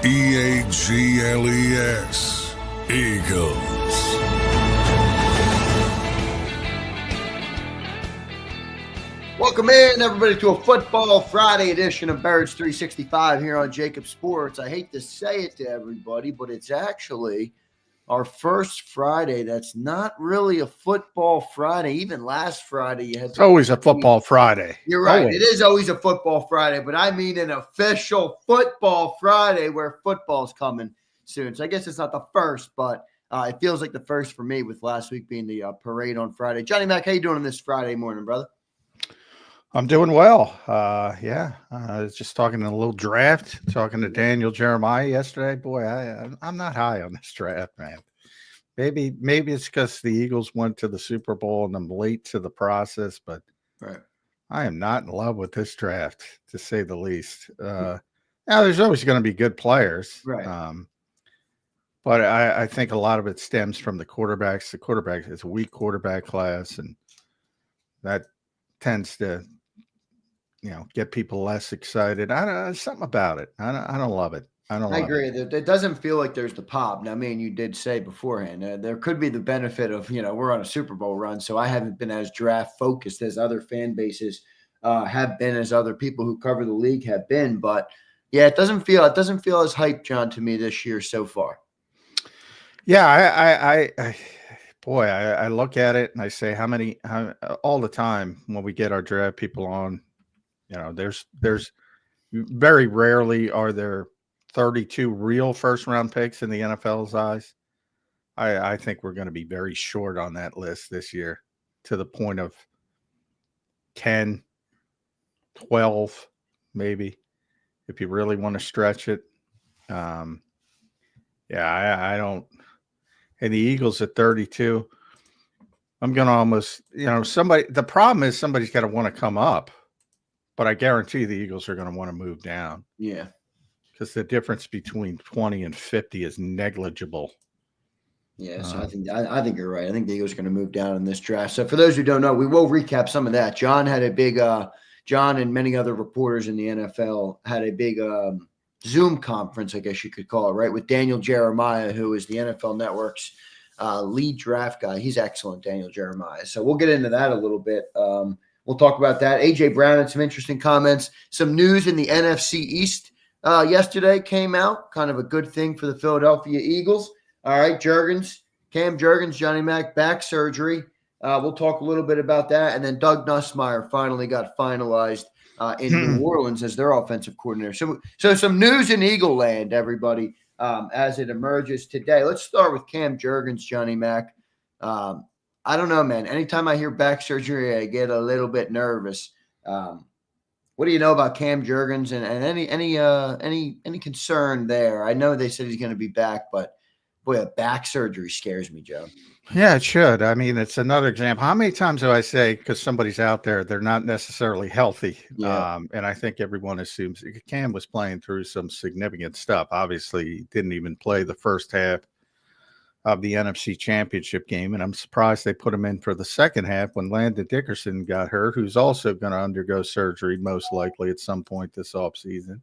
EAGLES, Eagles. Welcome in, everybody, to a Football Friday edition of Birds 365 here on JAKIB Sports. I hate to say it to everybody, but it's actually our first Friday that's not really a football Friday. Even last Friday, you had it's always a football Friday. You're right. Always. It is always a football Friday, but I mean an official football Friday where football's coming soon. So I guess it's not the first, but it feels like the first for me with last week being the parade on Friday. Johnny Mac, how you doing on this Friday morning, brother? I'm doing well. I was just talking a little draft, talking to Daniel Jeremiah yesterday. Boy, I'm not high on this draft, man. Maybe it's because the Eagles went to the Super Bowl and I'm late to the process, but right. I am not in love with this draft, to say the least. Now, there's always going to be good players, right? But I think a lot of it stems from the quarterbacks. The quarterback is a weak quarterback class, and that tends to get people less excited. Something about it. I don't love it. I agree. It doesn't feel like there's the pop. Now, I mean, you did say beforehand, there could be the benefit of, we're on a Super Bowl run, so I haven't been as draft focused as other fan bases have been, as other people who cover the league have been. But yeah, it doesn't feel as hype, John, to me this year so far. Yeah, I look at it and I say, all the time when we get our draft people on, there's very rarely are there 32 real first round picks in the NFL's eyes. I think we're going to be very short on that list this year, to the point of 10, 12, maybe, if you really want to stretch it. I don't. And the Eagles at 32, I'm going to almost, the problem is somebody's got to want to come up, but I guarantee the Eagles are going to want to move down. Yeah. Because the difference between 20 and 50 is negligible. Yeah, so I think you're right. I think the Eagles are going to move down in this draft. So for those who don't know, we will recap some of that. John had a big John and many other reporters in the NFL had a big Zoom conference, I guess you could call it, right, with Daniel Jeremiah, who is the NFL Network's lead draft guy. He's excellent, Daniel Jeremiah. So we'll get into that a little bit. We'll talk about that. A.J. Brown had some interesting comments. Some news in the NFC East yesterday came out. Kind of a good thing for the Philadelphia Eagles. All right, Cam Jurgens, Johnny Mac, back surgery. We'll talk a little bit about that. And then Doug Nussmeier finally got finalized in New Orleans as their offensive coordinator. So some news in Eagle land, everybody, as it emerges today. Let's start with Cam Jurgens, Johnny Mac. I don't know, man. Anytime I hear back surgery, I get a little bit nervous. What do you know about Cam Jurgens and any concern there? I know they said he's going to be back, but boy, a back surgery scares me, Joe. Yeah, it should. I mean, it's another example. How many times do I say, because somebody's out there, they're not necessarily healthy? Yeah. And I think everyone assumes Cam was playing through some significant stuff. Obviously, he didn't even play the first half of the NFC Championship game, and I'm surprised they put him in for the second half when Landon Dickerson got hurt, who's also going to undergo surgery most likely at some point this offseason.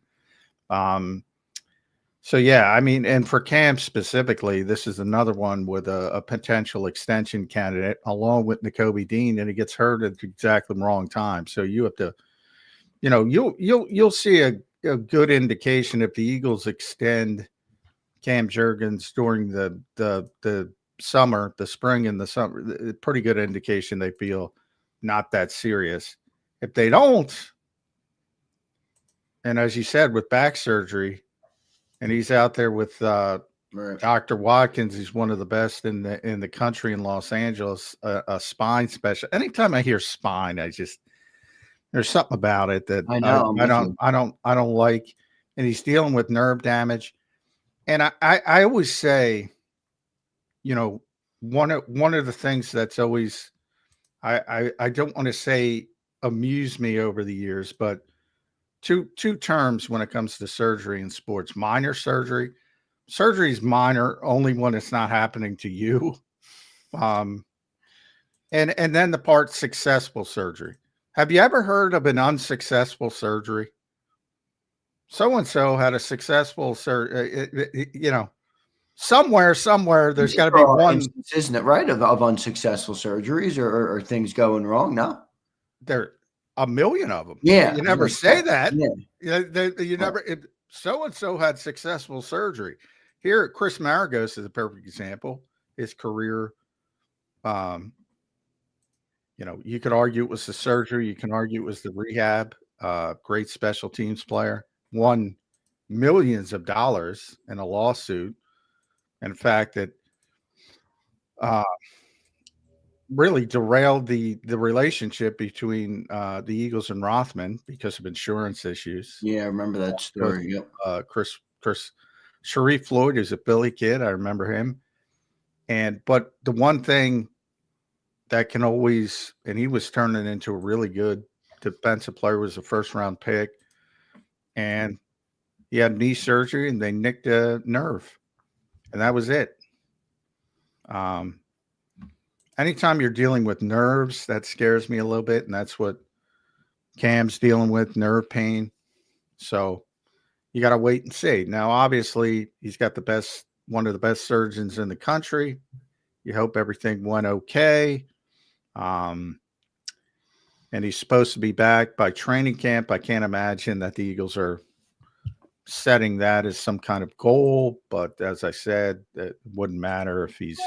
So, yeah, I mean, and for Cam specifically, this is another one with a potential extension candidate along with Nakobe Dean, and he gets hurt at exactly the wrong time. So you have to, you'll see a good indication if the Eagles extend Cam Jurgens during the summer, the spring and the summer, pretty good indication they feel not that serious. If they don't, and as you said, with back surgery, and he's out there with Dr. Watkins. He's one of the best in the country in Los Angeles, a spine specialist. Anytime I hear spine, there's something about it that I don't like. And he's dealing with nerve damage. And I always say, one of the things that's always I don't want to say amused me over the years, but two terms when it comes to surgery in sports: minor surgery. Surgery is minor only when it's not happening to you. And then the part successful surgery. Have you ever heard of an unsuccessful surgery? so and so had a successful somewhere there's got to be one instance, isn't it, right, of unsuccessful surgeries or things going wrong? No, there a million of them. Yeah, You never say that. Yeah. You never. So and so had successful surgery. Here, Chris Maragos is a perfect example. His career, you could argue it was the surgery. You can argue it was the rehab. Great special teams player. Won millions of dollars in a lawsuit. In fact, that really derailed the relationship between the Eagles and Rothman because of insurance issues. Yeah, I remember that story. Yep. Chris Sharif Floyd is a Philly kid. I remember him. But the one thing that can always, and he was turning into a really good defensive player, was a first-round pick, and he had knee surgery, and they nicked a nerve, and that was it. Anytime you're dealing with nerves, that scares me a little bit, and that's what Cam's dealing with, nerve pain. So you got to wait and see. Now, obviously, he's got one of the best surgeons in the country. You hope everything went okay. And he's supposed to be back by training camp. I can't imagine that the Eagles are setting that as some kind of goal. But as I said, it wouldn't matter if he's,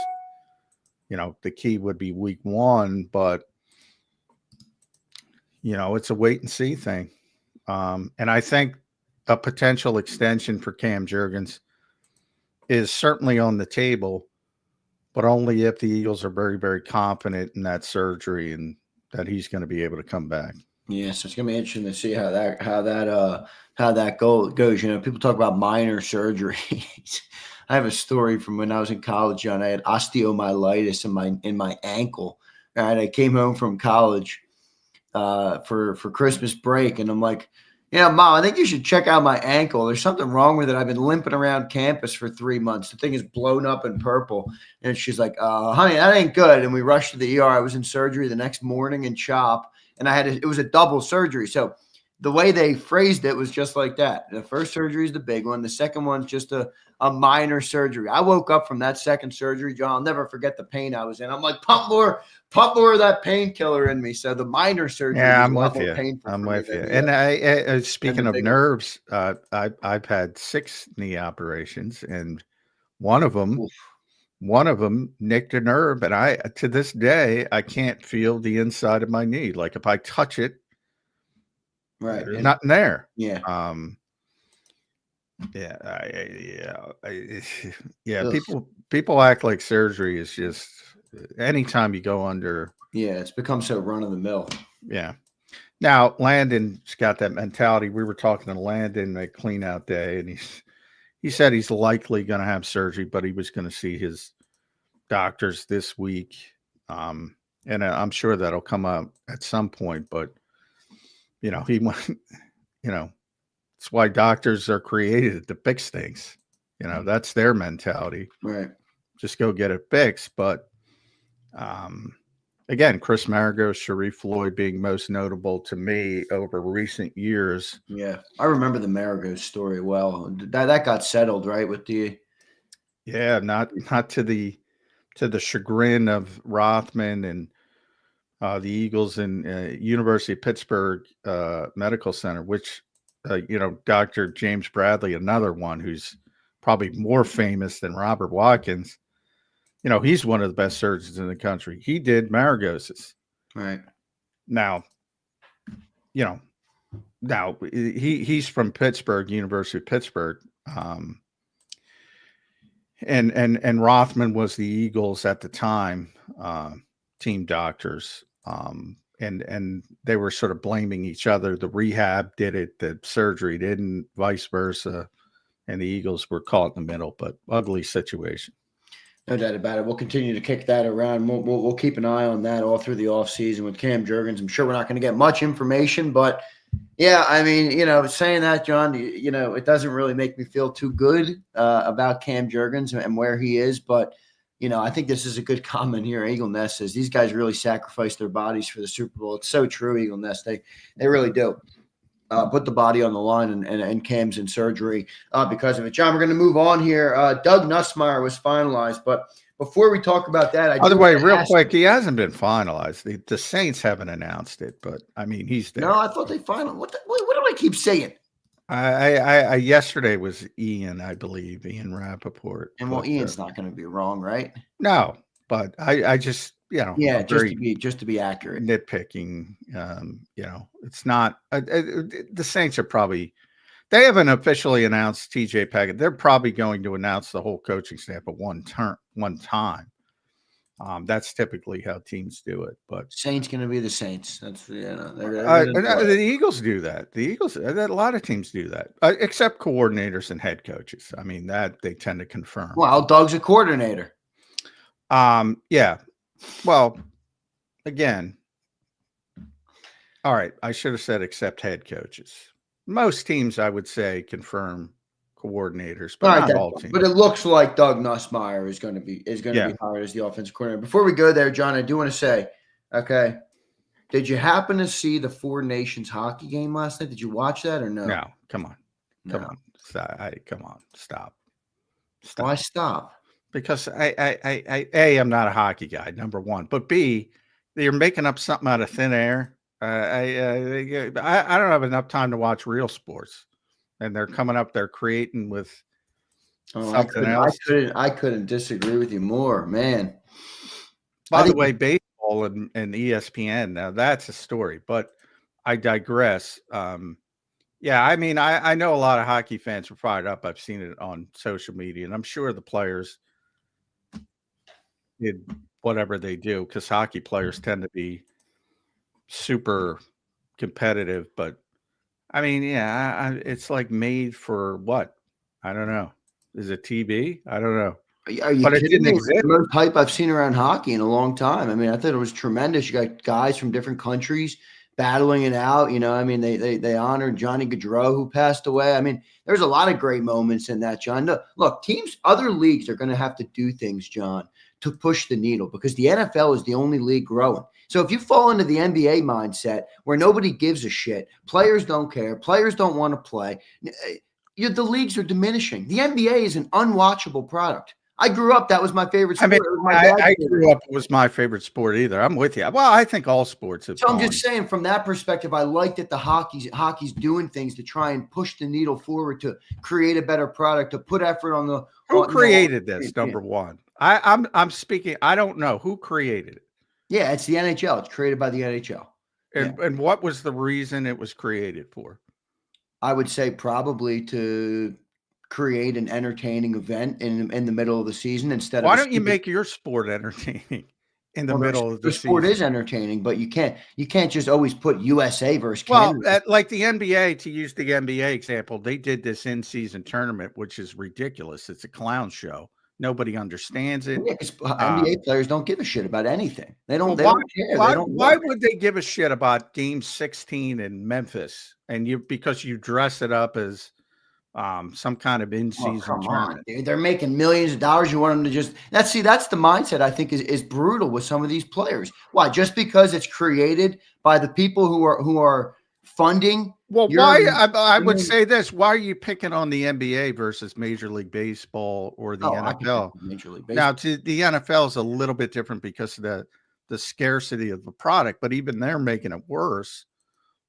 the key would be week 1. But, it's a wait and see thing. And I think a potential extension for Cam Jurgens is certainly on the table, but only if the Eagles are very, very confident in that surgery and that he's going to be able to come back. Yeah, so it's going to be interesting to see how that goes. People talk about minor surgeries. I have a story from when I was in college, John. I had osteomyelitis in my ankle. All right, I came home from college for Christmas break, and I'm like, Mom, I think you should check out my ankle. There's something wrong with it. I've been limping around campus for 3 months. The thing is blown up and purple. And she's like, honey, that ain't good. And we rushed to the ER. I was in surgery the next morning in CHOP, and it was a double surgery. So the way they phrased it was just like that. The first surgery is the big one. The second one's just a minor surgery. I woke up from that second surgery, John. I'll never forget the pain I was in. I'm like, pump more of that painkiller in me. So the minor surgery is I'm a lot with more you. painful. I'm with you. And I speaking of nerves, I've had 6 knee operations, and one of them nicked a nerve, and to this day I can't feel the inside of my knee. Like if I touch it, right, there's nothing there. Yeah. People act like surgery is just anytime you go under. Yeah, it's become so run of the mill. Yeah. Now Landon's got that mentality. We were talking to Landon at clean out day, and he said he's likely going to have surgery, but he was going to see his doctors this week. And I'm sure that'll come up at some point, but he went, it's why doctors are created to fix things. That's their mentality. Right. Just go get it fixed. But again, Chris Maragos, Sharif Floyd being most notable to me over recent years. Yeah, I remember the Maragos story well. That got settled, right, with the. Yeah, not to the chagrin of Rothman and the Eagles and University of Pittsburgh Medical Center, which Dr. James Bradley, another one who's probably more famous than Robert Watkins. He's one of the best surgeons in the country. He did Maragos's. Right. Now, he's from Pittsburgh, University of Pittsburgh. And Rothman was the Eagles at the time, team doctors. And they were sort of blaming each other. The rehab did it, the surgery didn't, vice versa. And the Eagles were caught in the middle, but ugly situation. No doubt about it. We'll continue to kick that around. We'll keep an eye on that all through the offseason with Cam Jurgens. I'm sure we're not going to get much information, but yeah, I mean, saying that, John, it doesn't really make me feel too good about Cam Jurgens and where he is. But, I think this is a good comment here. Eagle Nest says these guys really sacrifice their bodies for the Super Bowl. It's so true, Eagle Nest. They really do. put the body on the line, and Cam's in surgery because of it. John, we're going to move on here. Doug Nussmeier was finalized, but before we talk about that, by the way, real quick, he hasn't been finalized. The Saints haven't announced it, but I mean, he's there. No, I thought they finalized. What do I keep saying? I yesterday was Ian, I believe, Ian Rappaport. And well, Ian's not going to be wrong, right? No, but I just, just to be accurate, nitpicking. It's not. The Saints are probably. They haven't officially announced TJ Packett. They're probably going to announce the whole coaching staff at one time. That's typically how teams do it. But Saints going to be the Saints. That's the Eagles do that. The Eagles, a lot of teams do that, except coordinators and head coaches. I mean, that they tend to confirm. Well, Doug's a coordinator. Yeah. Well, again, all right. I should have said except head coaches. Most teams, I would say, confirm coordinators, but not all teams. But it looks like Doug Nussmeier is going to be hired as the offensive coordinator. Before we go there, John, I do want to say, okay, did you happen to see the Four Nations hockey game last night? Did you watch that or no? No, come on. Stop. Why stop? Because I'm not a hockey guy, number one, but B, you're making up something out of thin air. I don't have enough time to watch real sports, and they're coming up. They're creating with something else. I couldn't disagree with you more, man. By the way, baseball and ESPN. Now that's a story, but I digress. I mean, I know a lot of hockey fans are fired up. I've seen it on social media, and I'm sure the players did whatever they do because hockey players tend to be super competitive, but I mean, it's like made for what? I don't know. Is it TV? I don't know. Are you but kidding it didn't me? exist. It's the most hype I've seen around hockey in a long time. I mean, I thought it was tremendous. You got guys from different countries battling it out. I mean, they honored Johnny Gaudreau, who passed away. I mean, there's a lot of great moments in that, John. Look, teams, other leagues are going to have to do things, John, to push the needle because the NFL is the only league growing. So if you fall into the NBA mindset where nobody gives a shit, players don't care, players don't want to play, the leagues are diminishing. The NBA is an unwatchable product. I grew up, that was my favorite sport. I grew up, it was my favorite sport either. I'm with you. Well, I think all sports have I'm just saying from that perspective, I like that the hockey's doing things to try and push the needle forward to create a better product, to put effort on the Who created this, number one? I'm speaking, I don't know. Who created it? Yeah, it's the NHL. It's created by the NHL. And what was the reason it was created for? I would say probably to create an entertaining event in the middle of the season instead of. Why don't you make your sport entertaining in the middle of the season? The sport is entertaining, but you can't just always put USA versus Canada. Well, like the NBA, to use the NBA example, they did this in-season tournament, which is ridiculous. It's a clown show. Nobody understands it. Yeah, NBA players don't give a shit about anything. They don't. Well, they don't care. Why would they give a shit about Game 16 in Memphis? And because you dress it up as some kind of in-season tournament. Dude. They're making millions of dollars. You want them to just that's the mindset I think is brutal with some of these players. Why? Just because it's created by the people who are funding. Well, why? I would say this. Why are you picking on the NBA versus Major League Baseball or the NFL? Major League Baseball. Now, the NFL is a little bit different because of the scarcity of the product, but even they're making it worse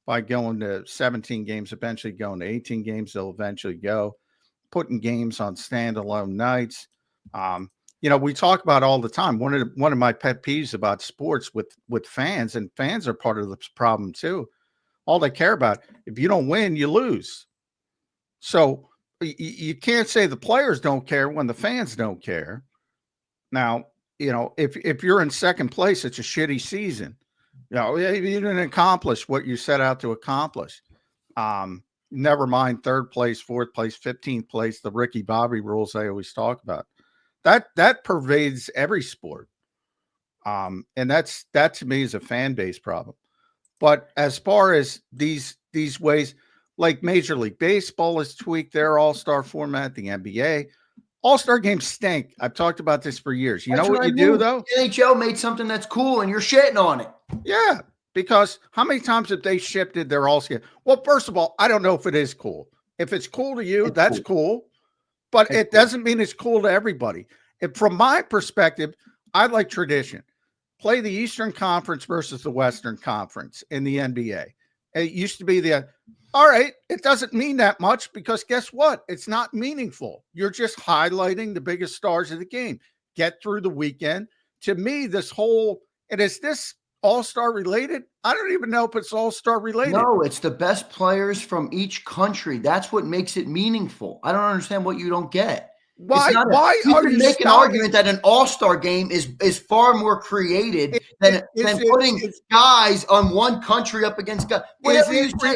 by going to 17 games, eventually going to 18 games. They'll eventually go putting games on standalone nights. We talk about all the time. One of my pet peeves about sports with fans, and fans are part of the problem too. All they care about, if you don't win, you lose. So you can't say the players don't care when the fans don't care. Now, if you're in second place, it's a shitty season. You didn't accomplish what you set out to accomplish. Never mind third place, fourth place, 15th place, the Ricky Bobby rules I always talk about. That pervades every sport. And that to me is a fan base problem. But as far as these ways, like Major League Baseball has tweaked their all-star format, the NBA, all-star games stink. I've talked about this for years. You know what you do, though? The NHL made something that's cool, and you're shitting on it. Yeah. Because how many times have they shifted their all-star? Well, first of all, I don't know if it is cool. If it's cool to you, that's cool. But it doesn't mean it's cool to everybody. And from my perspective, I like tradition. Play the Eastern Conference versus the Western Conference in the NBA. It used to be all right, it doesn't mean that much because guess what? It's not meaningful. You're just highlighting the biggest stars of the game. Get through the weekend. To me, and is this all-star related? I don't even know if it's all-star related. No, it's the best players from each country. That's what makes it meaningful. I don't understand what you don't get. Why you are can you make an argument that an all-star game is far more created than putting guys on one country up against guys. Whatever you say,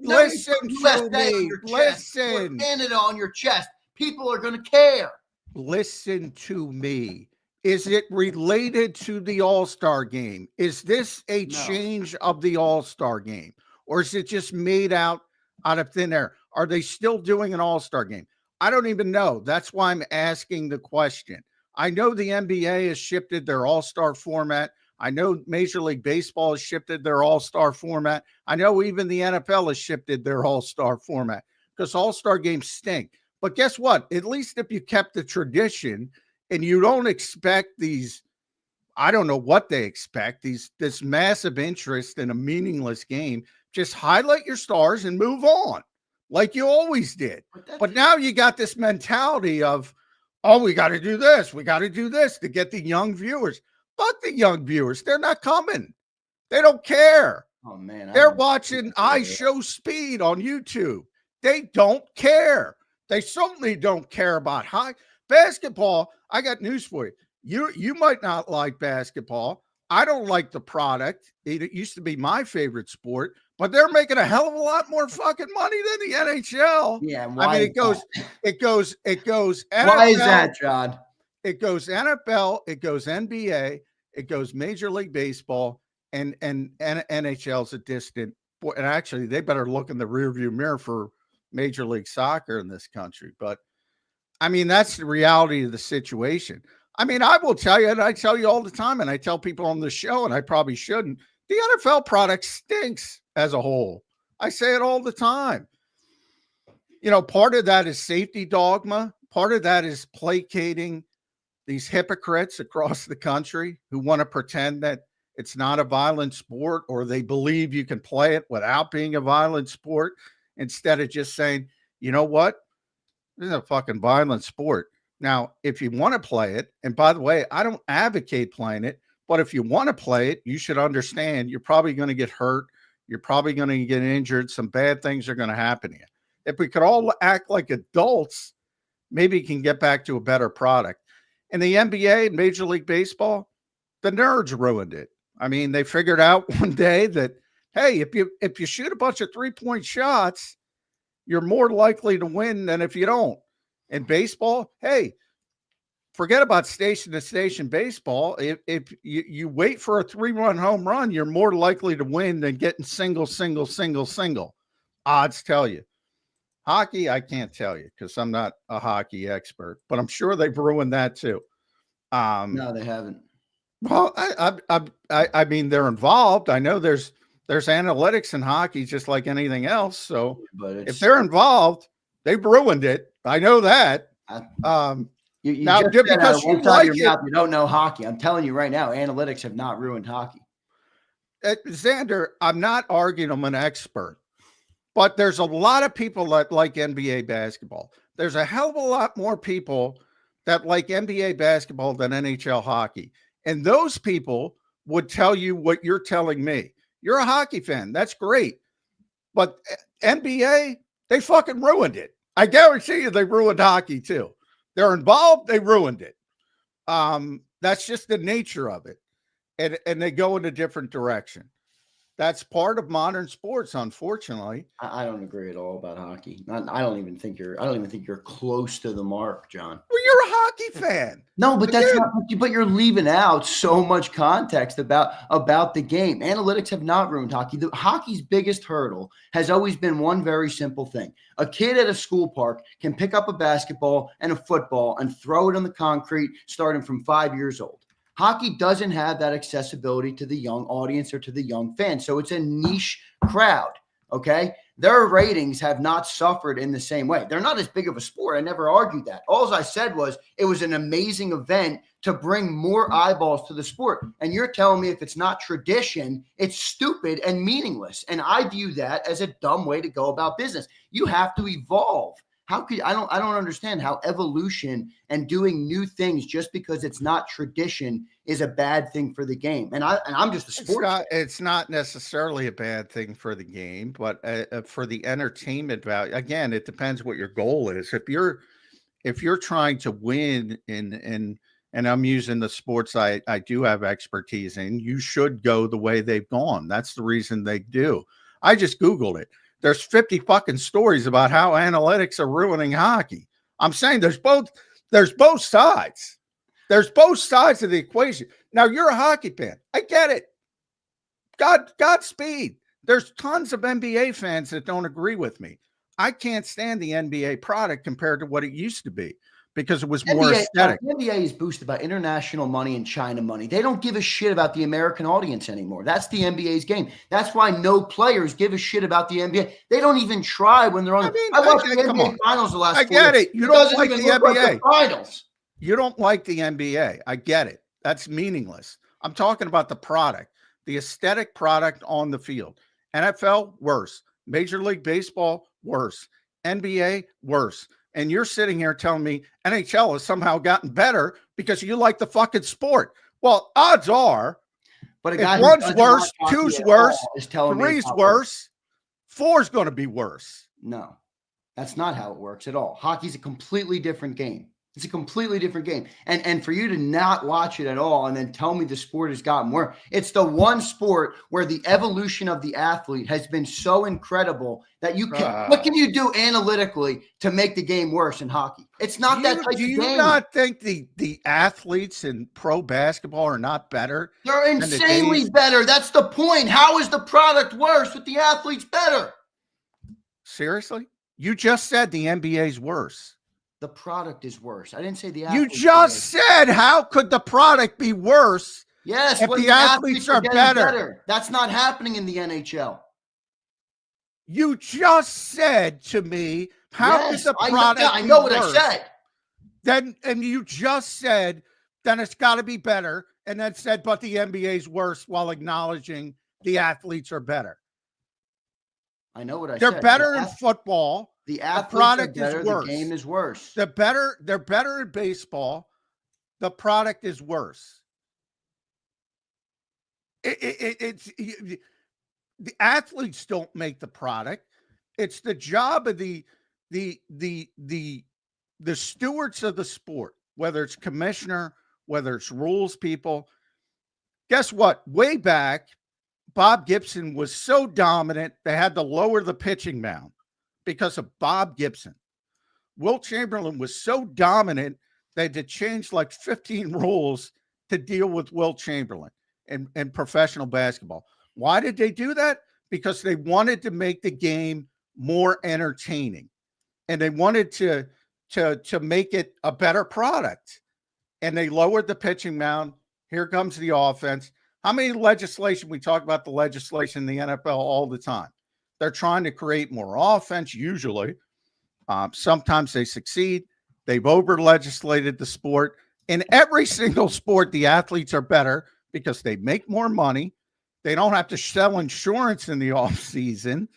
listen to me. Listen. Canada on your chest. People are going to care. Listen to me. Is it related to the all-star game? Is this a change of the all-star game? Or is it just made out of thin air? Are they still doing an all-star game? I don't even know. That's why I'm asking the question. I know the NBA has shifted their all-star format. I know Major League Baseball has shifted their all-star format. I know even the NFL has shifted their all-star format because all-star games stink. But guess what? At least if you kept the tradition and you don't expect these, I don't know what they expect, this massive interest in a meaningless game, just highlight your stars and move on like you always did. But now you got this mentality of, oh, we got to do this. We got to do this to get the young viewers. Fuck the young viewers. They're not coming. They don't care. Oh, man. They're watching I Show Speed on YouTube. They don't care. They certainly don't care about basketball. I got news for you. You might not like basketball. I don't like the product. It used to be my favorite sport, but they're making a hell of a lot more fucking money than the NHL. Yeah, I mean, it goes. NFL, why is that, John? It goes NFL, it goes NBA, it goes Major League Baseball, and NHL's a distant. And actually, they better look in the rearview mirror for Major League Soccer in this country. But I mean, that's the reality of the situation. I mean, I will tell you, and I tell you all the time, and I tell people on the show, and I probably shouldn't, the NFL product stinks as a whole. I say it all the time. You know, part of that is safety dogma. Part of that is placating these hypocrites across the country who want to pretend that it's not a violent sport, or they believe you can play it without being a violent sport, instead of just saying, you know what? This is a fucking violent sport. Now, if you want to play it, and by the way, I don't advocate playing it, but if you want to play it, you should understand you're probably going to get hurt. You're probably going to get injured. Some bad things are going to happen to you. If we could all act like adults, maybe you can get back to a better product. In the NBA, Major League Baseball, the nerds ruined it. I mean, they figured out one day that, hey, if you shoot a bunch of three-point shots, you're more likely to win than if you don't. In baseball, hey, forget about station-to-station baseball. If you wait for a 3-run home run, you're more likely to win than getting single. Odds tell you. Hockey, I can't tell you because I'm not a hockey expert, but I'm sure they've ruined that too. No, they haven't. Well, I mean, they're involved. I know there's analytics in hockey just like anything else. So if they're involved, they've ruined it. I know that. You don't know hockey. I'm telling you right now, analytics have not ruined hockey. Zander, I'm not arguing I'm an expert, but there's a lot of people that like NBA basketball. There's a hell of a lot more people that like NBA basketball than NHL hockey. And those people would tell you what you're telling me. You're a hockey fan. That's great. But NBA, they fucking ruined it. I guarantee you they ruined hockey too. They're involved. They ruined it. That's just the nature of it. And they go in a different direction. That's part of modern sports, unfortunately. I don't agree at all about hockey. I don't even think you're close to the mark, John. Well, you're a hockey fan. No, but that's not. But you're leaving out so much context about the game. Analytics have not ruined hockey. Hockey's biggest hurdle has always been one very simple thing: a kid at a school park can pick up a basketball and a football and throw it on the concrete, starting from 5 years old. Hockey doesn't have that accessibility to the young audience or to the young fans. So it's a niche crowd. Okay. Their ratings have not suffered in the same way. They're not as big of a sport. I never argued that. All I said was it was an amazing event to bring more eyeballs to the sport. And you're telling me if it's not tradition, it's stupid and meaningless. And I view that as a dumb way to go about business. You have to evolve. How could I don't understand how evolution and doing new things just because it's not tradition is a bad thing for the game. And I'm just a sports. It's not necessarily a bad thing for the game, but for the entertainment value. Again, it depends what your goal is. If you're trying to win and I'm using the sports I do have expertise in, you should go the way they've gone. That's the reason they do. I just Googled it. There's 50 fucking stories about how analytics are ruining hockey. I'm saying there's both sides. There's both sides of the equation. Now, you're a hockey fan. I get it. Godspeed. There's tons of NBA fans that don't agree with me. I can't stand the NBA product compared to what it used to be because it was more aesthetic. The NBA is boosted by international money and China money. They don't give a shit about the American audience anymore. That's the NBA's game. That's why no players give a shit about the NBA. They don't even try when they're on. I watched the NBA finals the last 4 years. I get it. You don't like the NBA. Finals. You don't like the NBA. I get it. That's meaningless. I'm talking about the product, the aesthetic product on the field. NFL, worse. Major League Baseball, worse. NBA, worse. And you're sitting here telling me NHL has somehow gotten better because you like the fucking sport. Well, odds are, but if one's worse, two's worse, three's worse, four's going to be worse. No, that's not how it works at all. Hockey's a completely different game. It's a completely different game. And for you to not watch it at all and then tell me the sport has gotten worse, it's the one sport where the evolution of the athlete has been so incredible that you can what can you do analytically to make the game worse in hockey? It's not that type of game. Do you not think the athletes in pro basketball are not better? They're insanely better. That's the point. How is the product worse with the athletes better? Seriously? You just said the NBA's worse. The product is worse. I didn't say the You just said, how could the product be worse? Yes, if the athletes are better. That's not happening in the NHL. You just said to me, how could the product I know what worse? I said. Then, and you just said, then it's got to be better. And then said, but the NBA's worse while acknowledging the athletes are better. I know what I said. They're better in football. The product is worse. The game is worse. They're better in baseball. The product is worse. The athletes don't make the product. It's the job of the stewards of the sport, whether it's commissioner, whether it's rules people. Guess what? Way back, Bob Gibson was so dominant, they had to lower the pitching mound because of Bob Gibson. Wilt Chamberlain was so dominant, they had to change like 15 rules to deal with Wilt Chamberlain in professional basketball. Why did they do that? Because they wanted to make the game more entertaining. And they wanted to make it a better product. And they lowered the pitching mound. Here comes the offense. How many legislation? We talk about the legislation in the NFL all the time. They're trying to create more offense, usually. Sometimes they succeed. They've over-legislated the sport. In every single sport, the athletes are better because they make more money. They don't have to sell insurance in the offseason.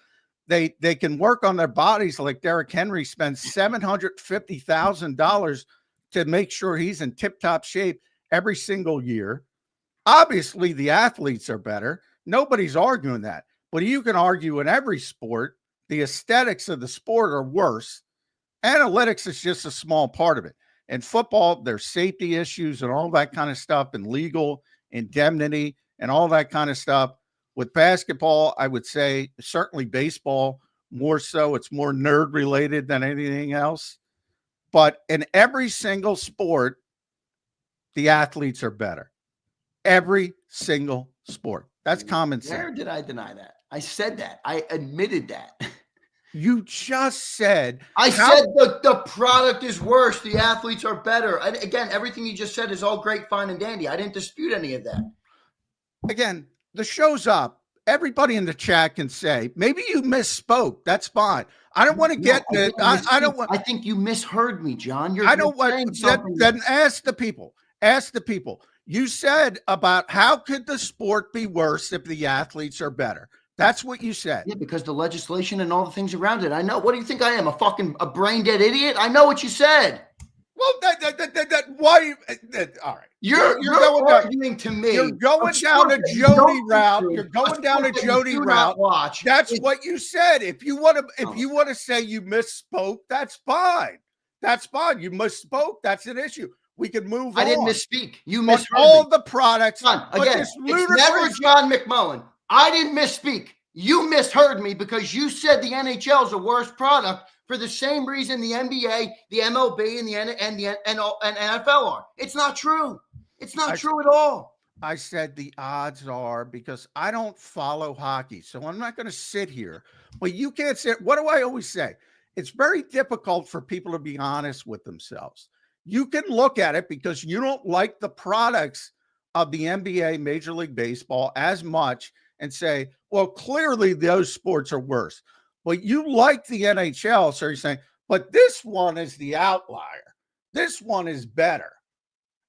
They can work on their bodies like Derrick Henry spends $750,000 to make sure he's in tip-top shape every single year. Obviously, the athletes are better. Nobody's arguing that. But you can argue in every sport, the aesthetics of the sport are worse. Analytics is just a small part of it. In football, there's safety issues and all that kind of stuff and legal indemnity and all that kind of stuff. With basketball, I would say certainly baseball more so. It's more nerd related than anything else. But in every single sport, the athletes are better. Every single sport. That's common sense. Where did I deny that? I said that. I admitted that. You just said. I said the product is worse. The athletes are better. And again, everything you just said is all great, fine, and dandy. I didn't dispute any of that. Again, the show's up. Everybody in the chat can say, maybe you misspoke. That's fine. I don't want to get it. I don't want. I think you misheard me, John. I don't want. Then ask the people. Ask the people. You said about how could the sport be worse if the athletes are better? That's what you said. Yeah, because the legislation and all the things around it. I know. What do you think I am? A brain dead idiot? I know what you said. Well, why? All right. You're going arguing to me. You're going down a Jody route. You're going down a Jody route. That's what you said. If you want to say you misspoke, that's fine. That's fine. You misspoke. That's an issue. We can move on. I didn't misspeak. You misheard all the products. Again, it's never John McMullen. I didn't misspeak. You misheard me because you said the NHL is the worst product for the same reason the NBA, the MLB, and the NFL are. It's not true. It's not true at all. I said the odds are because I don't follow hockey, so I'm not going to sit here. But you can't say. What do I always say? It's very difficult for people to be honest with themselves. You can look at it because you don't like the products of the NBA, Major League Baseball as much and say, well, clearly those sports are worse. But you like the NHL, so you're saying, but this one is the outlier. This one is better.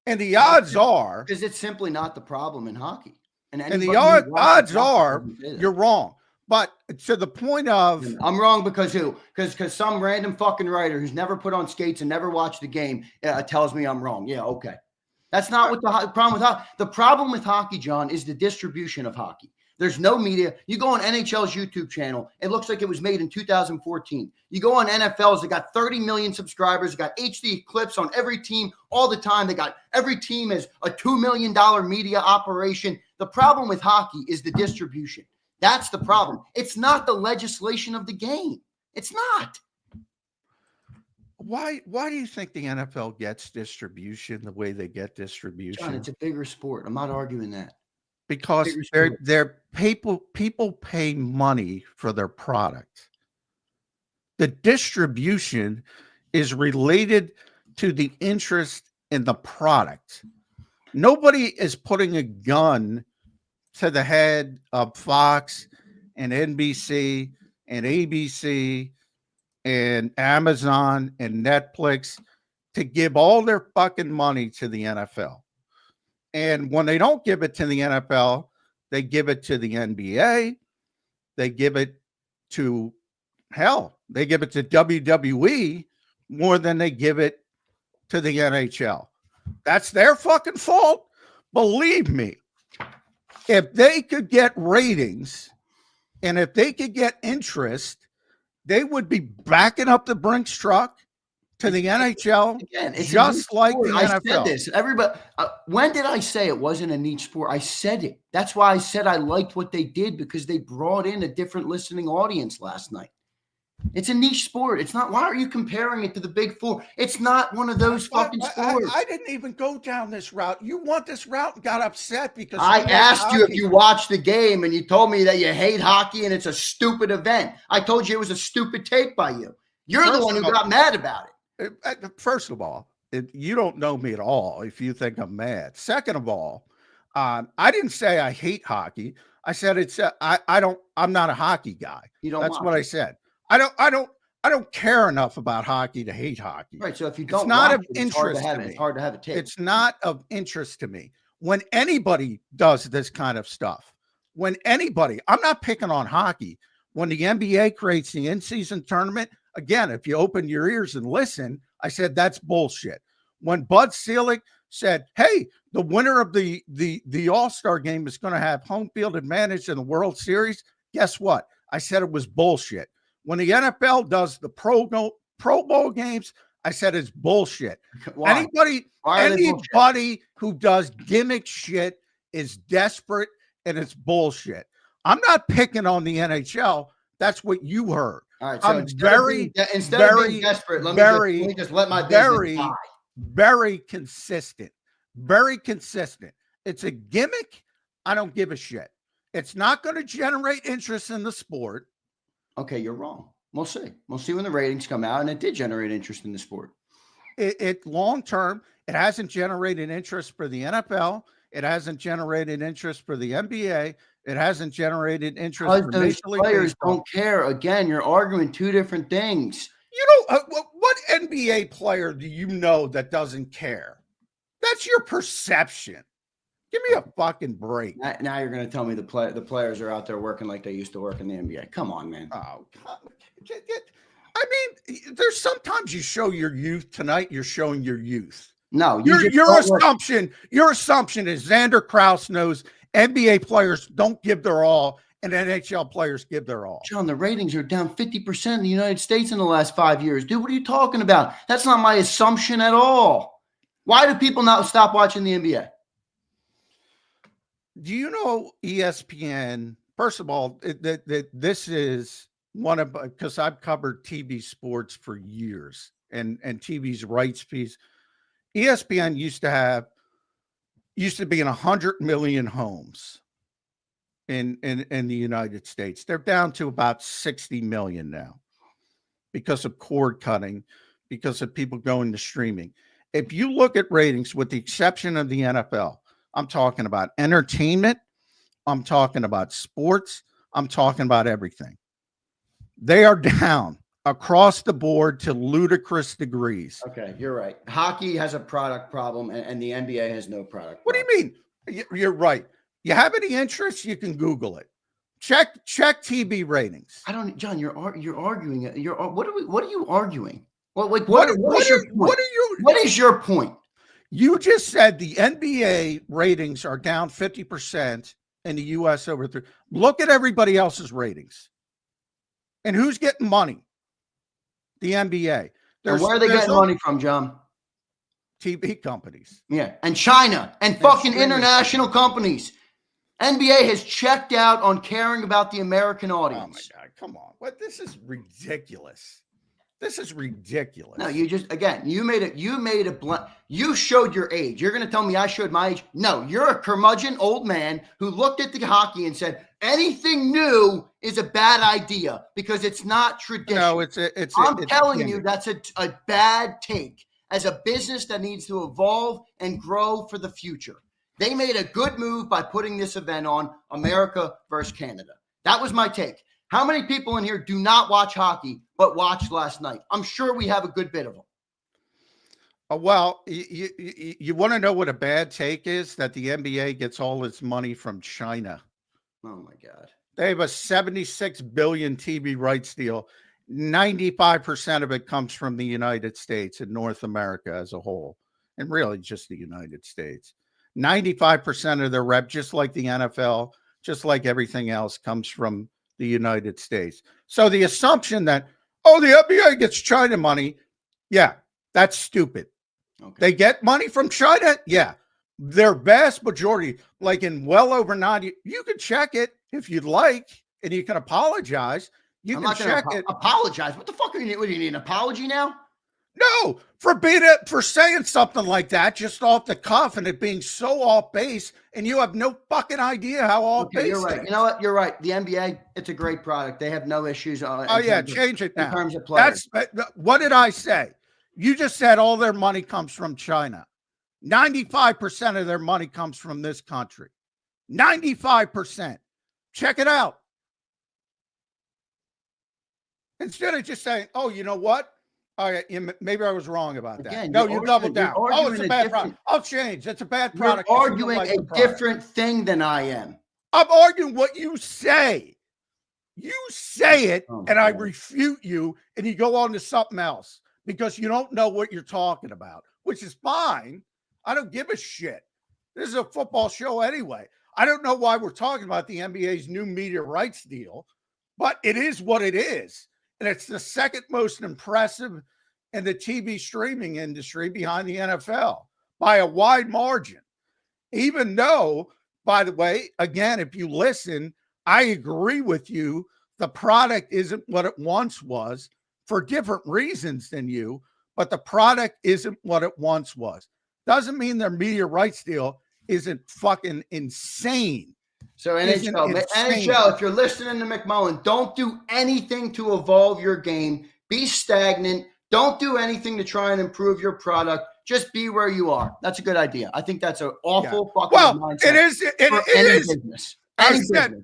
And the odds are... Because it's simply not the problem in hockey. And the odds are you're wrong. But to the point of... I'm wrong because who? Because some random fucking writer who's never put on skates and never watched the game tells me I'm wrong. Yeah, okay. That's not what the problem with hockey... The problem with hockey, John, is the distribution of hockey. There's no media. You go on NHL's YouTube channel, it looks like it was made in 2014. You go on NFL's, they got 30 million subscribers, they got HD clips on every team all the time. They got every team is a $2 million media operation. The problem with hockey is the distribution. That's the problem. It's not the legislation of the game. It's not. Why do you think the NFL gets distribution the way they get distribution? John, it's a bigger sport. I'm not arguing that. Because they're people pay money for their product. The distribution is related to the interest in the product. Nobody is putting a gun to the head of Fox and NBC and ABC and Amazon and Netflix to give all their fucking money to the NFL. And when they don't give it to the NFL, they give it to the NBA. They give it to, they give it to WWE more than they give it to the NHL. That's their fucking fault. Believe me, if they could get ratings and if they could get interest, they would be backing up the Brinks truck to the NHL, again, it's just like the NFL. I said this. Everybody, when did I say it wasn't a niche sport? I said it. That's why I said I liked what they did because they brought in a different listening audience last night. It's a niche sport. It's not. Why are you comparing it to the Big Four? It's not one of those fucking sports. I didn't even go down this route. You want this route and got upset because I asked you if you watched the game and you told me that you hate hockey and it's a stupid event. I told you it was a stupid take by you. You're the one who got mad about it. First of all, you don't know me at all if you think I'm mad. Second of all, I didn't say I hate hockey. I said I'm not a hockey guy. That's what I said. I don't care enough about hockey to hate hockey. Right. So if you don't, it's not of interest to me. It's hard to have a take. It's not of interest to me. When anybody does this kind of stuff, I'm not picking on hockey. When the NBA creates the in-season tournament, again, if you open your ears and listen, I said that's bullshit. When Bud Selig said, hey, the winner of the All-Star game is going to have home field advantage in the World Series, guess what? I said it was bullshit. When the NFL does the Pro Bowl games, I said it's bullshit. Why? Anybody who does gimmick shit is desperate and it's bullshit. I'm not picking on the NHL. That's what you heard. All right, so I'm instead of being desperate, let me just let my business die. Very consistent. Very consistent. It's a gimmick. I don't give a shit. It's not going to generate interest in the sport. Okay, you're wrong. We'll see. We'll see when the ratings come out, and it did generate interest in the sport. It long term, it hasn't generated interest for the NFL. It hasn't generated interest for the NBA. It hasn't generated interest for Those Major League players Baseball. don't care. Again, you're arguing two different things. You know, what NBA player do you know that doesn't care? That's your perception. Give me a fucking break. Now you're going to tell me the players are out there working like they used to work in the NBA. Come on, man. Oh, I mean, there's sometimes you show your youth. Tonight, you're showing your youth. No, your assumption is Zander Krause knows NBA players don't give their all and NHL players give their all. John, the ratings are down 50% in the United States in the last 5 years. Dude, what are you talking about? That's not my assumption at all. Why do people not stop watching the NBA? Do you know ESPN? First of all, this is one of, because I've covered TV sports for years and TV's rights fees. ESPN used to be in 100 million homes in the United States. They're down to about 60 million now because of cord cutting, because of people going to streaming. If you look at ratings, with the exception of the NFL, I'm talking about entertainment, I'm talking about sports, I'm talking about everything. They are down across the board to ludicrous degrees. Okay, you're right. Hockey has a product problem, and the NBA has no product. What do you mean? You're right. You have any interest? You can Google it. Check TV ratings. I don't, John. You're arguing. What are you arguing? Well, like What is your point? You just said the NBA ratings are down 50% in the U.S. over 3. Look at everybody else's ratings, and who's getting money? The NBA. And where are they getting money from, John? TV companies. Yeah, and China and fucking international companies. NBA has checked out on caring about the American audience. Oh my God, come on. What? This is ridiculous. This is ridiculous. No, you showed your age. You're going to tell me I showed my age? No, you're a curmudgeon old man who looked at the hockey and said, anything new is a bad idea because it's not traditional. No, I'm telling you, that's a bad take as a business that needs to evolve and grow for the future. They made a good move by putting this event on, America versus Canada. That was my take. How many people in here do not watch hockey but watched last night? I'm sure we have a good bit of them. Well, you want to know what a bad take is? That the NBA gets all its money from China. Oh, my God. They have a $76 billion TV rights deal. 95% of it comes from the United States and North America as a whole, and really just the United States. 95% of their rep, just like the NFL, just like everything else, comes from the United States. So the assumption that, the NBA gets China money, yeah, that's stupid. Okay. They get money from China? Yeah. Their vast majority, like in well over 90, you can check it if you'd like, and you can apologize. You can check it. Apologize? What the fuck are you? What do you need, an apology now? No, for saying something like that just off the cuff and it being so off base, and you have no fucking idea how off base. You're right. You know what? You're right. The NBA, it's a great product. They have no issues. Change it now. In terms of players. What did I say? You just said all their money comes from China. 95% of their money comes from this country. 95%. Check it out. Instead of just saying, you know what? All right, maybe I was wrong about that. Again, no, you doubled down. It's a bad product. I'll change. It's a bad product. You're arguing a different thing than I am. I'm arguing what you say. You say it, and I refute you, and you go on to something else because you don't know what you're talking about, which is fine. I don't give a shit. This is a football show anyway. I don't know why we're talking about the NBA's new media rights deal, but it is what it is. And it's the second most impressive in the TV streaming industry behind the NFL by a wide margin. Even though, by the way, again, if you listen, I agree with you. The product isn't what it once was for different reasons than you, but the product isn't what it once was. Doesn't mean their media rights deal isn't fucking insane. So isn't insane. NHL, if you're listening to McMullen, don't do anything to evolve your game. Be stagnant. Don't do anything to try and improve your product. Just be where you are. That's a good idea. I think that's an awful fucking mindset. It is. Any business. Any business.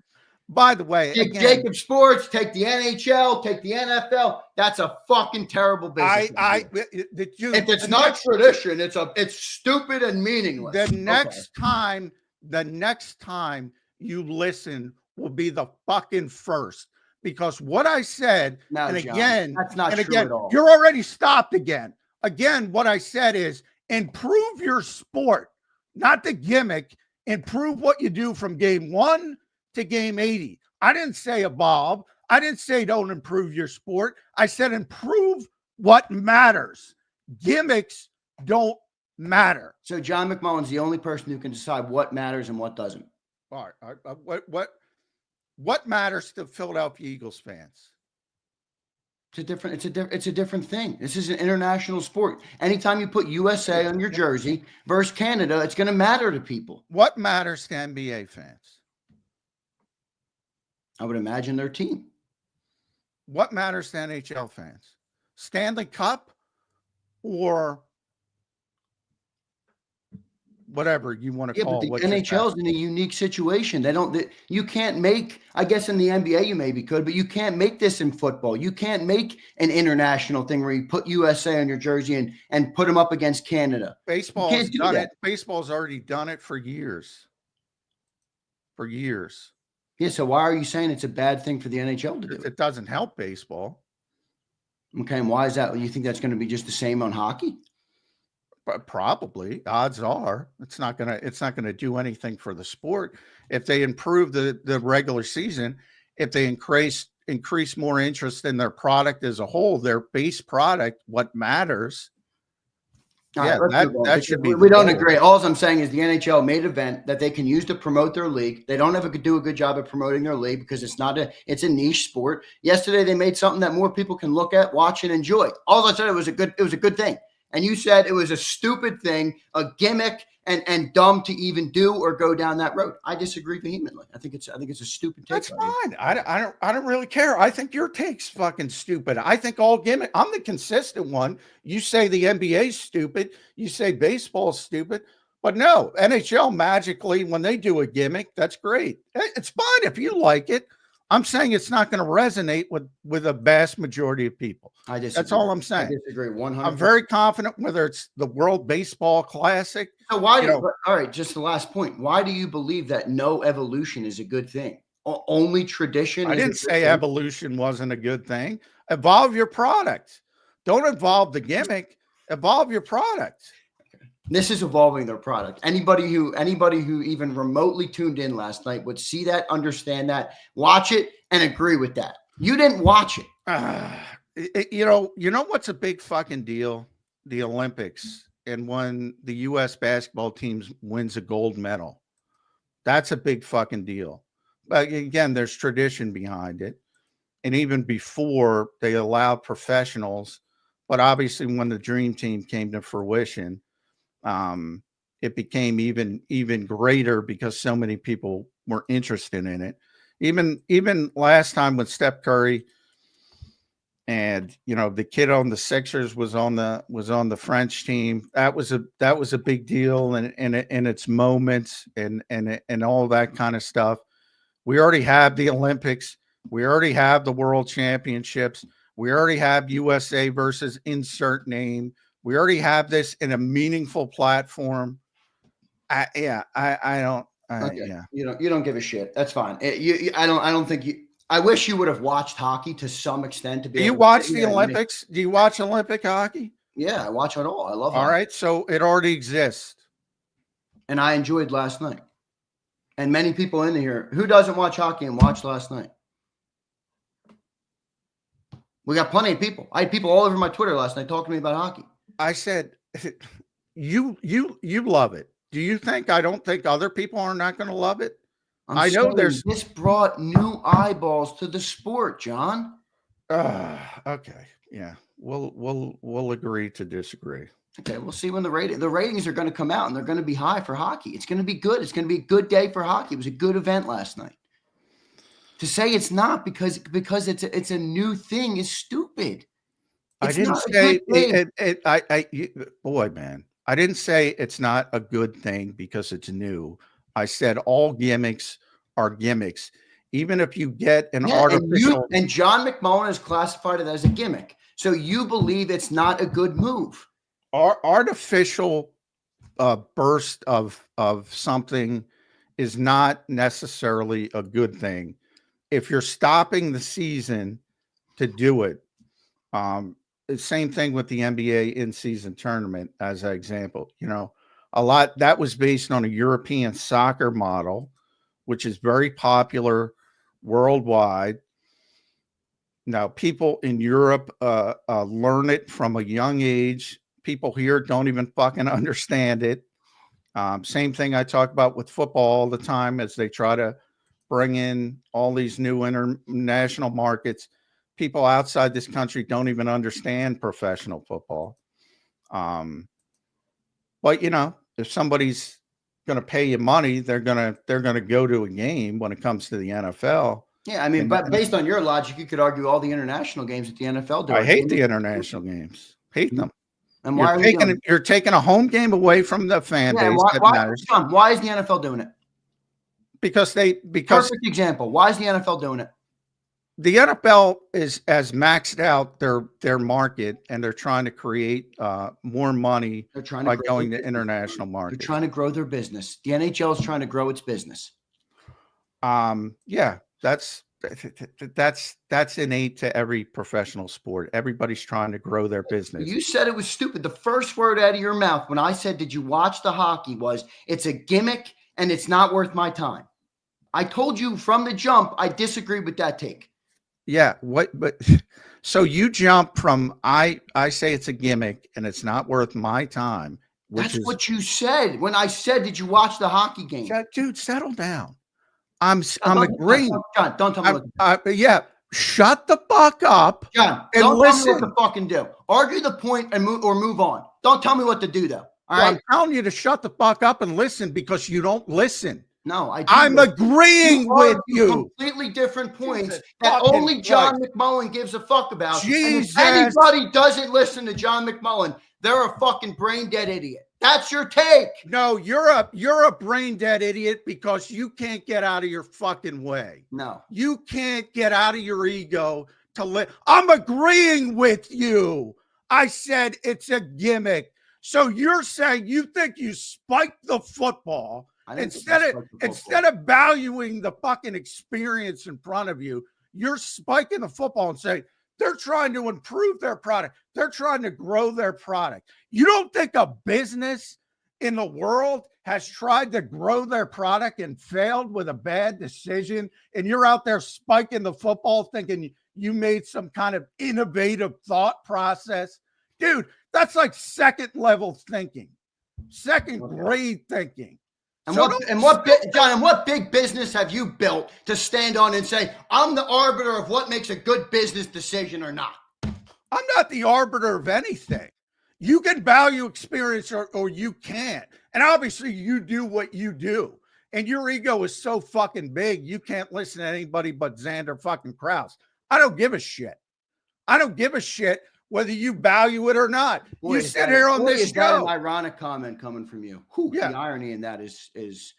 By the way, take JAKIB Sports, take the NHL, take the NFL. That's a fucking terrible business. If it's not tradition, it's stupid and meaningless. The next time you listen will be the fucking first, because what I said, no, and John, again, that's not true at all. You're already stopped again. Again, what I said is improve your sport, not the gimmick. Improve what you do from game 1 to game 80. I didn't say evolve. I didn't say don't improve your sport. I said improve what matters. Gimmicks don't matter. So John McMullen's the only person who can decide what matters and what doesn't. All right. What matters to Philadelphia Eagles fans? It's a different thing. This is an international sport. Anytime you put USA on your jersey versus Canada, it's going to matter to people. What matters to NBA fans? I would imagine their team. What matters to NHL fans? Stanley Cup or whatever you want to call it. But the NHL is in a unique situation. You can't make, I guess in the NBA you maybe could, but you can't make this in football. You can't make an international thing where you put USA on your jersey and put them up against Canada. Baseball's done it. Baseball's already done it for years. For years. Yeah, so why are you saying it's a bad thing for the NHL to do it? It doesn't help baseball. Okay, and why is that? You think that's going to be just the same on hockey? Probably. Odds are it's not gonna do anything for the sport. If they improve the regular season, if they increase more interest in their product as a whole, their base product, what matters. That should be. We don't agree. All I'm saying is the NHL made an event that they can use to promote their league. They don't ever do a good job of promoting their league because it's a niche sport. Yesterday they made something that more people can look at, watch, and enjoy. All I said it was a good thing. And you said it was a stupid thing, a gimmick, and dumb to even do or go down that road. I disagree vehemently. I think it's a stupid take. That's fine. I don't really care. I think your take's fucking stupid. I think all gimmick. I'm the consistent one. You say the NBA's stupid. You say baseball's stupid. But no, NHL magically, when they do a gimmick, that's great. It's fine if you like it. I'm saying it's not going to resonate with a vast majority of people. I disagree. That's all I'm saying. I disagree 100%. I'm very confident whether it's the World Baseball Classic. So why? All right, just the last point. Why do you believe that no evolution is a good thing? Only tradition. I didn't say evolution wasn't a good thing. Evolve your product. Don't evolve the gimmick. Evolve your product. This is evolving their product. Anybody who even remotely tuned in last night would see that, understand that, watch it, and agree with that. You didn't watch it. You know what's a big fucking deal? The Olympics, and when the U.S. basketball team wins a gold medal. That's a big fucking deal. But again, there's tradition behind it. And even before, they allowed professionals. But obviously, when the dream team came to fruition, it became even greater because so many people were interested in it. Even last time with Steph Curry and the kid on the Sixers was on the French team. That was a big deal in its moments and all that kind of stuff. We already have the Olympics. We already have the World Championships. We already have USA versus insert name. We already have this in a meaningful platform. I don't. Okay. Yeah. You don't give a shit. That's fine. I don't think you. I wish you would have watched hockey to some extent. Do you watch the Olympics? Do you watch Olympic hockey? Yeah, I watch it all. I love it. All right, so it already exists, and I enjoyed last night. And many people in here who doesn't watch hockey and watched last night. We got plenty of people. I had people all over my Twitter last night talking to me about hockey. I said, you love it. Do you think I don't think other people are not going to love it? I know this brought new eyeballs to the sport, John. Okay. Yeah. we'll agree to disagree. Okay, we'll see when the ratings are going to come out, and they're going to be high for hockey. It's going to be good. It's going to be a good day for hockey. It was a good event last night. To say it's not because it's a new thing is stupid. I didn't say boy, man. I didn't say it's not a good thing because it's new. I said all gimmicks are gimmicks. Even if you get an artificial, and John McMullen has classified it as a gimmick. So you believe it's not a good move. Artificial burst of something is not necessarily a good thing. If you're stopping the season to do it, the same thing with the NBA in-season tournament as an example. You know, a lot that was based on a European soccer model, which is very popular worldwide. Now, people in Europe learn it from a young age. People here don't even fucking understand it. Same thing I talk about with football all the time as they try to bring in all these new international markets. People outside this country don't even understand professional football. But you know, if somebody's going to pay you money, they're going to go to a game when it comes to the NFL. Yeah, I mean, but based on your logic, you could argue all the international games that the NFL do. I hate the international games. Hate them. And why you're taking a home game away from the fan base? Why is the NFL doing it? Because perfect example. Why is the NFL doing it? The NFL has maxed out their market, and they're trying to create more money by going to international markets. They're trying to grow their business. The NHL is trying to grow its business. Yeah, that's innate to every professional sport. Everybody's trying to grow their business. You said it was stupid. The first word out of your mouth when I said, "Did you watch the hockey?" was, "It's a gimmick and it's not worth my time." I told you from the jump I disagree with that take. Yeah, but so you jump from I say it's a gimmick and it's not worth my time. That's what you said when I said, "Did you watch the hockey game?" Dude, settle down. I'm agreeing. John, don't tell me what to do. Yeah, shut the fuck up. John, don't tell me what to fucking do. Argue the point and move on. Don't tell me what to do though. All right? I'm telling you to shut the fuck up and listen because you don't listen. No, I'm agreeing with you. Completely different points that only John McMullen gives a fuck about. Jesus. And if anybody doesn't listen to John McMullen, they're a fucking brain dead idiot. That's your take. No, you're a brain dead idiot because you can't get out of your fucking way. No. You can't get out of your ego to I'm agreeing with you. I said it's a gimmick. So you're saying you think you spiked the football instead of valuing the fucking experience in front of you, you're spiking the football and saying they're trying to improve their product. They're trying to grow their product. You don't think a business in the world has tried to grow their product and failed with a bad decision, and you're out there spiking the football thinking you made some kind of innovative thought process? Dude, that's like second level thinking, second grade thinking. And what big business have you built to stand on and say, I'm the arbiter of what makes a good business decision or not? I'm not the arbiter of anything. You can value experience or you can't. And obviously you do what you do. And your ego is so fucking big, you can't listen to anybody but Zander fucking Krause. I don't give a shit. I don't give a shit whether you value it or not. Boy, you sit here on this show. That an ironic comment coming from you. Yeah. The irony in that is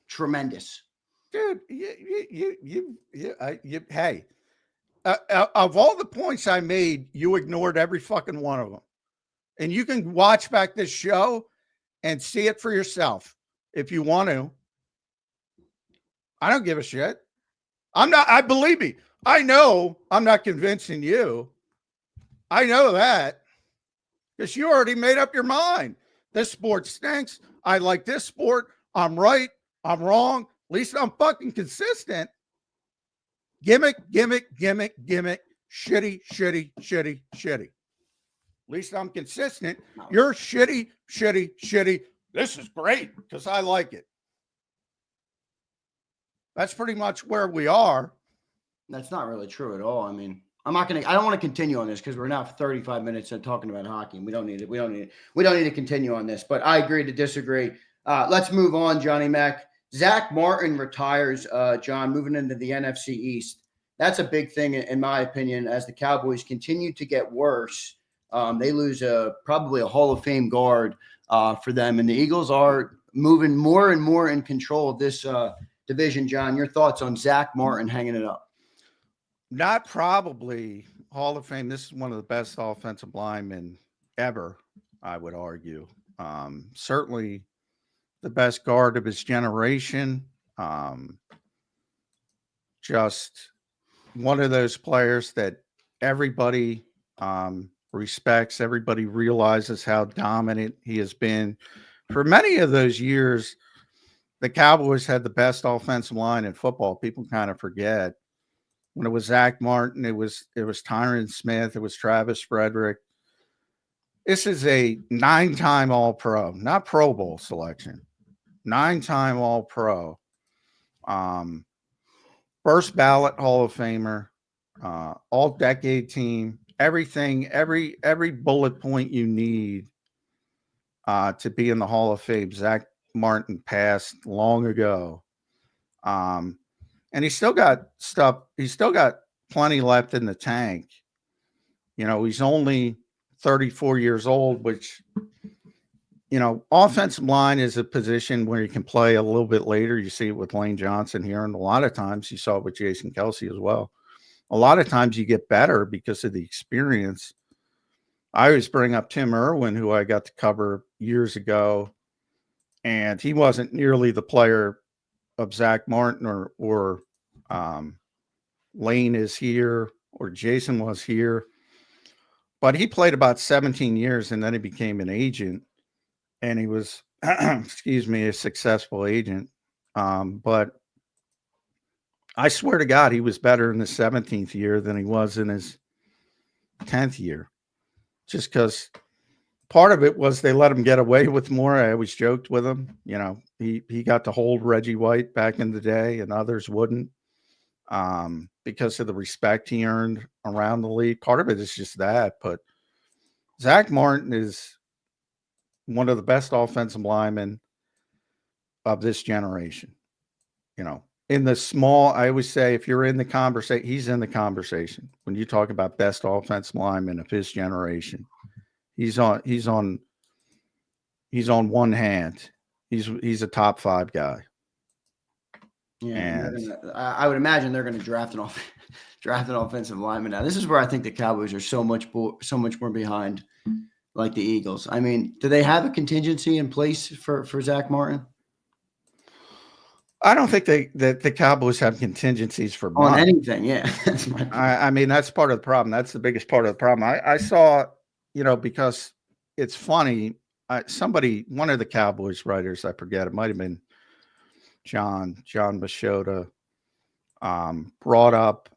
tremendous. Dude, hey, of all the points I made, you ignored every fucking one of them. And you can watch back this show and see it for yourself if you want to. I don't give a shit. Believe me, I know I'm not convincing you. I know that because you already made up your mind. This sport stinks. I like this sport. I'm right. I'm wrong. At least I'm fucking consistent. Gimmick, gimmick, gimmick, gimmick. Shitty, shitty, shitty, shitty. At least I'm consistent. You're shitty, shitty, shitty. This is great because I like it. That's pretty much where we are. That's not really true at all. I mean, I don't want to continue on this because we're now 35 minutes talking about hockey, and we don't need it. We don't need to continue on this. But I agree to disagree. Let's move on, Johnny Mac. Zach Martin retires, John, moving into the NFC East. That's a big thing, in my opinion, as the Cowboys continue to get worse. They lose probably a Hall of Fame guard for them, and the Eagles are moving more and more in control of this division. John, your thoughts on Zach Martin hanging it up? Not probably Hall of Fame. This is one of the best offensive linemen ever, I would argue. Certainly the best guard of his generation. Just one of those players that everybody respects. Everybody realizes how dominant he has been. For many of those years, the Cowboys had the best offensive line in football. People kind of forget. When it was Zach Martin, it was Tyron Smith, it was Travis Frederick. This is a 9-time All-Pro, not Pro Bowl selection. 9-time All-Pro. First ballot Hall of Famer, all-decade team, everything, every bullet point you need to be in the Hall of Fame. Zach Martin passed long ago. And he's still got stuff. He's still got plenty left in the tank. You know, he's only 34 years old, which, you know, offensive line is a position where you can play a little bit later. You see it with Lane Johnson here. And a lot of times you saw it with Jason Kelsey as well. A lot of times you get better because of the experience. I always bring up Tim Irwin, who I got to cover years ago. And he wasn't nearly the player of Zach Martin or Lane is here or Jason was here, but he played about 17 years and then he became an agent, and he was, excuse me, a successful agent. But I swear to God, he was better in the 17th year than he was in his 10th year, just because part of it was they let him get away with more. I always joked with him, you know, he got to hold Reggie White back in the day and others wouldn't, because of the respect he earned around the league. Part of it is just that, but Zach Martin is one of the best offensive linemen of this generation. You know, in the small, I always say, if you're in the conversation, he's in the conversation. When you talk about best offensive lineman of his generation, he's on one hand. He's a top 5 guy. Yeah, and I would imagine they're going to draft an offensive lineman now. This is where I think the Cowboys are so much more behind, like the Eagles. I mean, do they have a contingency in place for Zach Martin? I don't think that the Cowboys have contingencies for on anything. Yeah, I mean, that's part of the problem. That's the biggest part of the problem. I saw, you know, because it's funny. One of the Cowboys writers, I forget, it might have been John Machota, brought up,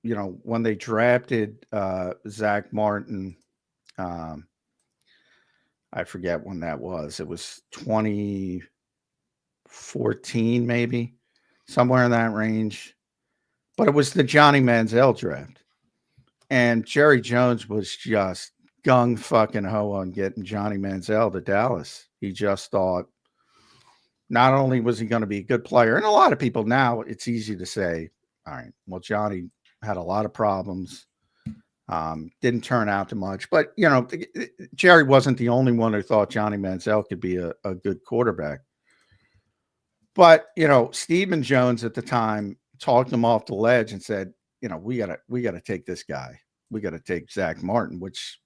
you know, when they drafted Zach Martin, I forget when that was. It was 2014, maybe, somewhere in that range. But it was the Johnny Manziel draft. And Jerry Jones was just gung fucking ho on getting Johnny Manziel to Dallas. He just thought, not only was he going to be a good player, and a lot of people now, it's easy to say, all right, well, Johnny had a lot of problems, didn't turn out to much. But, you know, Jerry wasn't the only one who thought Johnny Manziel could be a good quarterback. But, you know, Stephen Jones at the time talked him off the ledge and said, you know, we gotta take this guy. We got to take Zach Martin, which,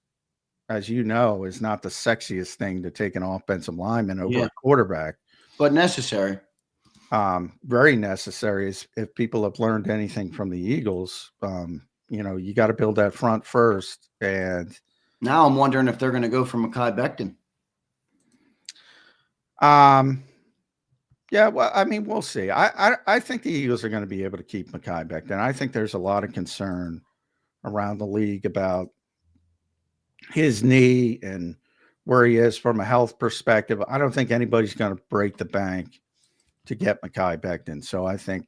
as you know, is not the sexiest thing to take an offensive lineman over a quarterback. But necessary. Very necessary. If people have learned anything from the Eagles, you know, you got to build that front first. And now I'm wondering if they're going to go for Mekhi Becton. Yeah, well, I mean, we'll see. I think the Eagles are going to be able to keep Mekhi Becton. I think there's a lot of concern around the league about his knee and where he is from a health perspective. I don't think anybody's going to break the bank to get Mekhi Becton. So I think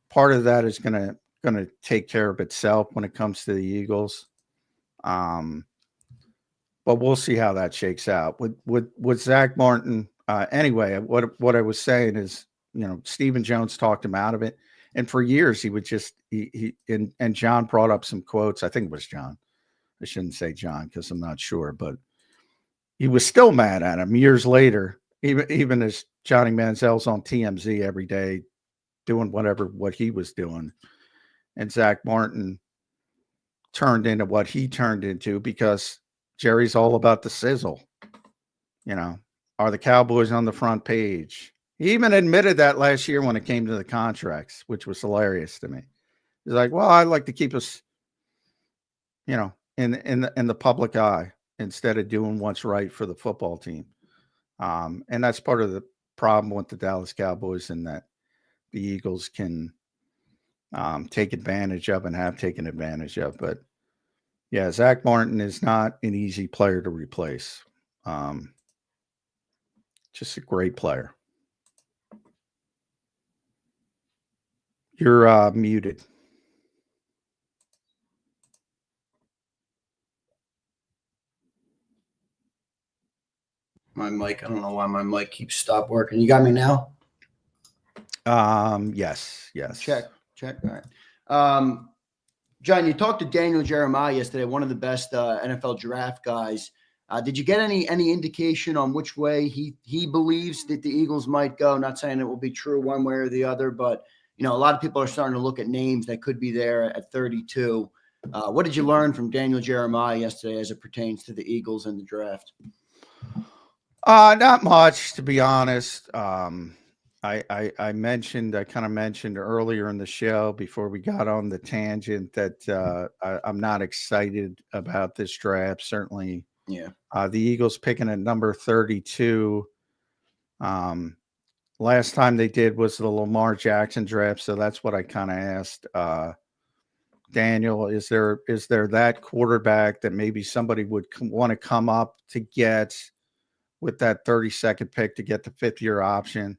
part of that is going to going to take care of itself when it comes to the Eagles. But we'll see how that shakes out with Zach Martin. Anyway, what I was saying is, Stephen Jones talked him out of it, and for years he would just and John brought up some quotes. I think it was John. I shouldn't say John because I'm not sure, but he was still mad at him years later. Even as Johnny Manziel's on TMZ every day, doing what he was doing, and Zach Martin turned into what he turned into because Jerry's all about the sizzle. Are the Cowboys on the front page? He even admitted that last year when it came to the contracts, which was hilarious to me. He's like, well, I'd like to keep us, in the public eye instead of doing what's right for the football team. And that's part of the problem with the Dallas Cowboys, in that the Eagles can take advantage of and have taken advantage of. But yeah, Zach Martin is not an easy player to replace. Just a great player. You're muted. My mic, I don't know why my mic keeps stop working. You got me now? Yes. Check. All right. John, you talked to Daniel Jeremiah yesterday, one of the best NFL draft guys. Did you get any indication on which way he believes that the Eagles might go? Not saying it will be true one way or the other, but a lot of people are starting to look at names that could be there at 32. What did you learn from Daniel Jeremiah yesterday as it pertains to the Eagles and the draft? Not much, to be honest. I kind of mentioned earlier in the show before we got on the tangent that I'm not excited about this draft. Certainly, yeah. The Eagles picking at number 32. Last time they did was the Lamar Jackson draft, so that's what I kind of asked Daniel. Is there that quarterback that maybe somebody would want to come up to get with that 32nd pick to get the 5th-year option?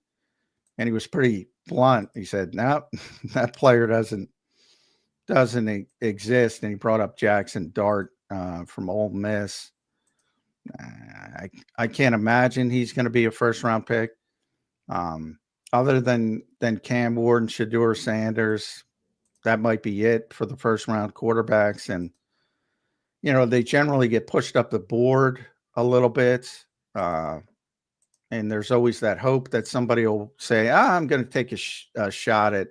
And he was pretty blunt. He said, no, that player doesn't exist. And he brought up Jackson Dart from Ole Miss. I can't imagine he's going to be a first-round pick. Other than Cam Ward and Shedeur Sanders, that might be it for the first-round quarterbacks. And, they generally get pushed up the board a little bit. And there's always that hope that somebody will say, I'm going to take a shot at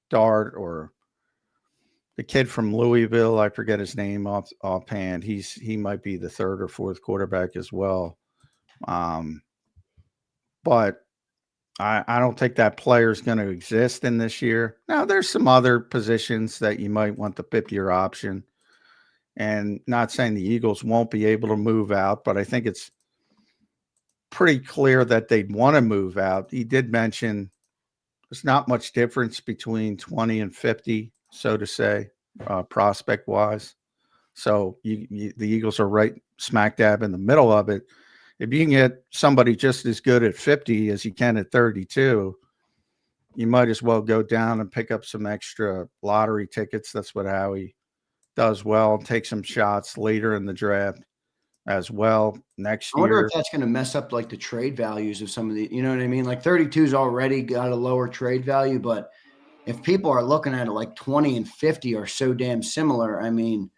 Dart, or the kid from Louisville. I forget his name offhand. He might be the 3rd or 4th quarterback as well. But I don't think that player is going to exist in this year. Now, there's some other positions that you might want the 5th-year option. And not saying the Eagles won't be able to move out, but I think it's pretty clear that they'd want to move out. He did mention there's not much difference between 20 and 50, so to say, prospect wise. So the Eagles are right smack dab in the middle of it. If you can get somebody just as good at 50 as you can at 32, you might as well go down and pick up some extra lottery tickets. That's what Howie does well. Take some shots later in the draft as well next year. I wonder if that's going to mess up like the trade values of some of the, you know what I mean? Like 32's already got a lower trade value, but if people are looking at it like 20 and 50 are so damn similar, I mean.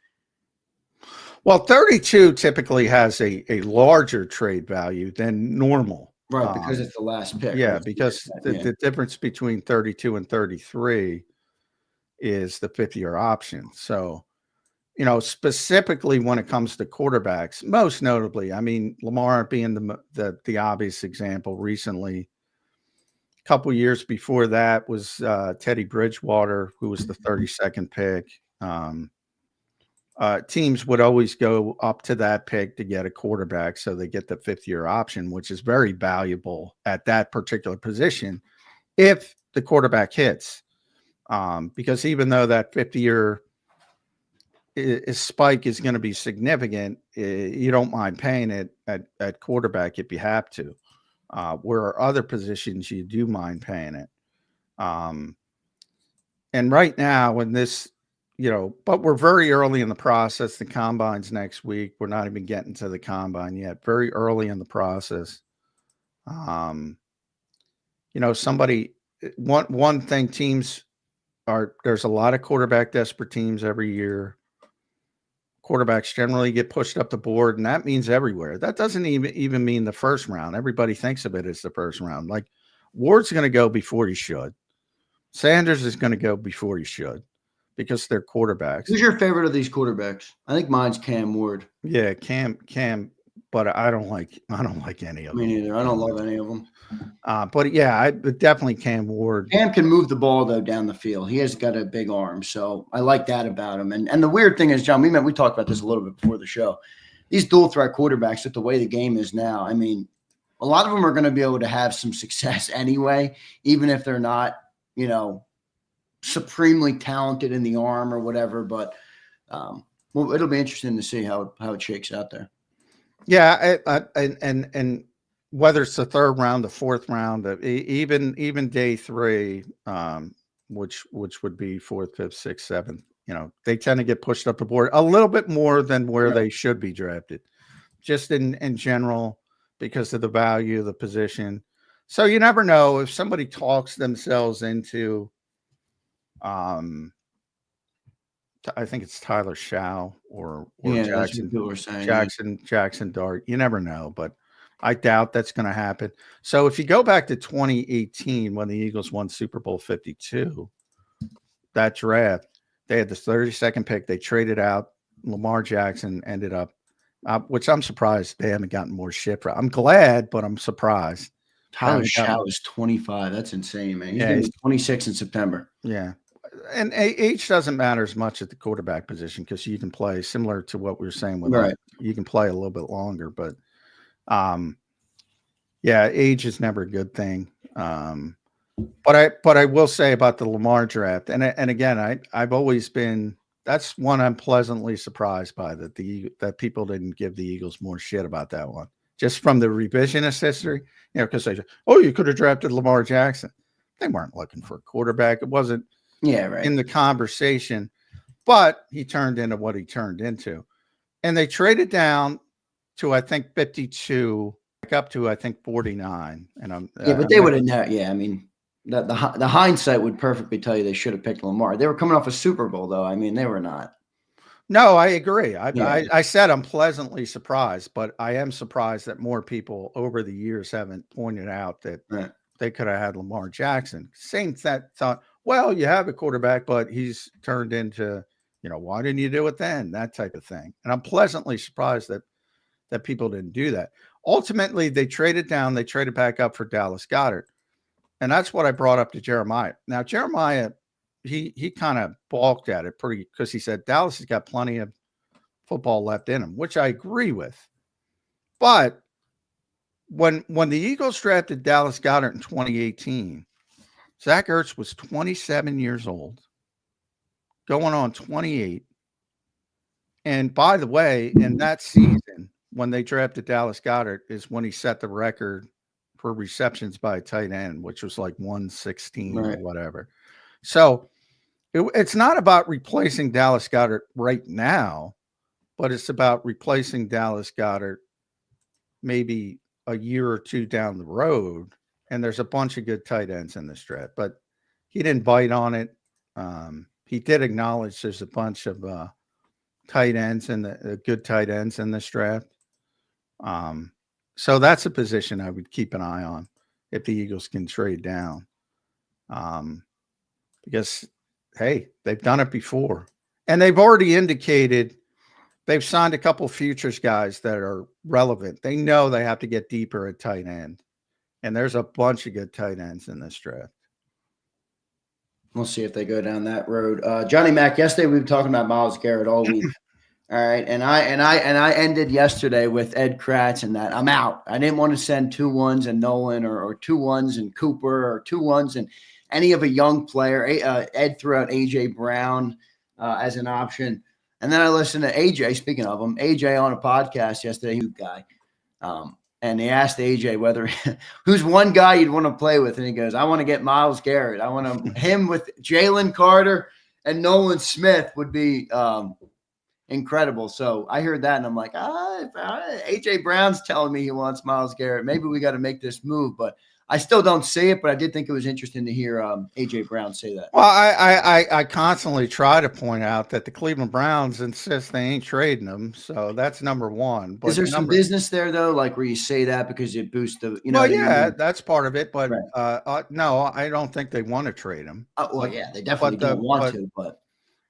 Well, 32 typically has a larger trade value than normal. Right, because it's the last pick. Yeah, because the difference between 32 and 33 is the 5th-year option. So, specifically when it comes to quarterbacks, most notably, I mean, Lamar being the obvious example recently. A couple years before that was Teddy Bridgewater, who was the 32nd pick. Teams would always go up to that pick to get a quarterback, so they get the 5th-year option, which is very valuable at that particular position if the quarterback hits. Because even though that 5th-year spike is going to be significant, you don't mind paying it at quarterback if you have to. Where other positions you do mind paying it. And right now, in this, but we're very early in the process. The combine's next week. We're not even getting to the combine yet. Very early in the process. One thing teams there's a lot of quarterback desperate teams every year. Quarterbacks generally get pushed up the board, and that means everywhere. That doesn't even mean the first round. Everybody thinks of it as the first round. Like Ward's going to go before he should. Sanders is going to go before he should because they're quarterbacks. Who's your favorite of these quarterbacks? I think mine's Cam Ward. Yeah, Cam, but I don't like any of them. Me neither. I don't love any of them. But yeah, definitely Cam Ward. Cam can move the ball though down the field. He has got a big arm, so I like that about him. And the weird thing is, John, we talked about this a little bit before the show. These dual threat quarterbacks, with the way the game is now, I mean, a lot of them are going to be able to have some success anyway, even if they're not, supremely talented in the arm or whatever. But it'll be interesting to see how it shakes out there. Yeah, and whether it's the third round, the fourth round, even day 3, which would be 4th, 5th, 6th, 7th, they tend to get pushed up the board a little bit more than where they should be drafted, just in general, because of the value of the position. So you never know if somebody talks themselves into, I think it's Tyler Shaw or Jackson Dart. You never know, but I doubt that's going to happen. So if you go back to 2018, when the Eagles won Super Bowl 52, that draft, they had the 32nd pick. They traded out. Lamar Jackson ended up, which I'm surprised they haven't gotten more shit for. I'm glad, but I'm surprised. Tyler Shaw is 25. That's insane, man. He's 26 in September. Yeah. And age doesn't matter as much at the quarterback position because you can play similar to what we were saying with you can play a little bit longer, but age is never a good thing. But I will say about the Lamar draft, and again, I've always been, that's one I'm pleasantly surprised by, that people didn't give the Eagles more shit about that one, just from the revisionist history, because they said, you could have drafted Lamar Jackson. They weren't looking for a quarterback. It wasn't in the conversation, but he turned into what he turned into. And they traded down to, I think, 52, up to, I think, 49. And but they would have never. Yeah, I mean, the hindsight would perfectly tell you they should have picked Lamar. They were coming off a Super Bowl, though. I mean, they were not. No, I agree. I said I'm pleasantly surprised, but I am surprised that more people over the years haven't pointed out that they could have had Lamar Jackson. Same thought. Well, you have a quarterback, but he's turned into, why didn't you do it then? That type of thing. And I'm pleasantly surprised that people didn't do that. Ultimately, they traded down. They traded back up for Dallas Goedert. And that's what I brought up to Jeremiah. Now, Jeremiah, he kind of balked at it pretty, because he said Dallas has got plenty of football left in him, which I agree with. But when the Eagles drafted Dallas Goedert in 2018, Zach Ertz was 27 years old, going on 28. And by the way, in that season, when they drafted Dallas Goedert, is when he set the record for receptions by a tight end, which was like 116 or whatever. So it's not about replacing Dallas Goedert right now, but it's about replacing Dallas Goedert maybe a year or two down the road. And there's a bunch of good tight ends in this draft, but he didn't bite on it. He did acknowledge there's a bunch of tight ends and the good tight ends in this draft. So that's a position I would keep an eye on if the Eagles can trade down. Because, hey, they've done it before. And they've already indicated they've signed a couple futures guys that are relevant. They know they have to get deeper at tight end. And there's a bunch of good tight ends in this draft. We'll see if they go down that road. Johnny Mac, yesterday we were talking about Myles Garrett all week. All right. And I ended yesterday with Ed Kratz and that I'm out. I didn't want to send 2 1s and Nolan or 2 1s and Cooper or 2 1s and any of a young player. Ed threw out AJ Brown as an option. And then I listened to AJ, speaking of him, AJ on a podcast yesterday, guy. and they asked AJ whether who's one guy you'd want to play with, and he goes, "I want to get Myles Garrett. I want him with Jalen Carter and Nolan Smith would be incredible." So I heard that, and I'm like, AJ Brown's telling me he wants Myles Garrett. Maybe we got to make this move, but I still don't see it. But I did think it was interesting to hear AJ Brown say that. Well, I constantly try to point out that the Cleveland Browns insist they ain't trading them, so that's number one. But is there some business there though, like where you say that because it boosts the, you know? Well, yeah, that's part of it. But right. no, I don't think they want to trade him. Well, yeah, they definitely don't want to.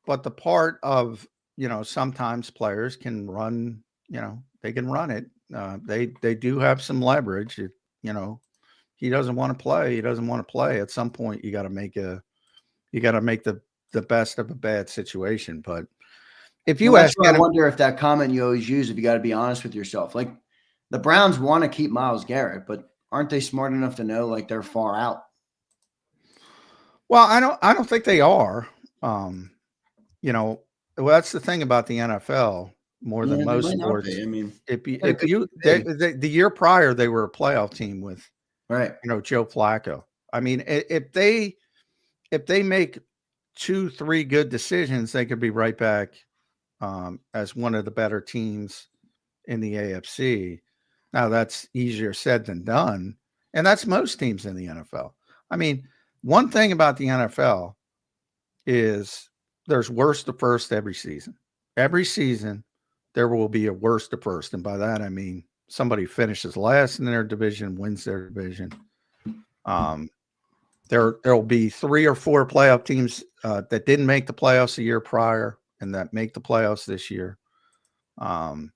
But the part of, you know, sometimes players can run, you know, they can run it. They do have some leverage. You know, he doesn't want to play. He doesn't want to play. At some point, you got to make the best of a bad situation. But if you ask, I wonder if that comment you always use, if you got to be honest with yourself, like the Browns want to keep Myles Garrett, but aren't they smart enough to know like they're far out? Well, I don't think they are. You know, well, that's the thing about the NFL more than most sports. I mean, the year prior, they were a playoff team with, right, you know, Joe Flacco. I mean, if they make 2-3 good decisions, they could be right back as one of the better teams in the AFC. Now, that's easier said than done, and that's most teams in the NFL. I mean, one thing about the NFL is there's worst to first every season. Every season, there will be a worst to first. And by that, I mean somebody finishes last in their division, wins their division. There will be 3 or 4 playoff teams that didn't make the playoffs the year prior and that make the playoffs this year. It's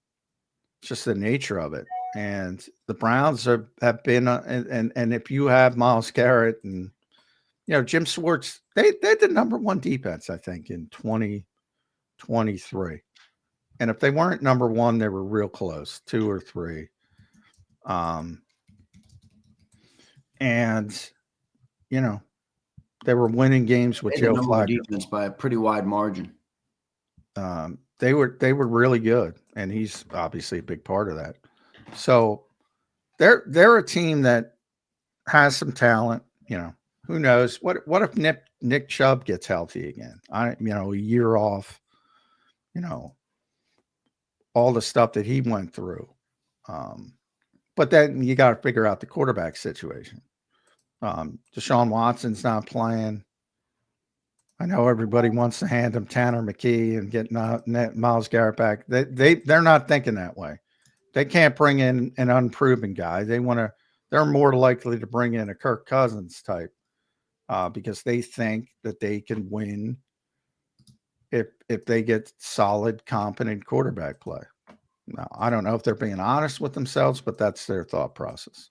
just the nature of it. And the Browns have been, and if you have Myles Garrett and, you know, Jim Schwartz, they had the number 1 defense, I think, in 2023. And if they weren't number 1, they were real close, 2 or 3. And, you know, they were winning games with Joe Flacco. Defense by a pretty wide margin. They were really good, and he's obviously a big part of that. So they're a team that has some talent, you know. Who knows? What if Nick Chubb gets healthy again? A year off, you know, all the stuff that he went through. But then you got to figure out the quarterback situation. Deshaun Watson's not playing. I know everybody wants to hand him Tanner McKee and get Myles Garrett back. They're not thinking that way. They can't bring in an unproven guy. They're more likely to bring in a Kirk Cousins type. Because they think that they can win if they get solid, competent quarterback play. Now, I don't know if they're being honest with themselves, but that's their thought process.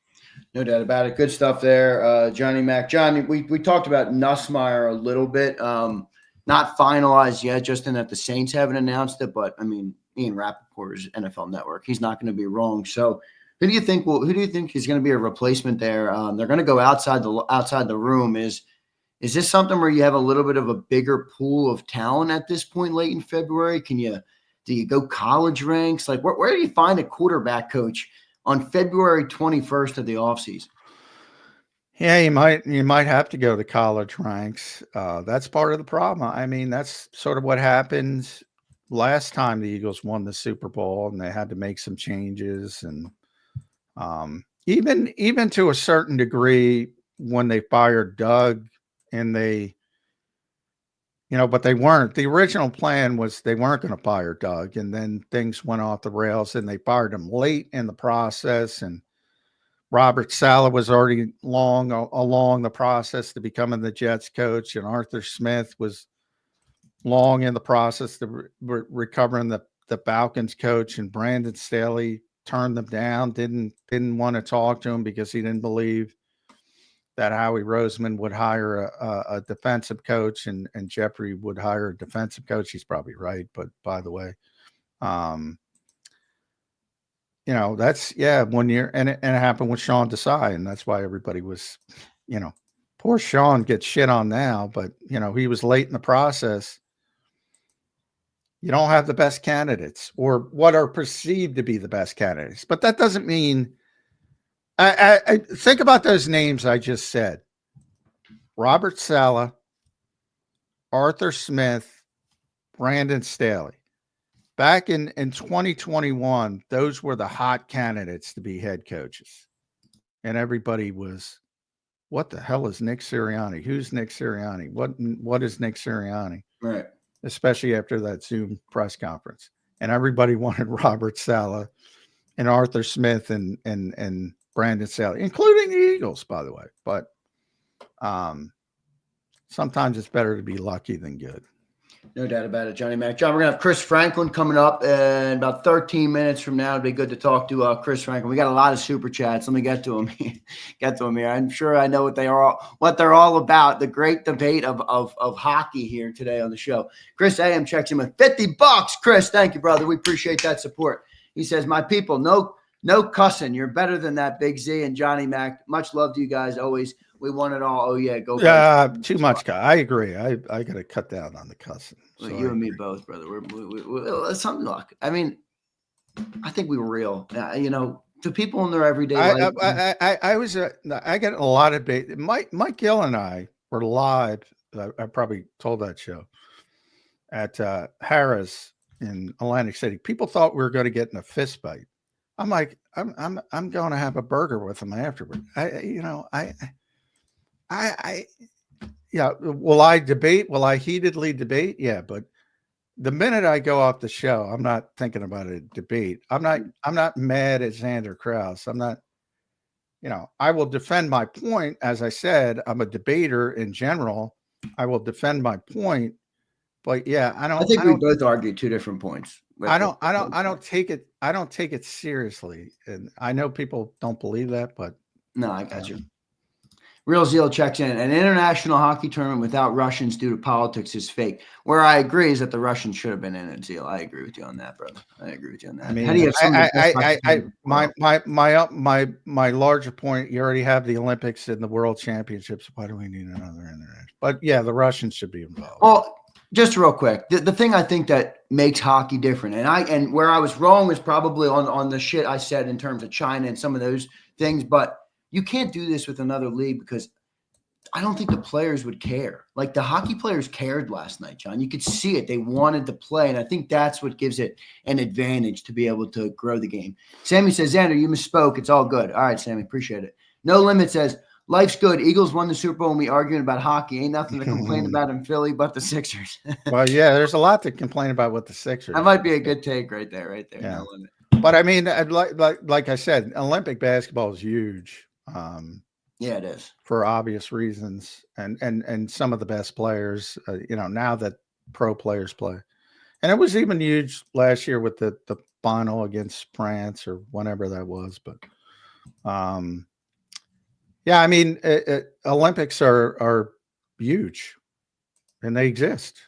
No doubt about it. Good stuff there, Johnny Mac. Johnny, we talked about Nussmeier a little bit. Not finalized yet, just in that the Saints haven't announced it. But, I mean, Ian Rappaport is NFL Network. He's not going to be wrong. So, who do you think is going to be a replacement there? They're going to go outside the room. Is this something where you have a little bit of a bigger pool of talent at this point late in February? Do you go college ranks? Like where do you find a quarterback coach on February 21st of the offseason? Yeah, you might have to go to college ranks. That's part of the problem. I mean, that's sort of what happened last time the Eagles won the Super Bowl, and they had to make some changes. And even to a certain degree, when they fired Doug, and but they weren't. The original plan was they weren't going to fire Doug, and then things went off the rails, and they fired him late in the process. And Robert Saleh was already along the process to becoming the Jets coach, and Arthur Smith was long in the process to recovering the Falcons coach, and Brandon Staley turned them down, didn't want to talk to him because he didn't believe that Howie Roseman would hire a defensive coach and Jeffrey would hire a defensive coach. He's probably right, but by the way, that's 1 year, and it happened with Sean Desai, and that's why everybody was, poor Sean gets shit on now, but he was late in the process. You don't have the best candidates, or what are perceived to be the best candidates, but that doesn't mean I think about those names I just said: Robert Saleh, Arthur Smith, Brandon Staley. Back in 2021, those were the hot candidates to be head coaches. And everybody was, what the hell is Nick Sirianni? Who's Nick Sirianni? What is Nick Sirianni? Right. Especially after that Zoom press conference. And everybody wanted Robert Saleh and Arthur Smith and Brandon Staley, including the Eagles, by the way. But sometimes it's better to be lucky than good. No doubt about it, Johnny Mac. John, we're going to have Chris Franklin coming up in about 13 minutes from now. It'd be good to talk to Chris Franklin. We got a lot of super chats. Let me get to him. Here. I'm sure I know what they're all about. The great debate of hockey here today on the show. Chris AM checks in with $50. Chris, thank you, brother. We appreciate that support. He says, my people, no cussing. You're better than that, Big Z and Johnny Mac. Much love to you guys always. We want it all. Oh, yeah, go. Too much. I agree. I got to cut down on the cussing. Well, you and me both, brother. We're something like. I mean, I think we were real. To people in their everyday life. I get a lot of bait. Mike Gill and I were live. I probably told that show at Harrah's in Atlantic City. People thought we were going to get in a fist fight. I'm like, I'm going to have a burger with them afterward. Will I debate? Will I heatedly debate? Yeah, but the minute I go off the show, I'm not thinking about a debate. I'm not mad at Zander Krause. I'm not, I will defend my point. As I said, I'm a debater in general. I will defend my point, but yeah, I think we both argue two different points. I don't take it seriously. And I know people don't believe that, but no, I got you. Real Zeal checks in. An international hockey tournament without Russians due to politics is fake. Where I agree is that the Russians should have been in it, Zeal. I agree with you on that, brother. I agree with you on that. I mean, how do you have my larger point, you already have the Olympics and the World Championships. Why do we need another international? But yeah, the Russians should be involved. Well, just real quick, the thing I think that makes hockey different, and where I was wrong was probably on the shit I said in terms of China and some of those things, but you can't do this with another league because I don't think the players would care. Like the hockey players cared last night, John. You could see it. They wanted to play, and I think that's what gives it an advantage to be able to grow the game. Sammy says, Zander, you misspoke. It's all good. All right, Sammy, appreciate it. No Limit says, life's good. Eagles won the Super Bowl and we arguing about hockey. Ain't nothing to complain about in Philly but the Sixers. Well, yeah, there's a lot to complain about with the Sixers. That might be a good take right there. Yeah. No Limit. But I mean, like I said, Olympic basketball is huge. Yeah, it is for obvious reasons, and some of the best players, now that pro players play, and it was even huge last year with the final against France or whenever that was. But yeah, I mean, Olympics are huge, and they exist.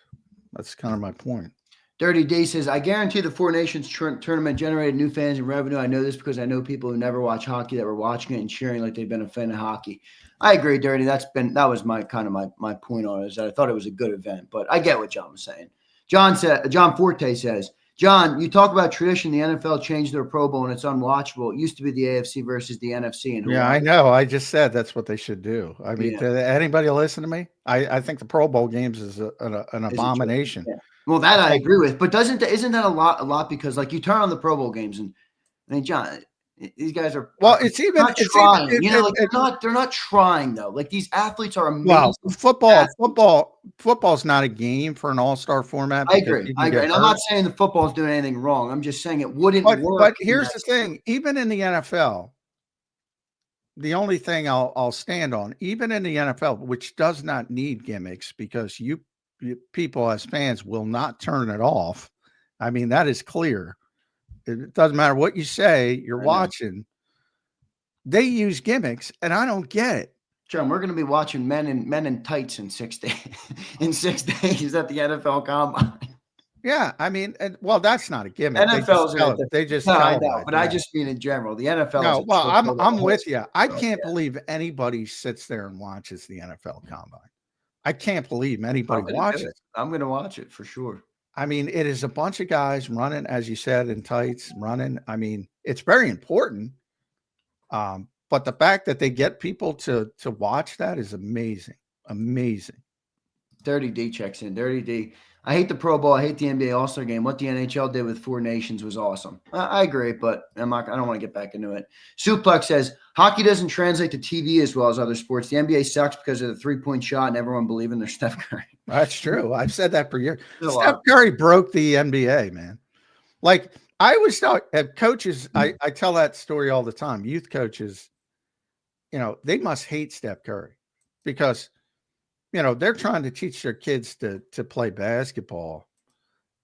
That's kind of my point. Dirty D says, I guarantee the Four Nations tournament generated new fans and revenue. I know this because I know people who never watch hockey that were watching it and cheering like they've been a fan of hockey. I agree, Dirty. That was my point on it, is that I thought it was a good event, but I get what John was saying. John Forte says, John, you talk about tradition. The NFL changed their Pro Bowl and it's unwatchable. It used to be the AFC versus the NFC. Yeah, I know. I just said that's what they should do. I mean, did anybody listen to me? I think the Pro Bowl games is an abomination. Yeah. Well, that I agree with, but isn't that a lot because like you turn on the Pro Bowl games and I mean, John, these guys are trying. They're not trying though. Like these athletes are amazing. Well, football's not a game for an all-star format. I agree. And I'm not saying the football's doing anything wrong. I'm just saying it wouldn't work. But here's the thing: even in the NFL, the only thing I'll stand on, even in the NFL, which does not need gimmicks, because you people as fans will not turn it off. I mean, that is clear. It doesn't matter what you say, you're watching. They use gimmicks, and I don't get it. John, we're going to be watching men in tights in 6 days. In 6 days at the NFL Combine. Yeah, I mean, well, that's not a gimmick. They just I know, but I just mean in general. The NFL. No, well, I'm with you. I can't believe anybody sits there and watches the NFL Combine. I can't believe anybody watches. I'm going to watch it for sure. I mean, it is a bunch of guys running, as you said, in tights, running. I mean, it's very important. But the fact that they get people to watch that is amazing. Amazing. Dirty D checks in. Dirty D. I hate the Pro Bowl. I hate the NBA All-Star Game. What the NHL did with 4 nations was awesome. I agree, but I don't want to get back into it. Suplex says, hockey doesn't translate to TV as well as other sports. The NBA sucks because of the 3-point shot and everyone believing they're Steph Curry. That's true. I've said that for years. Steph Curry broke the NBA, man. Like, I always thought coaches, I tell that story all the time. Youth coaches, they must hate Steph Curry because they're trying to teach their kids to play basketball.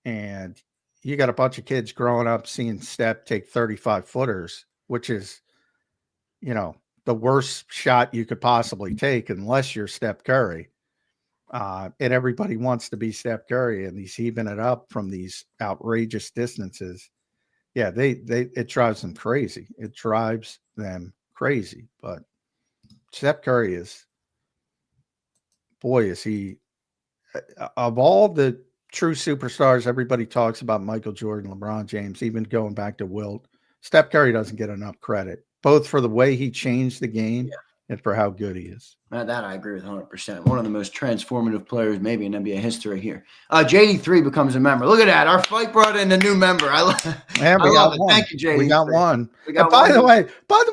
And you got a bunch of kids growing up seeing Steph take 35 footers, which is, the worst shot you could possibly take unless you're Steph Curry. And everybody wants to be Steph Curry, and he's heaving it up from these outrageous distances. Yeah, it drives them crazy. It drives them crazy. But Steph Curry is, boy, is he, of all the true superstars, everybody talks about Michael Jordan, LeBron James, even going back to Wilt. Steph Curry doesn't get enough credit, both for the way he changed the game and for how good he is. That I agree with 100%. One of the most transformative players maybe in NBA history here. JD3 becomes a member. Look at that. Our fight brought in a new member. I love it. Thank you, JD3. We got one. By the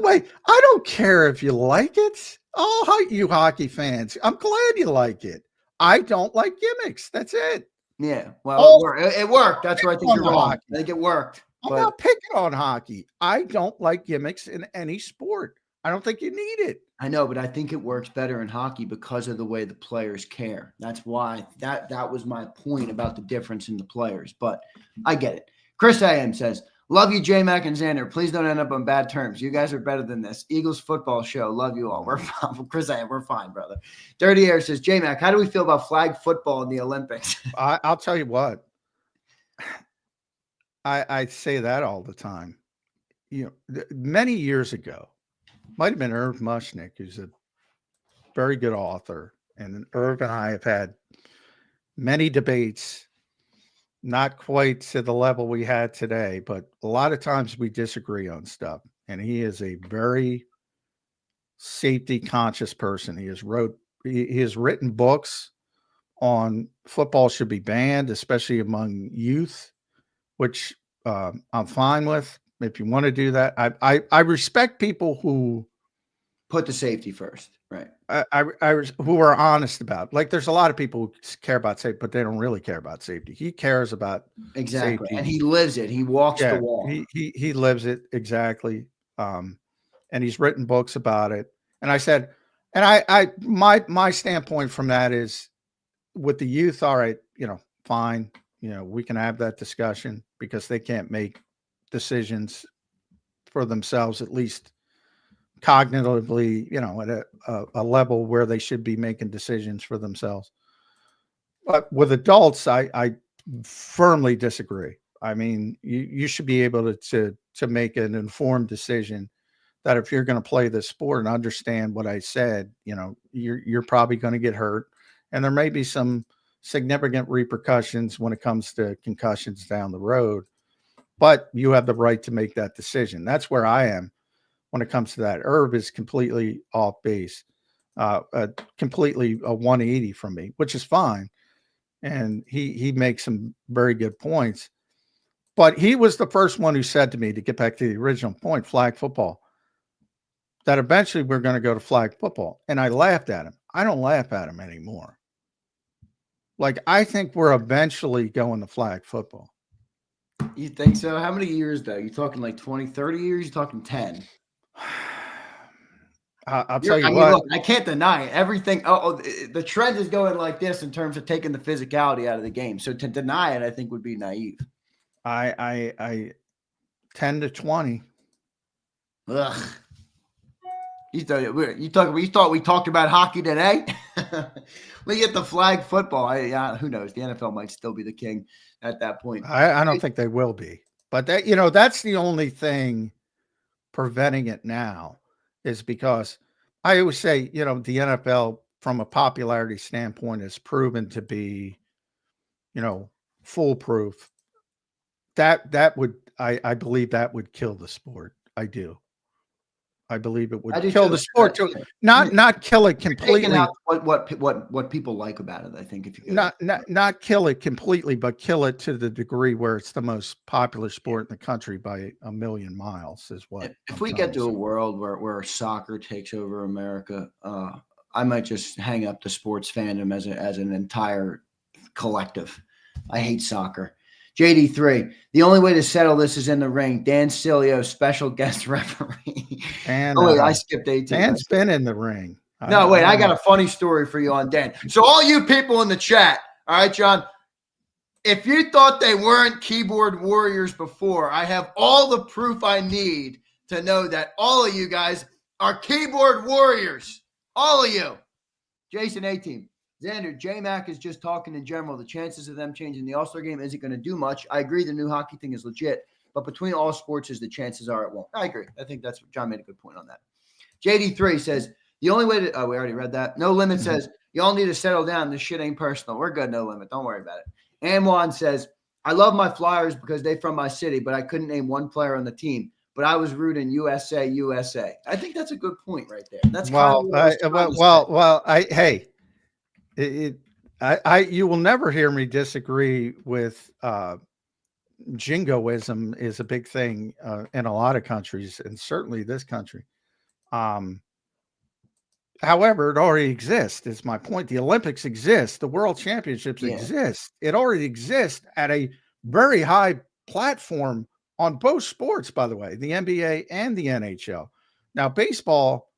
way, I don't care if you like it. Oh, you hockey fans. I'm glad you like it. I don't like gimmicks. That's it. Yeah. Well, it worked. That's where I think you're wrong. I think it worked. I'm not picking on hockey. I don't like gimmicks in any sport. I don't think you need it. I know, but I think it works better in hockey because of the way the players care. That's why that was my point about the difference in the players. But I get it. Chris AM says, love you, J-Mac and Zander. Please don't end up on bad terms. You guys are better than this. Eagles football show. Love you all. We're fine. Chris AM, we're fine, brother. Dirty Air says, J-Mac, how do we feel about flag football in the Olympics? I'll tell you what. I say that all the time. Many years ago, might have been Irv Mushnick, who's a very good author. And Irv and I have had many debates, not quite to the level we had today, but a lot of times we disagree on stuff. And he is a very safety conscious person. He has written books on football should be banned, especially among youth, which I'm fine with. If you want to do that, I respect people who put the safety first, right? Who are honest about it. Like, there's a lot of people who care about safety, but they don't really care about safety. He cares about exactly, safety. And he lives it. He walks the walk. He lives it exactly, and he's written books about it. And I said, and my standpoint from that is, with the youth, all right, fine, we can have that discussion because they can't make decisions for themselves, at least cognitively, at a level where they should be making decisions for themselves. But with adults, I firmly disagree. I mean, you should be able to make an informed decision that if you're going to play this sport and understand what I said, you're probably going to get hurt, and there may be some significant repercussions when it comes to concussions down the road. But you have the right to make that decision. That's where I am when it comes to that. Irv is completely off base, completely a 180 from me, which is fine. And he makes some very good points. But he was the first one who said to me, to get back to the original point, flag football, that eventually we're going to go to flag football. And I laughed at him. I don't laugh at him anymore. Like, I think we're eventually going to flag football. You think so? How many years, though? You talking like 20, 30 years? You talking 10? I'll tell you what. Look, I can't deny it. Everything. The trend is going like this in terms of taking the physicality out of the game. So to deny it, I think would be naive. I 10 to 20. Ugh. You thought we talked about hockey today? We get the flag football. Who knows? The NFL might still be the king at that point. I don't think they will be. But that's the only thing preventing it now, is because I always say, the NFL from a popularity standpoint is proven to be, foolproof. That would, I believe that would kill the sport. I do. I believe it would I do kill too. the sport. Not kill it completely. Taking out what people like about it, I think, if you could. Not kill it completely, but kill it to the degree where it's the most popular sport in the country by a million miles is what. If we get to a world where soccer takes over America, I might just hang up the sports fandom as an entire collective. I hate soccer. JD3, the only way to settle this is in the ring. Dan Cilio, special guest referee. And oh, wait, I skipped 18. Dan's been in the ring. No, wait, I got a funny story for you on Dan. So all you people in the chat, all right, John, if you thought they weren't keyboard warriors before, I have all the proof I need to know that all of you guys are keyboard warriors. All of you. Jason 18. Zander, J-Mac is just talking in general. The chances of them changing the All-Star game isn't going to do much. I agree the new hockey thing is legit, but between all sports, the chances are it won't. I agree. I think that's what John made a good point on that. JD3 says, the only way to – we already read that. No Limit says, y'all need to settle down. This shit ain't personal. We're good, No Limit. Don't worry about it. Amwan says, I love my Flyers because they're from my city, but I couldn't name one player on the team. But I was rooting USA, USA. I think that's a good point right there. That's you will never hear me disagree with jingoism is a big thing in a lot of countries, and certainly this country. However, it already exists, is my point. The Olympics exist. The World Championships exist. It already exists at a very high platform on both sports, by the way, the NBA and the NHL. Now, baseball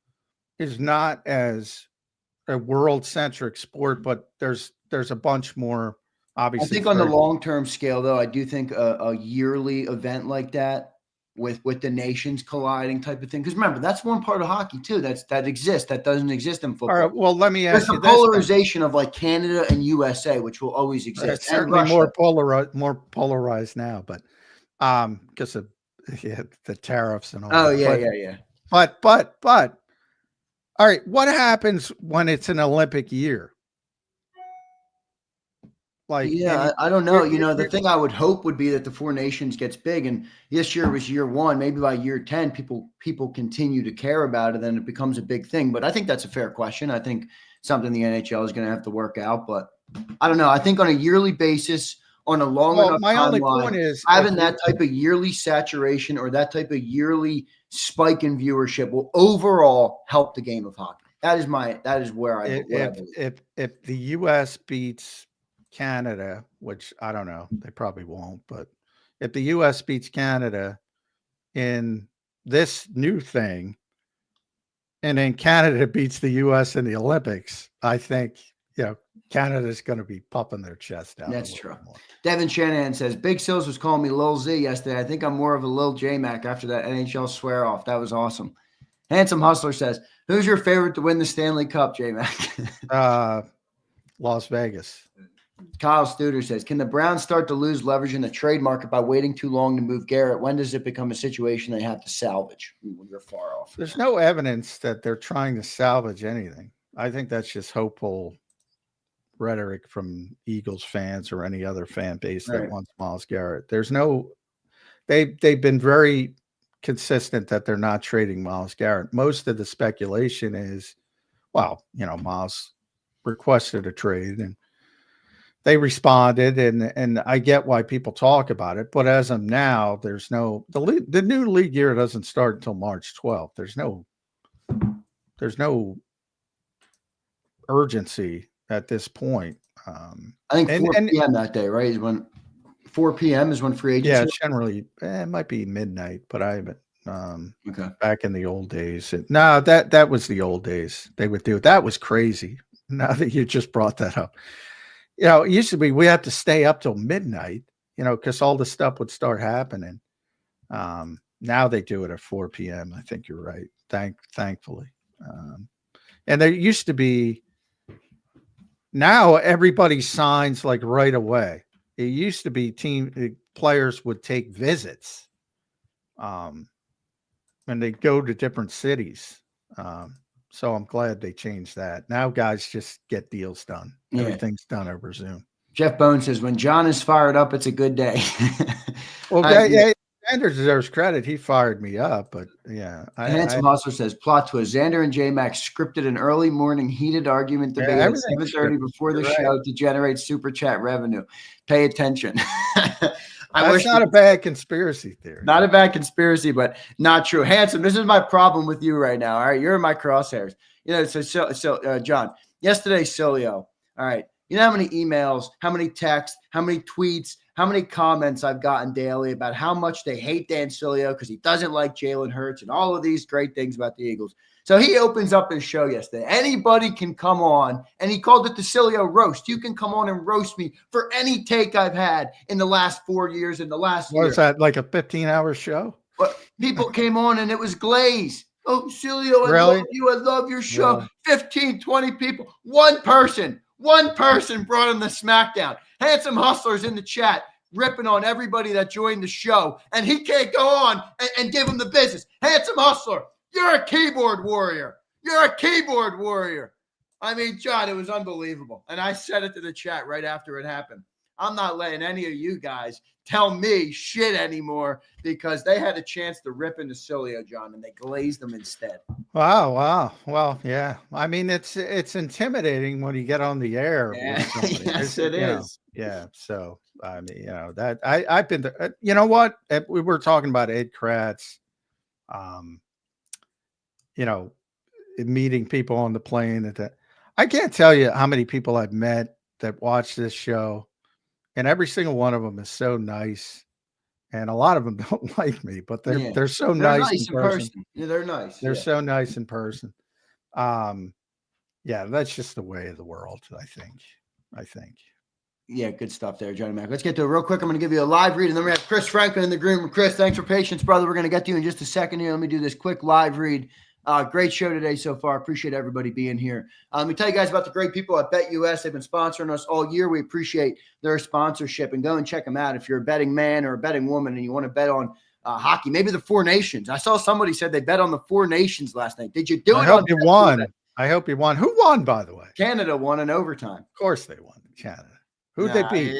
is not as a world-centric sport, but there's a bunch more, obviously. I think on the long-term scale, though, I do think a yearly event like that with the nations colliding type of thing. Because remember, that's one part of hockey too. That exists. That doesn't exist in football. All right. Well, let me ask you this. Polarization of like Canada and USA, which will always exist. It's certainly more polarized now, but because of the tariffs and all. Oh, yeah. But all right, what happens when it's an Olympic year? Like, I don't know. The thing I would hope would be that the four nations gets big, and this year was year 1. Maybe by year 10, people continue to care about it, and it becomes a big thing. But I think that's a fair question. I think something the NHL is going to have to work out. But I don't know. I think on a yearly basis, on a long enough my timeline, only point is having that type of yearly saturation or that type of yearly spike in viewership will overall help the game of hockey. That is where I believe. If the U.S. beats Canada, which I don't know, they probably won't, but if the U.S. beats Canada in this new thing, and then Canada beats the U.S. in the Olympics, I think Canada's going to be puffing their chest out. That's true. Devin Shanahan says, Big Sills was calling me Lil Z yesterday. I think I'm more of a Lil J-Mac after that NHL swear off. That was awesome. Handsome Hustler says, who's your favorite to win the Stanley Cup, J-Mac? Las Vegas. Kyle Studer says, can the Browns start to lose leverage in the trade market by waiting too long to move Garrett? When does it become a situation they have to salvage? You're far off. There's no evidence that they're trying to salvage anything. I think that's just hopeful rhetoric from Eagles fans or any other fan base that wants Myles Garrett. There's no, they've been very consistent that they're not trading Myles Garrett. Most of the speculation is, Myles requested a trade and they responded, and I get why people talk about it. But as of now, there's no the new league year doesn't start until March 12th. There's no urgency at this point. I think 4 p.m. that day, right? Is when 4 p.m. is when free agency. Yeah, generally it might be midnight, but I haven't. Back in the old days, that was the old days. They would do it. That was crazy. Now that you just brought that up. It used to be we had to stay up till midnight, because all the stuff would start happening. Now they do it at 4 p.m. I think you're right. Thankfully. And there used to be, now everybody signs like right away. It used to be players would take visits. And they go to different cities. So I'm glad they changed that. Now guys just get deals done. Everything's done over Zoom. Jeff Bone says, when John is fired up, it's a good day. Okay. Zander deserves credit. He fired me up, but yeah. Handsome Hustler says, plot twist, Zander and J-Max scripted an early morning heated argument debate at everything's 7:30 before the You're show right. to generate super chat revenue. Pay attention. That's not a bad conspiracy theory. Not a bad conspiracy, but not true. Handsome, this is my problem with you right now. All right, you're in my crosshairs. So John, yesterday, Silio. All right, you know how many emails, how many texts, how many tweets, how many comments I've gotten daily about how much they hate Dan Silio because he doesn't like Jalen Hurts and all of these great things about the Eagles. So he opens up his show yesterday. Anybody can come on, and he called it the Silio roast. You can come on and roast me for any take I've had in the last 4 years, in the last year. Was that like a 15-hour show? But people came on, and it was glaze. Oh, Silio, Really? I love your show. Really? 15, 20 people. One person brought in the smackdown. Handsome Hustler's in the chat, ripping on everybody that joined the show, and he can't go on and give him the business. Handsome Hustler, you're a keyboard warrior. You're a keyboard warrior. I mean, John, it was unbelievable. And I said it to the chat right after it happened. I'm not letting any of you guys tell me shit anymore because they had a chance to rip into Silio, John, and they glazed them instead. Wow. Well, yeah. I mean, it's intimidating when you get on the air. Yeah. Yes, it is. Yeah. So, I mean, that I've been there. You know what? We were talking about Ed Kratz, meeting people on the plane I can't tell you how many people I've met that watch this show, and every single one of them is so nice. And a lot of them don't like me, but they're so nice in person. Yeah, they're nice. They're so nice in person. Yeah, that's just the way of the world, I think. Yeah, good stuff there, Johnny Mac. Let's get to it real quick. I'm going to give you a live read, and then we have Chris Franklin in the green room. Chris, thanks for patience, brother. We're going to get to you in just a second here. Let me do this quick live read. Great show today so far. Appreciate everybody being here. Let me tell you guys about the great people at BetUS. They've been sponsoring us all year. We appreciate their sponsorship, and go and check them out if you're a betting man or a betting woman and you want to bet on hockey, maybe the Four Nations. I saw somebody said they bet on the Four Nations last night. Did you do it? I hope you won. I hope you won. Who won, by the way? Canada won in overtime. Of course they won. Canada. Who'd they beat?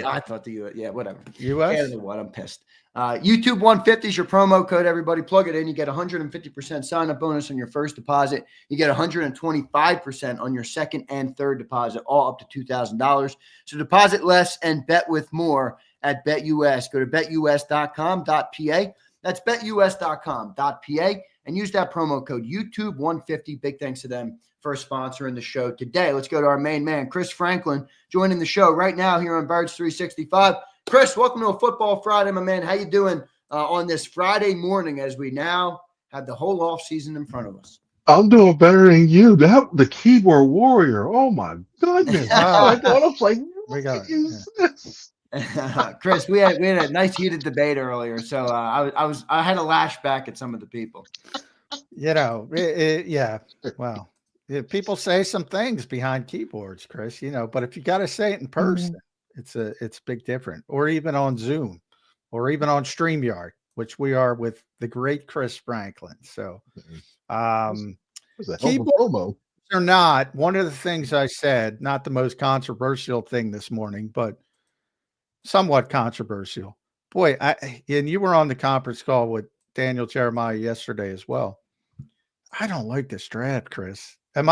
I thought the U.S. Yeah, whatever. U.S. Canada won. I'm pissed. YouTube 150 is your promo code. Everybody plug it in. You get 150% sign-up bonus on your first deposit. You get 125% on your second and third deposit, all up to $2,000. So deposit less and bet with more at BetUS. Go to betus.com.pa. That's betus.com.pa and use that promo code YouTube 150. Big thanks to them for sponsoring the show today. Let's go to our main man, Chris Franklin, joining the show right now here on Birds 365. Chris, welcome to a Football Friday, my man. How you doing on this Friday morning as we now have the whole off season in front of us? I'm doing better than you. The keyboard warrior. Oh my goodness! I was like, what is this? Chris, we had a nice heated debate earlier, so I had to lash back at some of the people. Yeah. Well, people say some things behind keyboards, Chris. But if you got to say it in person, it's big different. Or even on Zoom, or even on StreamYard, which we are with the great Chris Franklin. So, keyboards or not, one of the things I said, not the most controversial thing this morning, but somewhat controversial. Boy, and you were on the conference call with Daniel Jeremiah yesterday as well. I don't like this draft, Chris. Am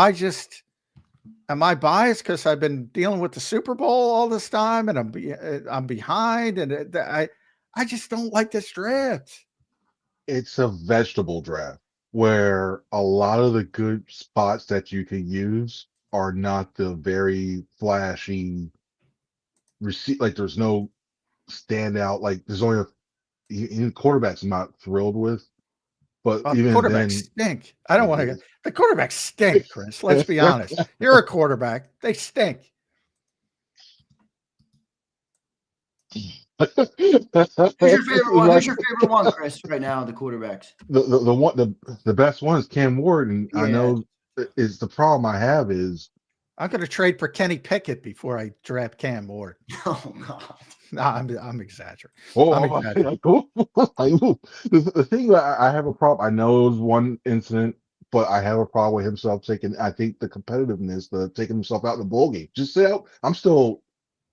I biased because I've been dealing with the Super Bowl all this time and I'm behind, and I just don't like this draft. It's a vegetable draft where a lot of the good spots that you can use are not the very flashy receipt. Like there's no standout. Like there's only even quarterbacks I'm not thrilled with. But even quarterbacks stink. I don't want to. The quarterbacks stink, Chris. Let's be honest. You're a quarterback. They stink. Who's your favorite one? Who's your favorite one, Chris? Right now, the quarterbacks. The best one is Cam Ward, and I know is the problem I have is I'm going to trade for Kenny Pickett before I draft Cam Ward. Oh God. No, I'm exaggerating. The thing that I have a problem. I know it was one incident, but I have a problem with himself taking. I think the competitiveness, taking himself out in the bowl game. Just say, I'm still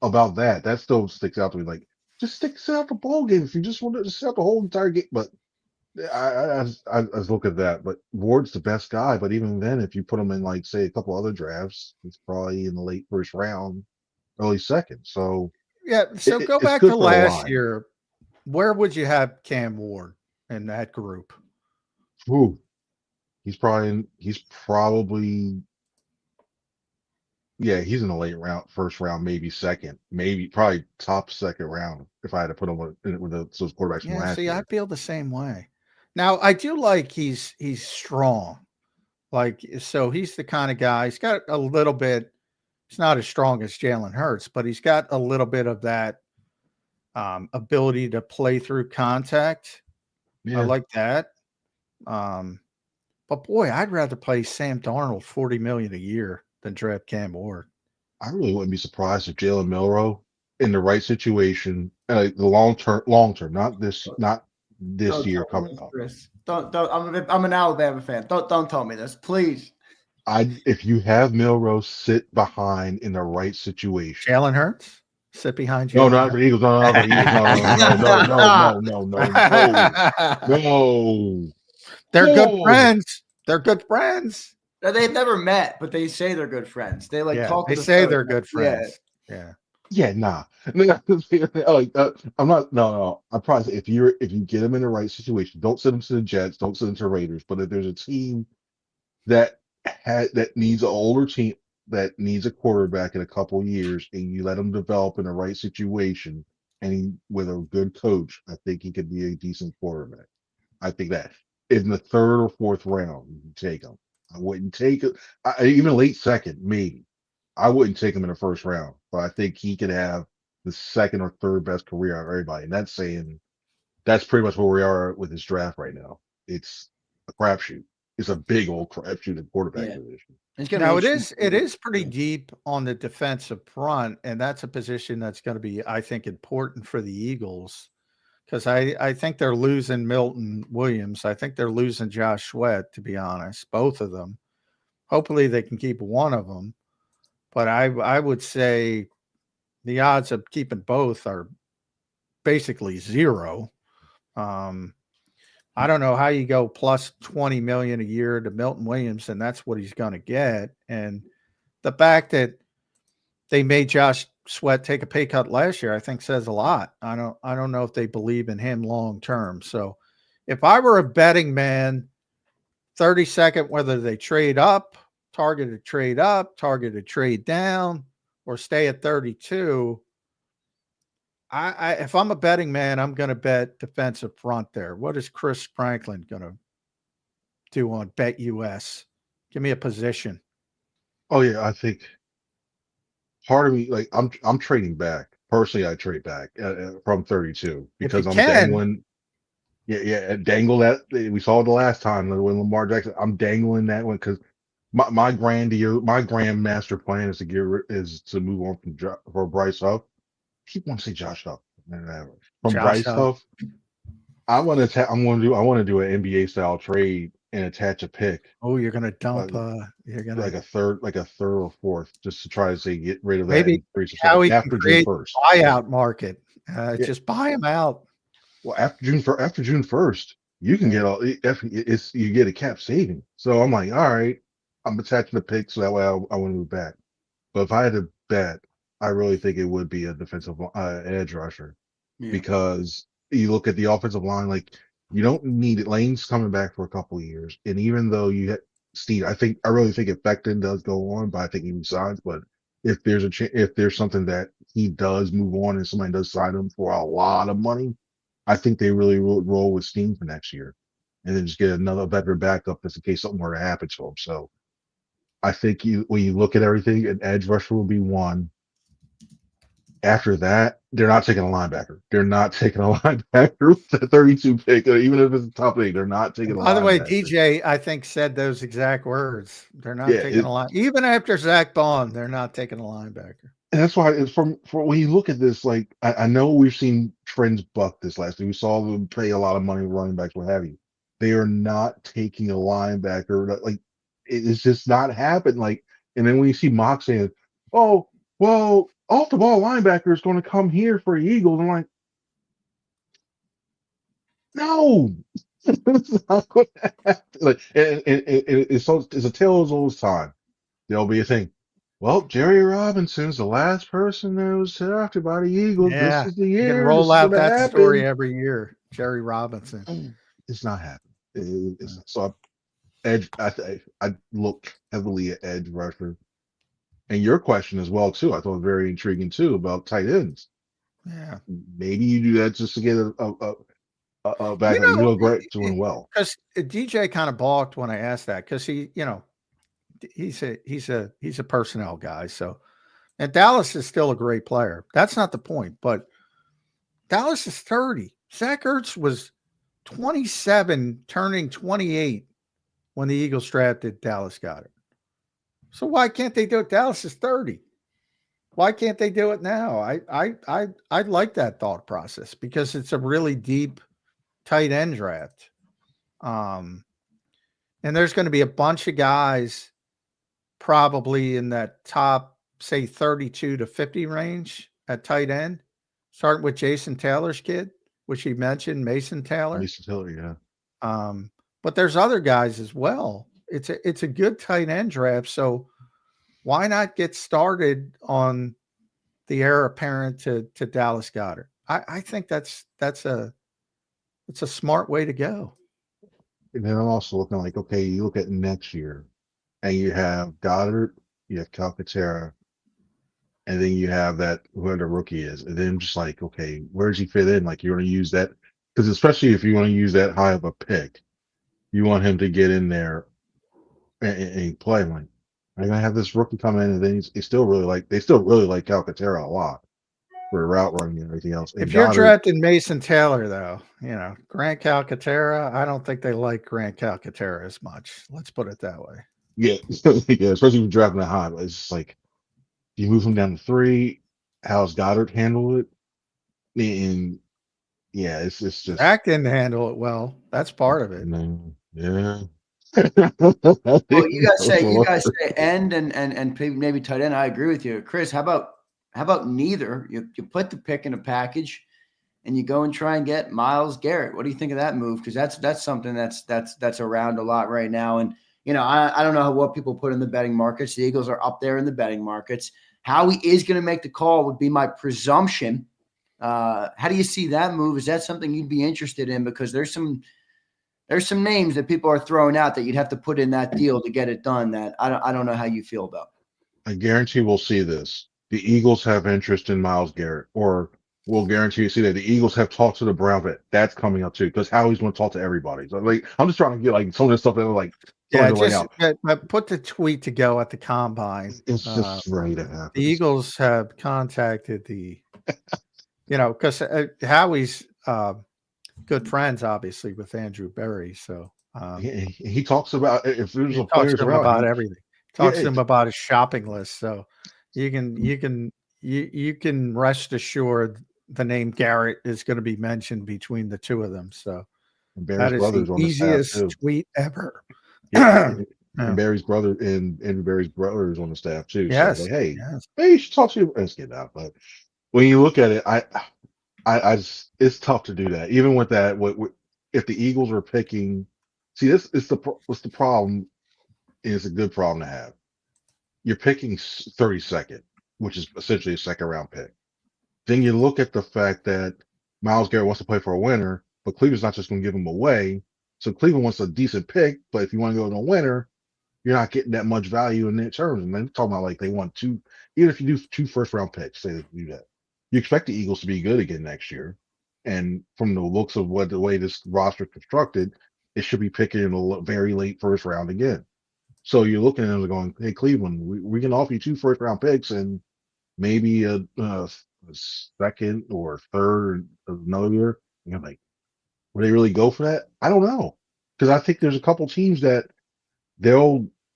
about that. That still sticks out to me. Like, just sit out the ball game if you just want to sit out the whole entire game. But I was looking at that. But Ward's the best guy. But even then, if you put him in like say a couple other drafts, it's probably in the late first round, early second. So Yeah. So go it's back good to for the last line. year. Where would you have Cam Ward in that group? Ooh, he's probably yeah, he's in the late round, first round, maybe second, maybe probably top second round if I had to put him with those quarterbacks from Yeah. last See, I year. feel the same way. Now, I do like he's strong. Like, so he's the kind of guy, he's got a little bit, he's not as strong as Jalen Hurts, but he's got a little bit of that ability to play through contact. I Yeah, like that. But boy, I'd rather play Sam Darnold $40 million a year than draft Cam Ward. I really wouldn't be surprised if Jalen Milroe in the right situation, the long term, not this Don't year tell me coming this, up. Chris. Don't. I'm an Alabama fan. Don't tell me this, please. If you have Milroe sit behind in the right situation. Jalen Hurts? Sit behind No, Jalen not Hurts. the Eagles. No, not the Eagles. No. They're good No. friends. They're good friends. They've never met, but they say they're good friends. They like Yeah, talk they to the say coach. they're good Yeah. friends. Yeah. Yeah, nah. Like, I'm not. No. I'm probably if you get them in the right situation, don't send them to the Jets, don't send them to Raiders. But if there's a team that needs an older team that needs a quarterback in a couple of years, and you let him develop in the right situation, and with a good coach, I think he could be a decent quarterback. I think that in the third or fourth round, you can take him. I wouldn't take it. Even late second, maybe. I wouldn't take him in the first round, but I think he could have the second or third best career out of everybody. And that's pretty much where we are with this draft right now. It's a crapshoot. It's a big old crapshoot at quarterback Yeah. position. It's gonna be Now interesting. it is pretty deep on the defensive front, and that's a position that's going to be, I think, important for the Eagles because I think they're losing Milton Williams. I think they're losing Josh Sweat, to be honest, both of them. Hopefully they can keep one of them, but I would say the odds of keeping both are basically zero. I don't know how you go plus 20 million a year to Milton Williams, and that's what he's going to get. And the fact that they made Josh Sweat take a pay cut last year, I think says a lot. I don't know if they believe in him long term. So if I were a betting man, 32nd, whether they trade up, targeted trade down, or stay at 32. If I'm a betting man, I'm going to bet defensive front there. What is Chris Franklin going to do on Bet US? Give me a position. Oh yeah, I think part of me like I'm trading back. Personally, I trade back from 32 If you because I'm can, dangling. Yeah, dangle that. We saw it the last time when Lamar Jackson. I'm dangling that one because my grandmaster plan is is to move on from Bryce Huff. Keep on saying Josh Huff. From Josh, Bryce Huff, I want to do an NBA style trade and attach a pick you're going to dump. like, You're going to like a third or fourth, just to try to say get rid of that and maybe increase how something he can after June create 1st. buyout market. Yeah, Just buy him out. well, after June 1st, you can get you get a cap saving. So I'm like, all right, I'm attaching the pick so that way I want to move back. But if I had to bet, I really think it would be a defensive edge rusher because you look at the offensive line, like you don't need it. Lane's coming back for a couple of years, and even though you had Steve, I really think if Becton does go on, but I think he resigns. But if there's something that he does move on and somebody does sign him for a lot of money, I think they really would roll with Steen for next year, and then just get another veteran backup just in case something were to happen to him. So I think when you look at everything, an edge rusher will be one. After that, they're not taking a linebacker. They're not taking a linebacker with the 32 pick, even if it's a top eight. They're not taking a By the way, linebacker. DJ, I think said those exact words. They're not Yeah, taking a line. Even after Zach Bond, they're not taking a linebacker. and that's why it's from when you look at this, like I know we've seen trends buck this last year. We saw them pay a lot of money running backs, what have you. They are not taking a linebacker. Like it's just not happened. Like, and then when you see Mock saying, "Oh, well, off the ball linebacker is going to come here for Eagles," I'm like, No, it's not going to happen. Like, it's a tale as old as time. There'll be a thing. Well, Jerry Robinson's the last person that was drafted by the Eagles. This Yeah, is the you can year. This roll is out going to that story happen. every year. Jerry Robinson. It's not happening. It's not. So edge. I look heavily at edge rusher, and your question as well too. I thought was very intriguing too about tight ends. Yeah. Maybe you do that just to get a back. You You know, look great doing well. because DJ kind of balked when I asked that because he's a personnel guy. So, and Dallas is still a great player. That's not the point, but Dallas is 30. Zach Ertz was 27, turning 28 when the Eagles drafted Dallas Goedert. So why can't they do it? Dallas is 30. Why can't they do it now? I like that thought process because it's a really deep tight end draft. And there's going to be a bunch of guys probably in that top, say 32 to 50 range at tight end, starting with Jason Taylor's kid, which he mentioned, Mason Taylor. Mason Taylor, yeah. But there's other guys as well. It's a good tight end draft. So why not get started on the heir apparent to Dallas Goedert? I think it's a smart way to go. And then I'm also looking like, okay, you look at next year, and you have Goddard, you have Calcaterra, and then you have that whoever the rookie is, and then I'm just like, okay, where does he fit in? Like you're going to use that because especially if you want to use that high of a pick, you want him to get in there and play. I'm like, I'm gonna have this rookie come in, and then they still really like Calcaterra a lot for route running and everything else. And If you're Goddard, drafting Mason Taylor, though, Grant Calcaterra, I don't think they like Grant Calcaterra as much. Let's put it that way. yeah, yeah, especially if you're drafting a high, it's just like you move him down to 3. How's Goddard handle it? And yeah, it's just Zach didn't handle it well. That's part of it. Yeah. Well, you guys say end and maybe tight end. I agree with you, Chris. How about neither? You put the pick in a package, and you go and try and get Myles Garrett. What do you think of that move? Because that's something that's around a lot right now. And I don't know what people put in the betting markets. The Eagles are up there in the betting markets. How he is going to make the call would be my presumption. How do you see that move? Is that something you'd be interested in? Because there's some names that people are throwing out that you'd have to put in that deal to get it done that I don't know how you feel about. I guarantee we'll see this. The Eagles have interest in Myles Garrett, or we'll guarantee you see that the Eagles have talked to the Brown vet. That's coming up too, because Howie's going to talk to everybody. So like, I'm just trying to get like some of this stuff that like put the tweet to go at the combine. It's just ready to happen. The Eagles have contacted the, because Howie's good friends, obviously, with Andrew Berry. So he talks about if there's a players around, about everything. Talks to him about his shopping list. So you can rest assured the name Garrett is going to be mentioned between the two of them. So that is the easiest tweet ever. Yeah. And Barry's brother and Andrew Barry's brother is on the staff too. Yes. So like, hey, you should talk to you. Let's get out. But when you look at it, I just, it's tough to do that. Even with that, if the Eagles are picking, see, what's the problem? It's a good problem to have. You're picking 32nd, which is essentially a second round pick. Then you look at the fact that Myles Garrett wants to play for a winner, but Cleveland's not just going to give him away. So Cleveland wants a decent pick, but if you want to go to a winner, you're not getting that much value in their terms. And they're talking about like they want two, even if you do 2 first-round picks, say they do that. You expect the Eagles to be good again next year. And from the looks of the way this roster is constructed, it should be picking in a very late first round again. So you're looking at them going, hey, Cleveland, we can offer you 2 first-round picks and maybe a second or third another year. And you're like, would they really go for that? I don't know. Because I think there's a couple teams that they're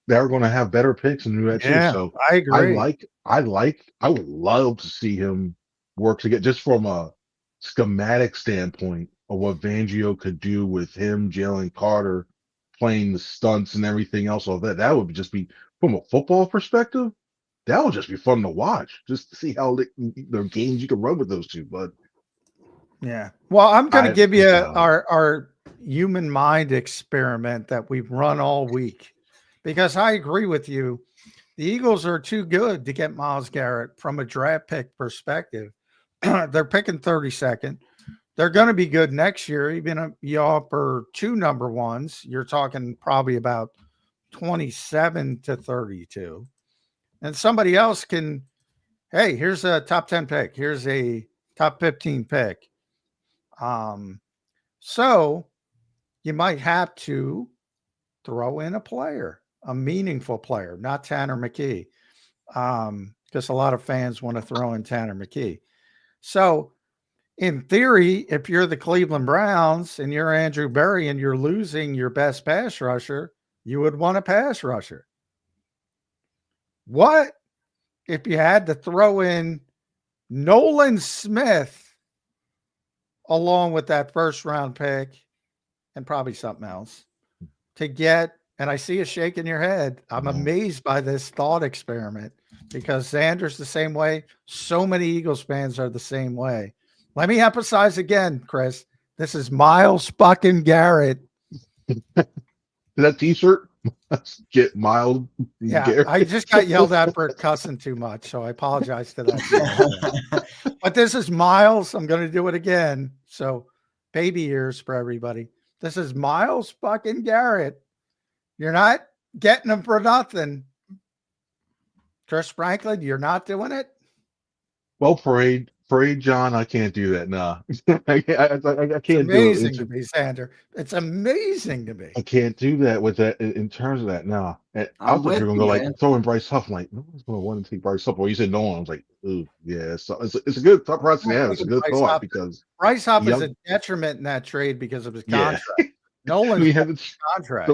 going to have better picks and do that too. So I agree. I would love to see him work together just from a schematic standpoint of what Fangio could do with him, Jalen Carter playing the stunts and everything else. All that would just be, from a football perspective, that would just be fun to watch. Just to see how the games you can run with those two. But Yeah. Well, I'm going to I give you no. our human mind experiment that we've run all week, because I agree with you. The Eagles are too good to get Myles Garrett from a draft pick perspective. They're picking 32nd. They're going to be good next year. Even if you offer two number ones, you're talking probably about 27 to 32. And somebody else can, hey, here's a top 10 pick. Here's a top 15 pick. So you might have to throw in a player, a meaningful player, not Tanner McKee, because a lot of fans want to throw in Tanner McKee. So in theory, if you're the Cleveland Browns and you're Andrew Berry and you're losing your best pass rusher, you would want a pass rusher. What if you had to throw in Nolan Smith along with that first round pick and probably something else to get, and I see you shaking your head. I'm amazed by this thought experiment, because Zander's the same way. So many Eagles fans are the same way. Let me emphasize again, Chris, this is Myles fucking Garrett. That t-shirt, get Myles Yeah, Garrett. I just got yelled at for cussing too much, so I apologize to that. But this is Myles. I'm going to do it again. So baby ears for everybody. This is Myles fucking Garrett. You're not getting him for nothing. Chris Franklin, you're not doing it? Well, parade, John. I can't do that. Nah, I It's can't do it. amazing to me, Zander. It's amazing to me. I can't do that with that in terms of that. Nah, I I'm thought you with were gonna you, go like man. throwing Bryce Huff. I'm like, no one's gonna want to take Bryce Huff. Well, you said no one. I was like, ooh, yeah. So it's a good thought process. Yeah, it's a good thought because Bryce Huff is young, a detriment in that trade because of his yeah. contract. Nolan's We have contract.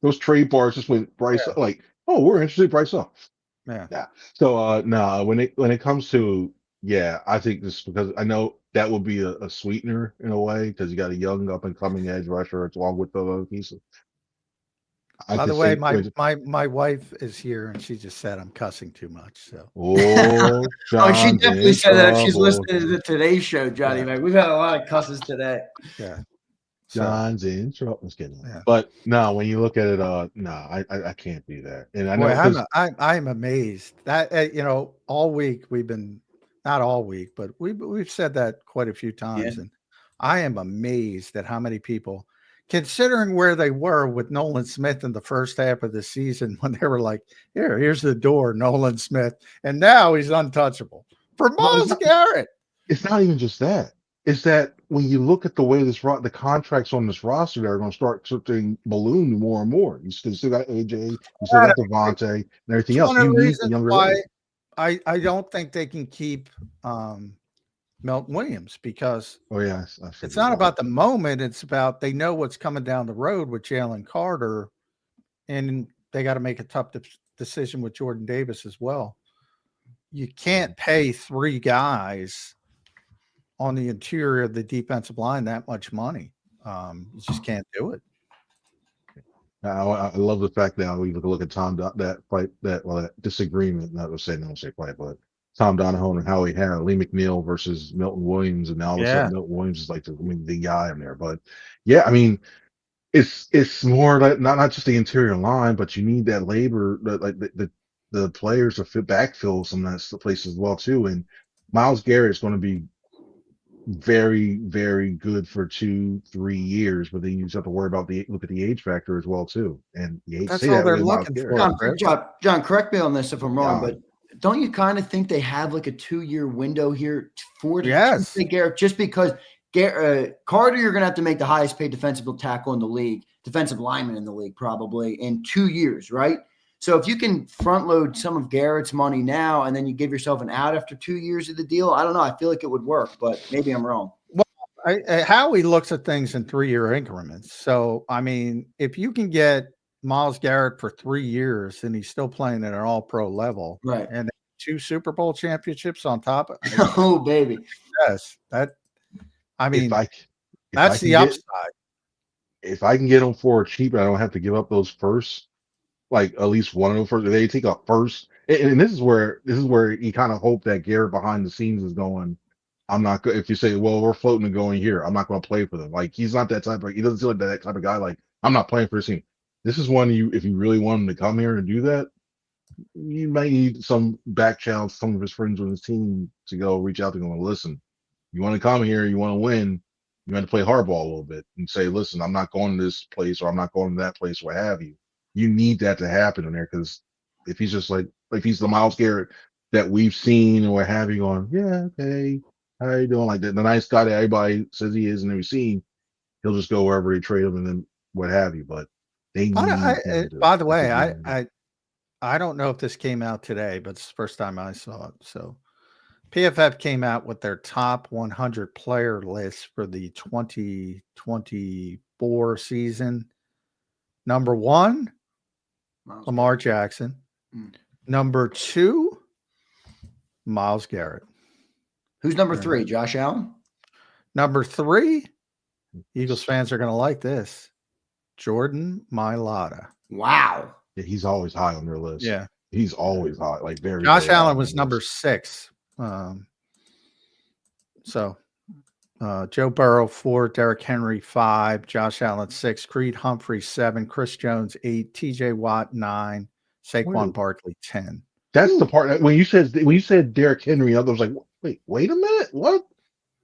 those trade bars just went Bryce. Yeah. Like, oh, we're interested in Bryce Huff. Yeah. Yeah. So no, when it comes to, yeah, I think this, because I know that would be a sweetener in a way, because you got a young up and coming edge rusher along with the other pieces. I By could the way, see my wife is here and she just said I'm cussing too much. So oh, Oh, she John's definitely in said that. She's trouble. listening to the Today Show, Johnny. Yeah. Man, we've had a lot of cusses today. yeah. So John's in trouble. Just kidding. yeah. But no, when you look at it, no, I can't do that. And I know Boy, because I'm amazed that all week we've been, not all week, but we've said that quite a few times, Yeah. and I am amazed at how many people, considering where they were with Nolan Smith in the first half of the season, when they were like, here's the door, Nolan Smith, and now he's untouchable for well, Myles Garrett. it's not even just that. It's that when you look at the way the contracts on this roster, they're going to start something balloon more and more. You still got AJ, you still got Devontae, and everything It's else. one of You the need the reasons younger why guys. I don't think they can keep Milton Williams, because Oh yeah, I it's figured not that. about the moment. It's about, they know what's coming down the road with Jalen Carter, and they got to make a tough decision with Jordan Davis as well. You can't pay three guys on the interior of the defensive line that much money. You just can't do it. I love the fact that we look at that disagreement, not to say no say fight, but Tom Donahoe and Howie Hara, Lee McNeil versus Milton Williams, and now all of a sudden Milton Williams is like the guy in there. But yeah, I mean, it's more like not just the interior line, but you need that labor, the players to backfill some of that place as well too. And Myles Garrett is going to be very, very good for 2-3 years, but then you just have to worry about look at the age factor as well too. And you hate to That's say all that they're with Myles looking Garrett. for. John, correct me on this if I'm wrong, Yeah. but don't you kind of think they have like a 2-year window here for Yes. Garrett, just because Carter, you're going to have to make the highest paid defensive tackle in the league, defensive lineman in the league, probably in 2 years, right? So if you can front load some of Garrett's money now, and then you give yourself an out after 2 years of the deal, I don't know. I feel like it would work, but maybe I'm wrong. Well, Howie looks at things in 3-year increments. So, I mean, if you can get Myles Garrett for 3 years and he's still playing at an all-pro level, Right? And 2 Super Bowl championships on top of it. Oh, baby. Yes, that's the upside. If I can get them for cheap, I don't have to give up those first, like at least one of them first. If they take a first, and this is where you kind of hope that Garrett behind the scenes is going, I'm not going. If you say, well, we're floating and going here, I'm not going to play for them. Like he's not that type of. He doesn't seem like that type of guy. Like I'm not playing for this team. This is one you. If you really want him to come here and do that, you might need some back channel, some of his friends on his team to go reach out to him and listen. You want to come here, you want to win, you want to play hardball a little bit and say, listen, I'm not going to this place or I'm not going to that place, what have you. You need that to happen in there because if he's just like if he's the Myles Garrett that we've seen or what have you going, yeah, okay, how you doing? Like the nice guy that everybody says he is and we've seen, he'll just go wherever they trade him and then what have you. But they need him to, by the way, I don't know if this came out today, but it's the first time I saw it. So PFF came out with their top 100 player list for the 2024 season. Number 1, Lamar Jackson. Number 2, Myles Garrett. Who's number 3? Josh Allen? Number 3, Eagles fans are going to like this, Jordan Mailata. Wow. Yeah, he's always high on their list. Yeah. He's always high, like very. Josh very Allen was number 6. So Joe Burrow 4, Derrick Henry 5, Josh Allen 6, Creed Humphrey 7, Chris Jones 8, TJ Watt 9, Saquon Barkley 10. That's the part that when you said Derrick Henry, I was like, wait a minute, what?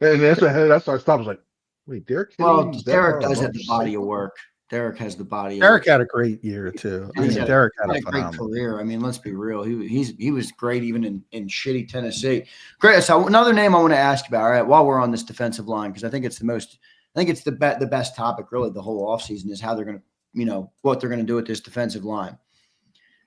And that's what I stopped. I was like, wait, Derrick Henry. Well, Derrick does have the body of work. Derrick has the body. Derrick had a great year too. Derrick had a great career. I mean, let's be real. He was great even in shitty Tennessee. Great. So another name I want to ask about. All right, while we're on this defensive line, because I think it's the best topic really the whole offseason is how they're going to, what they're going to do with this defensive line.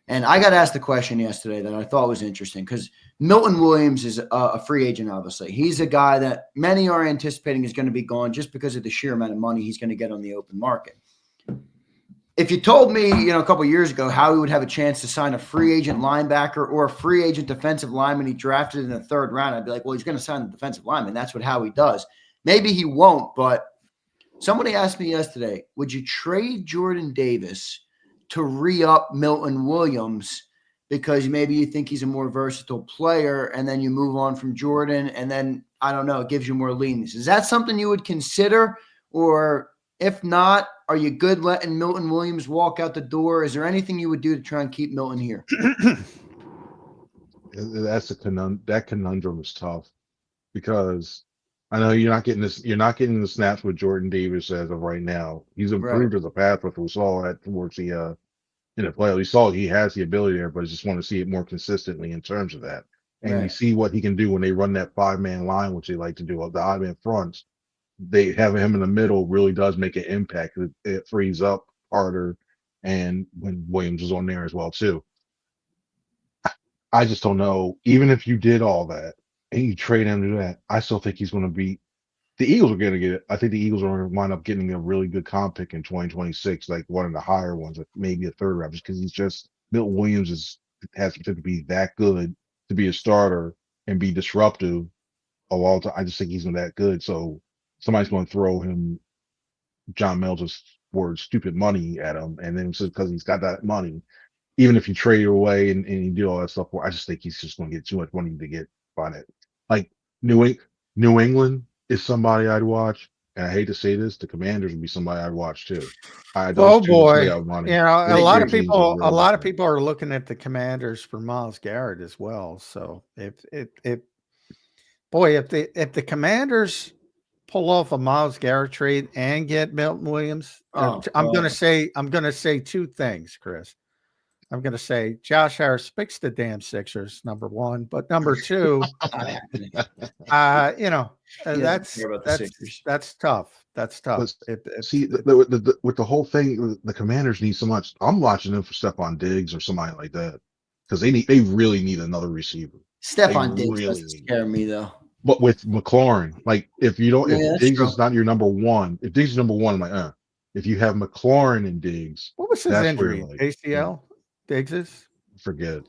And I got asked the question yesterday that I thought was interesting because Milton Williams is a free agent. Obviously, he's a guy that many are anticipating is going to be gone just because of the sheer amount of money he's going to get on the open market. If you told me, a couple of years ago how he would have a chance to sign a free agent linebacker or a free agent defensive lineman he drafted in the 3rd round, I'd be like, well, he's going to sign the defensive lineman. That's how he does. Maybe he won't, but somebody asked me yesterday, would you trade Jordan Davis to re-up Milton Williams because maybe you think he's a more versatile player and then you move on from Jordan and then, I don't know, it gives you more lenience. Is that something you would consider? Or if not, are you good letting Milton Williams walk out the door? Is there anything you would do to try and keep Milton here? That conundrum is tough because I know you're not getting the snaps with Jordan Davis as of right now. He's improved as a pass rusher. We saw that towards the in the playoffs. We saw he has the ability there, but I just want to see it more consistently in terms of that. And you see what he can do when they run that 5-man line, which they like to do, the odd man fronts. They having him in the middle really does make an impact. It frees up harder, and when Williams is on there as well too. I just don't know. Even if you did all that and you trade him to that, I still think he's going to be. The Eagles are going to get it. I think the Eagles are going to wind up getting a really good comp pick in 2026, like one of the higher ones, maybe a 3rd round, just because Milton Williams has the potential to be that good to be a starter and be disruptive of all time. I just think he's that good. So somebody's going to throw him, John Mel's word, stupid money at him, and then because he's got that money, even if you trade it away and you do all that stuff, I just think he's just going to get too much money to get on it. Like New England is somebody I'd watch, and I hate to say this, the Commanders would be somebody I'd watch too. Oh boy, a lot of people are looking at the Commanders for Myles Garrett as well. So if the Commanders pull off a Myles Garrett trade and get Milton Williams, I'm going to say 2 things, Chris. I'm going to say Josh Harris fix the damn Sixers, number 1, but number 2, that's tough. That's tough. With the whole thing, the Commanders need so much. I'm watching them for Stephon Diggs or somebody like that because they really need another receiver. Stephon Diggs doesn't scare me though. But with McLaurin, like if Diggs is not your number 1, if Diggs is number 1, I'm like, if you have McLaurin and Diggs, what was his injury? ACL. Diggs's? Forget.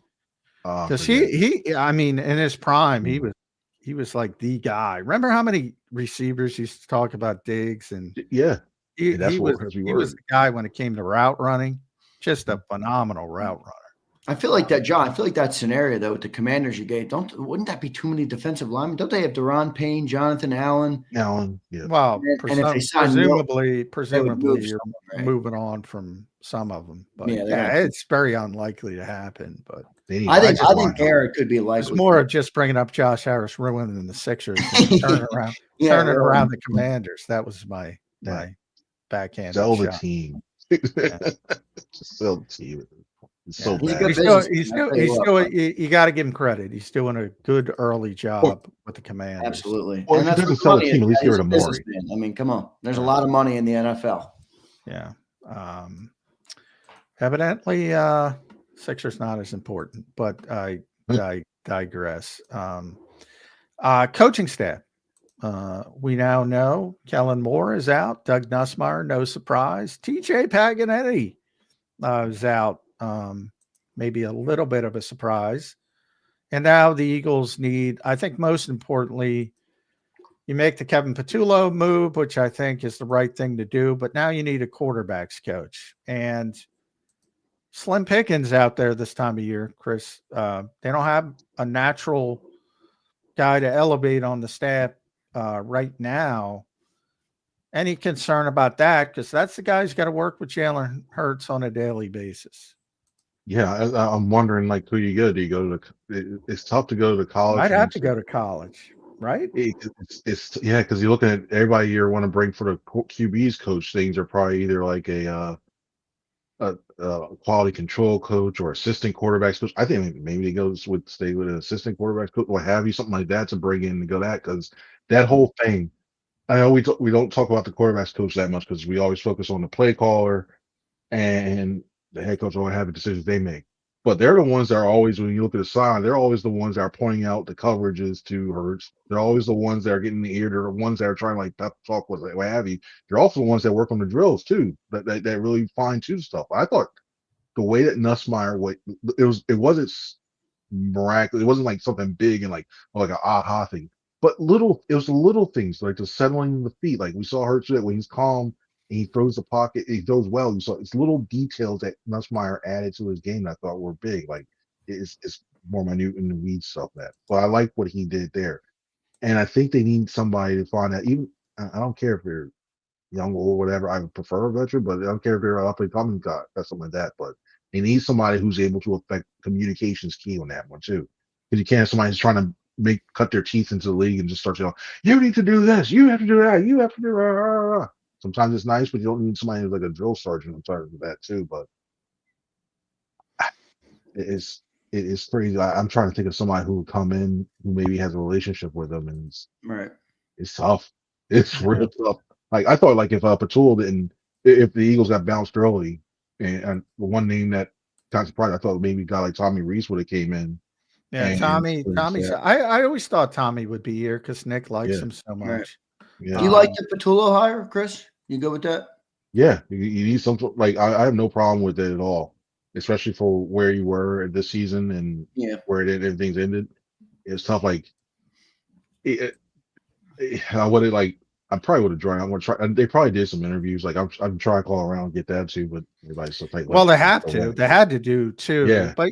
Because he in his prime, he was like the guy. Remember how many receivers used to talk about Diggs and he was the guy when it came to route running. Just a phenomenal route runner. I feel like that, John. I feel like that scenario though with the Commanders you gave. Wouldn't that be too many defensive linemen? Don't they have Deron Payne, Jonathan Allen? Allen, yeah. Well, And if they sign Milt, they would move presumably you're someone, right? moving on from some of them, but Yeah, yeah, it's very unlikely to happen. But I think Garrett could be likely. It's more of just bringing up Josh Harris ruining the Sixers and turning around the Commanders. That was my backhand. Sell the team. Just sell the team. It's so bad. You got to give him credit. He's doing a good early job with the Commanders. Absolutely. Well, if he doesn't sell the team, at least get rid of Maury. I mean, come on. There's a lot of money in the NFL. Yeah. Evidently, Sixers not as important, but I digress. Coaching staff. We now know Kellen Moore is out. Doug Nussmeier, no surprise. TJ Paganetti is out. Maybe a little bit of a surprise. And now the Eagles need, I think most importantly, you make the Kevin Patullo move, which I think is the right thing to do. But now you need a quarterbacks coach. And slim pickings out there this time of year, Chris. They don't have a natural guy to elevate on the staff right now. Any concern about that? Because that's the guy who's got to work with Jalen Hurts on a daily basis. Yeah, I'm wondering, like, who you go? Do you go to? It's tough to go to college. Might have to go to college, right? It's because you're looking at everybody you want to bring for the QBs coach things are probably either like a quality control coach or assistant quarterbacks coach. I think maybe they stay with an assistant quarterbacks coach or have you something like that to bring in to go that because that whole thing. I know we don't talk about the quarterbacks coach that much because we always focus on the play caller and the head coach will have the decisions they make. But they're the ones that are always, when you look at the sign, they're always the ones that are pointing out the coverages to Hurts. They're always the ones that are getting the ear. They're the ones that are trying to like pep talk with what have you. They're also the ones that work on the drills too, that really fine tune stuff. I thought the way that Nussmeier, it wasn't miraculous. It wasn't like something big and like an aha thing. But it was the little things like the settling the feet. Like we saw Hurts when he's calm and he throws the pocket, he throws well. You saw it's little details that Nussmeier added to his game that I thought were big. Like it's more minute in the weeds stuff that. But I like what he did there. And I think they need somebody to find that. Even I don't care if they're young or whatever. I would prefer a veteran, but I don't care if they're up and coming guy, something like that. But they need somebody who's able to affect communications key on that one too. Because you can't have somebody who's trying to cut their teeth into the league and just start saying, you need to do this, you have to do that, you have to do. Sometimes it's nice, but you don't need somebody who's like a drill sergeant. I'm sorry for that too, but it is crazy. I'm trying to think of somebody who would come in who maybe has a relationship with them, and it's tough. It's real tough. Like I thought, like if Patullo if the Eagles got bounced early, and the one name that kind of surprised, I thought maybe a guy like Tommy Reese would have came in. Yeah, Tommy. I always thought Tommy would be here because Nick likes him so much. Right. Yeah. Do you like the Patullo hire, Chris? You go with that? Yeah, you need something like I have no problem with it at all, especially for where you were this season and where everything's ended. It's tough. Like, I would have I probably would have joined. I'm gonna try. And they probably did some interviews. Like I'm trying to call around and get that too, but everybody's so tight. Well, they have to. They had to do too. Yeah. But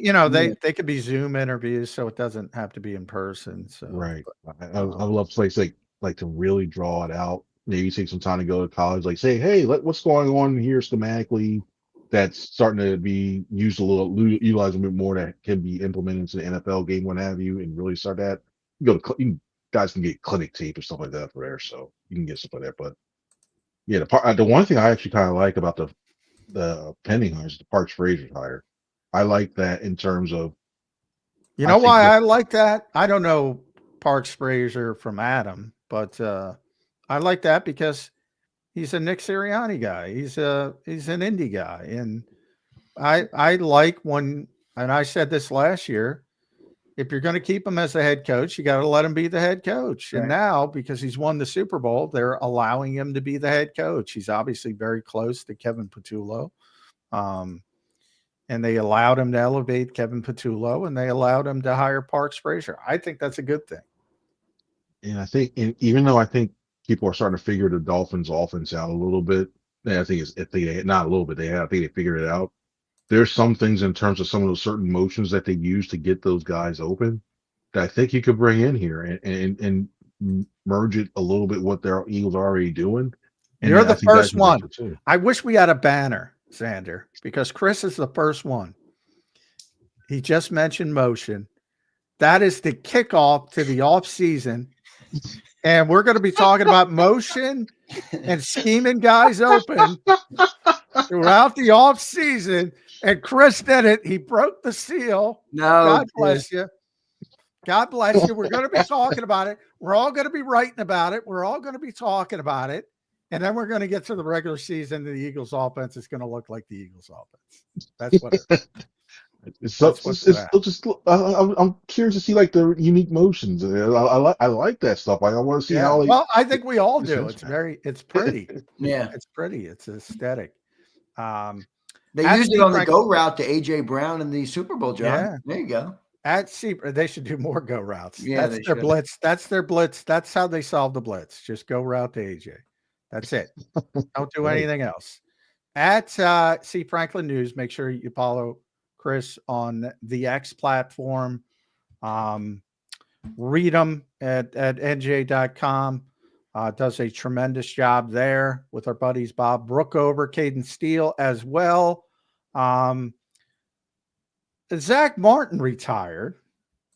they could be Zoom interviews, so it doesn't have to be in person. So right. I love places like to really draw it out. Maybe take some time to go to college. Like say, hey, what's going on here schematically that's starting to be used utilized a bit more that can be implemented into the NFL game, what have you, and really start that. Guys can get clinic tape or stuff like that for there, so you can get stuff like that. But yeah, the one thing I actually kind of like about the pending hires is the Parks Frazier hire. I like that in terms of. You know why I like that? I don't know Parks Frazier from Adam, but I like that because he's a Nick Sirianni guy. He's an Indy guy, and I like when. And I said this last year. If you're going to keep him as a head coach, you got to let him be the head coach. Right. And now, because he's won the Super Bowl, they're allowing him to be the head coach. He's obviously very close to Kevin Patullo. And they allowed him to elevate Kevin Patullo, and they allowed him to hire Parks Frazier. I think that's a good thing. And I think, even though I think people are starting to figure the Dolphins' offense out a little bit, I think not a little bit. I think they figured it out. there's some things in terms of some of those certain motions that they use to get those guys open that I think you could bring in here and merge it a little bit what their Eagles are already doing. And You're then I the think that first can one. benefit too. I wish we had a banner, Zander, because Chris is the first one. He just mentioned motion. That is the kickoff to the off season. And we're going to be talking about motion and scheming guys open throughout the off season. And Chris did it. He broke the seal. No, God bless you. God bless you. We're going to be talking about it. We're all going to be writing about it. We're all going to be talking about it. And then we're going to get to the regular season. The Eagles offense is going to look like the Eagles offense. That's what I'm curious to see like the unique motions. I like that stuff. I want to see how. Well, I think we all do. It's pretty. Yeah, it's pretty. It's aesthetic. they used it on the go route to AJ Brown in the Super Bowl, John. Yeah. There you go. They should do more go routes. Yeah, that's their blitz. That's their blitz. That's how they solve the blitz. Just go route to AJ. That's it. Don't do anything else. At C Franklin News, make sure you follow Chris on the X platform. Read them at nj.com. Does a tremendous job there with our buddies Bob Brookover, Caden Steele as well. Zach Martin retired,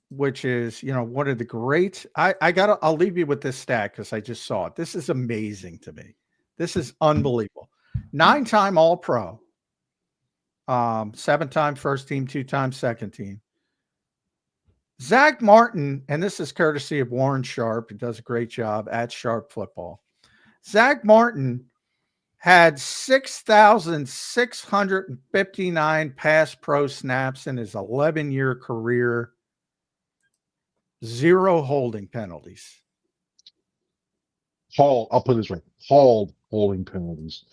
which is, one of the great. I'll leave you with this stat because I just saw it. This is amazing to me. This is unbelievable. 9-time All-Pro, 7-time first team, 2-time second team. Zach Martin, and this is courtesy of Warren Sharp, who does a great job at Sharp Football. Zach Martin had 6,659 pass pro snaps in his 11-year career, 0 holding penalties. I'll put this right. Called holding penalties.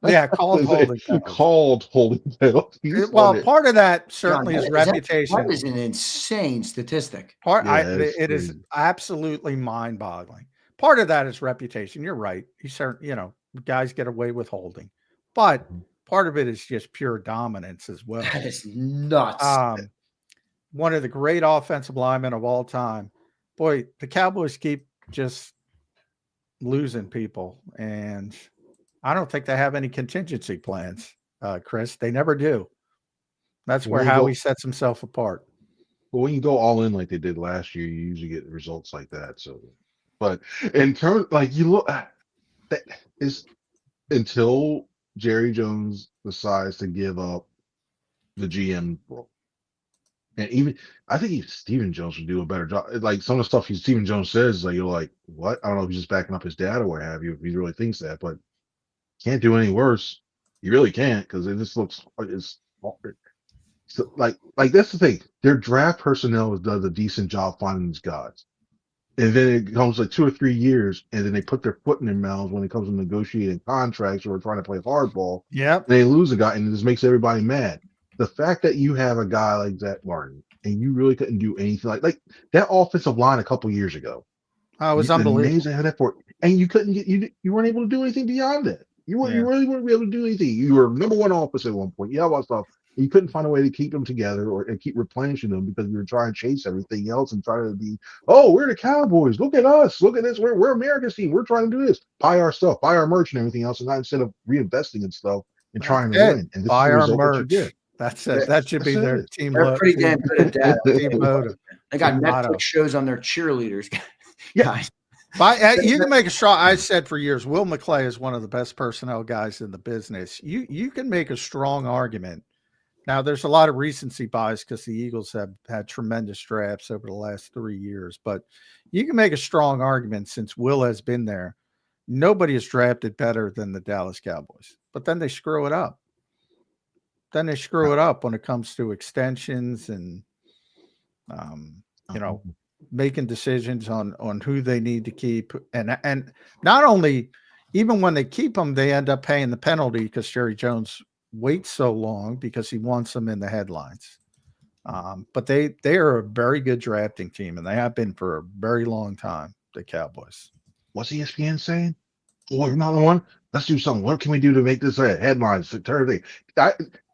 Yeah, called holding penalties. Called holding penalties. Well, part of that certainly is reputation. That is an insane statistic. It is absolutely mind-boggling. Part of that is reputation. You're right. Guys get away with holding, but part of it is just pure dominance as well. That is nuts. One of the great offensive linemen of all time. Boy, the Cowboys keep just losing people, and I don't think they have any contingency plans, Chris. They never do. That's where Howie sets himself apart. Well, when you go all in like they did last year, you usually get results like that. So, but in terms, like you look, that is until Jerry Jones decides to give up the GM role. And even I think even Stephen Jones would do a better job. Like some of the stuff Stephen Jones says, like you're like, what? I don't know if he's just backing up his dad or what have you, if he really thinks that, but can't do any worse. You really can't, because it just looks so like that's the thing. Their draft personnel does a decent job finding these guys. And then it comes like 2 or 3 years, and then they put their foot in their mouths when it comes to negotiating contracts or trying to play hardball. Yep. They lose a guy, and this makes everybody mad. The fact that you have a guy like Zach Martin and you really couldn't do anything like that offensive line a couple years ago. Oh, it was unbelievable. Amazing how that for, and you couldn't get you weren't able to do anything beyond that. You really wouldn't be able to do anything. You were number one offense at one point. Yeah, all stuff. You couldn't find a way to keep them together and keep replenishing them because you were trying to chase everything else and try to be, we're the Cowboys. Look at us. Look at this. We're America's team. We're trying to do this. Buy our stuff, buy our merch and everything else, and not instead of reinvesting in stuff and trying to win. And this buy is the our merch. That That's it. That should be their team. They're pretty damn good at that. Team motto. They got Netflix shows on their cheerleaders. Yeah. You can make a strong. I said for years, Will McClay is one of the best personnel guys in the business. You can make a strong argument. Now, there's a lot of recency bias because the Eagles have had tremendous drafts over the last 3 years, but you can make a strong argument since Will has been there. Nobody has drafted better than the Dallas Cowboys, but then they screw it up. Then they screw it up when it comes to extensions and, making decisions on who they need to keep. And not only, even when they keep them, they end up paying the penalty because Jerry Jones waits so long because he wants them in the headlines. But they are a very good drafting team, and they have been for a very long time, the Cowboys. What's ESPN saying? Oh, you're not the one? Let's do something. What can we do to make this headlines?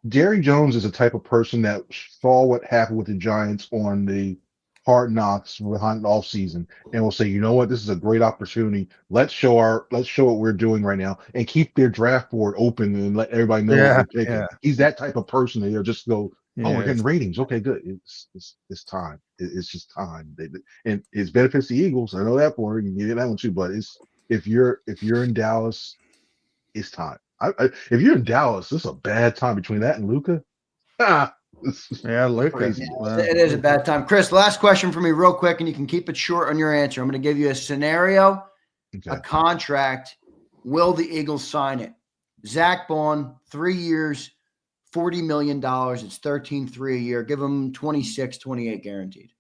Jerry Jones is the type of person that saw what happened with the Giants on the Hard Knocks behind the off season and will say, you know what, this is a great opportunity. Let's show what we're doing right now and keep their draft board open and let everybody know what Yeah, we're picking. yeah. He's that type of person that they'll just go, oh, we're Yes. getting ratings. Okay, good. It's time. It's just time. And it benefits the Eagles. I know that for you. You get that one too. But if you're in Dallas, it's time. If you're in Dallas, this is a bad time between that and Luka. Yeah, Luka. Yeah, it is a bad time. Chris, last question for me real quick, and you can keep it short on your answer. I'm going to give you a scenario, a contract. Will the Eagles sign it? Zach Bond, 3 years, $40 million. It's 13.3 a year. Give him 26, 28 guaranteed.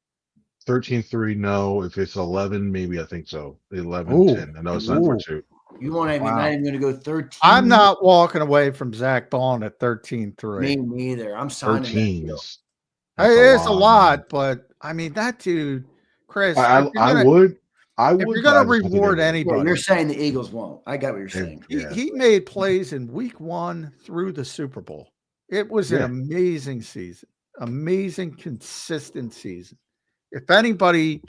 13-3, no. If it's 11, maybe I think so. 11-10. I know it's not for two. You want to not even going to go 13? I'm not walking away from Zach Bond at 13.3. Me neither. I'm signing 13 that is It's a lot, but I mean that dude, Chris. I would. If you're going to reward Yeah, anybody, you're saying the Eagles won't. I got what you're saying. he made plays in week 1 through the Super Bowl. It was an amazing season, amazing, consistent season. If anybody,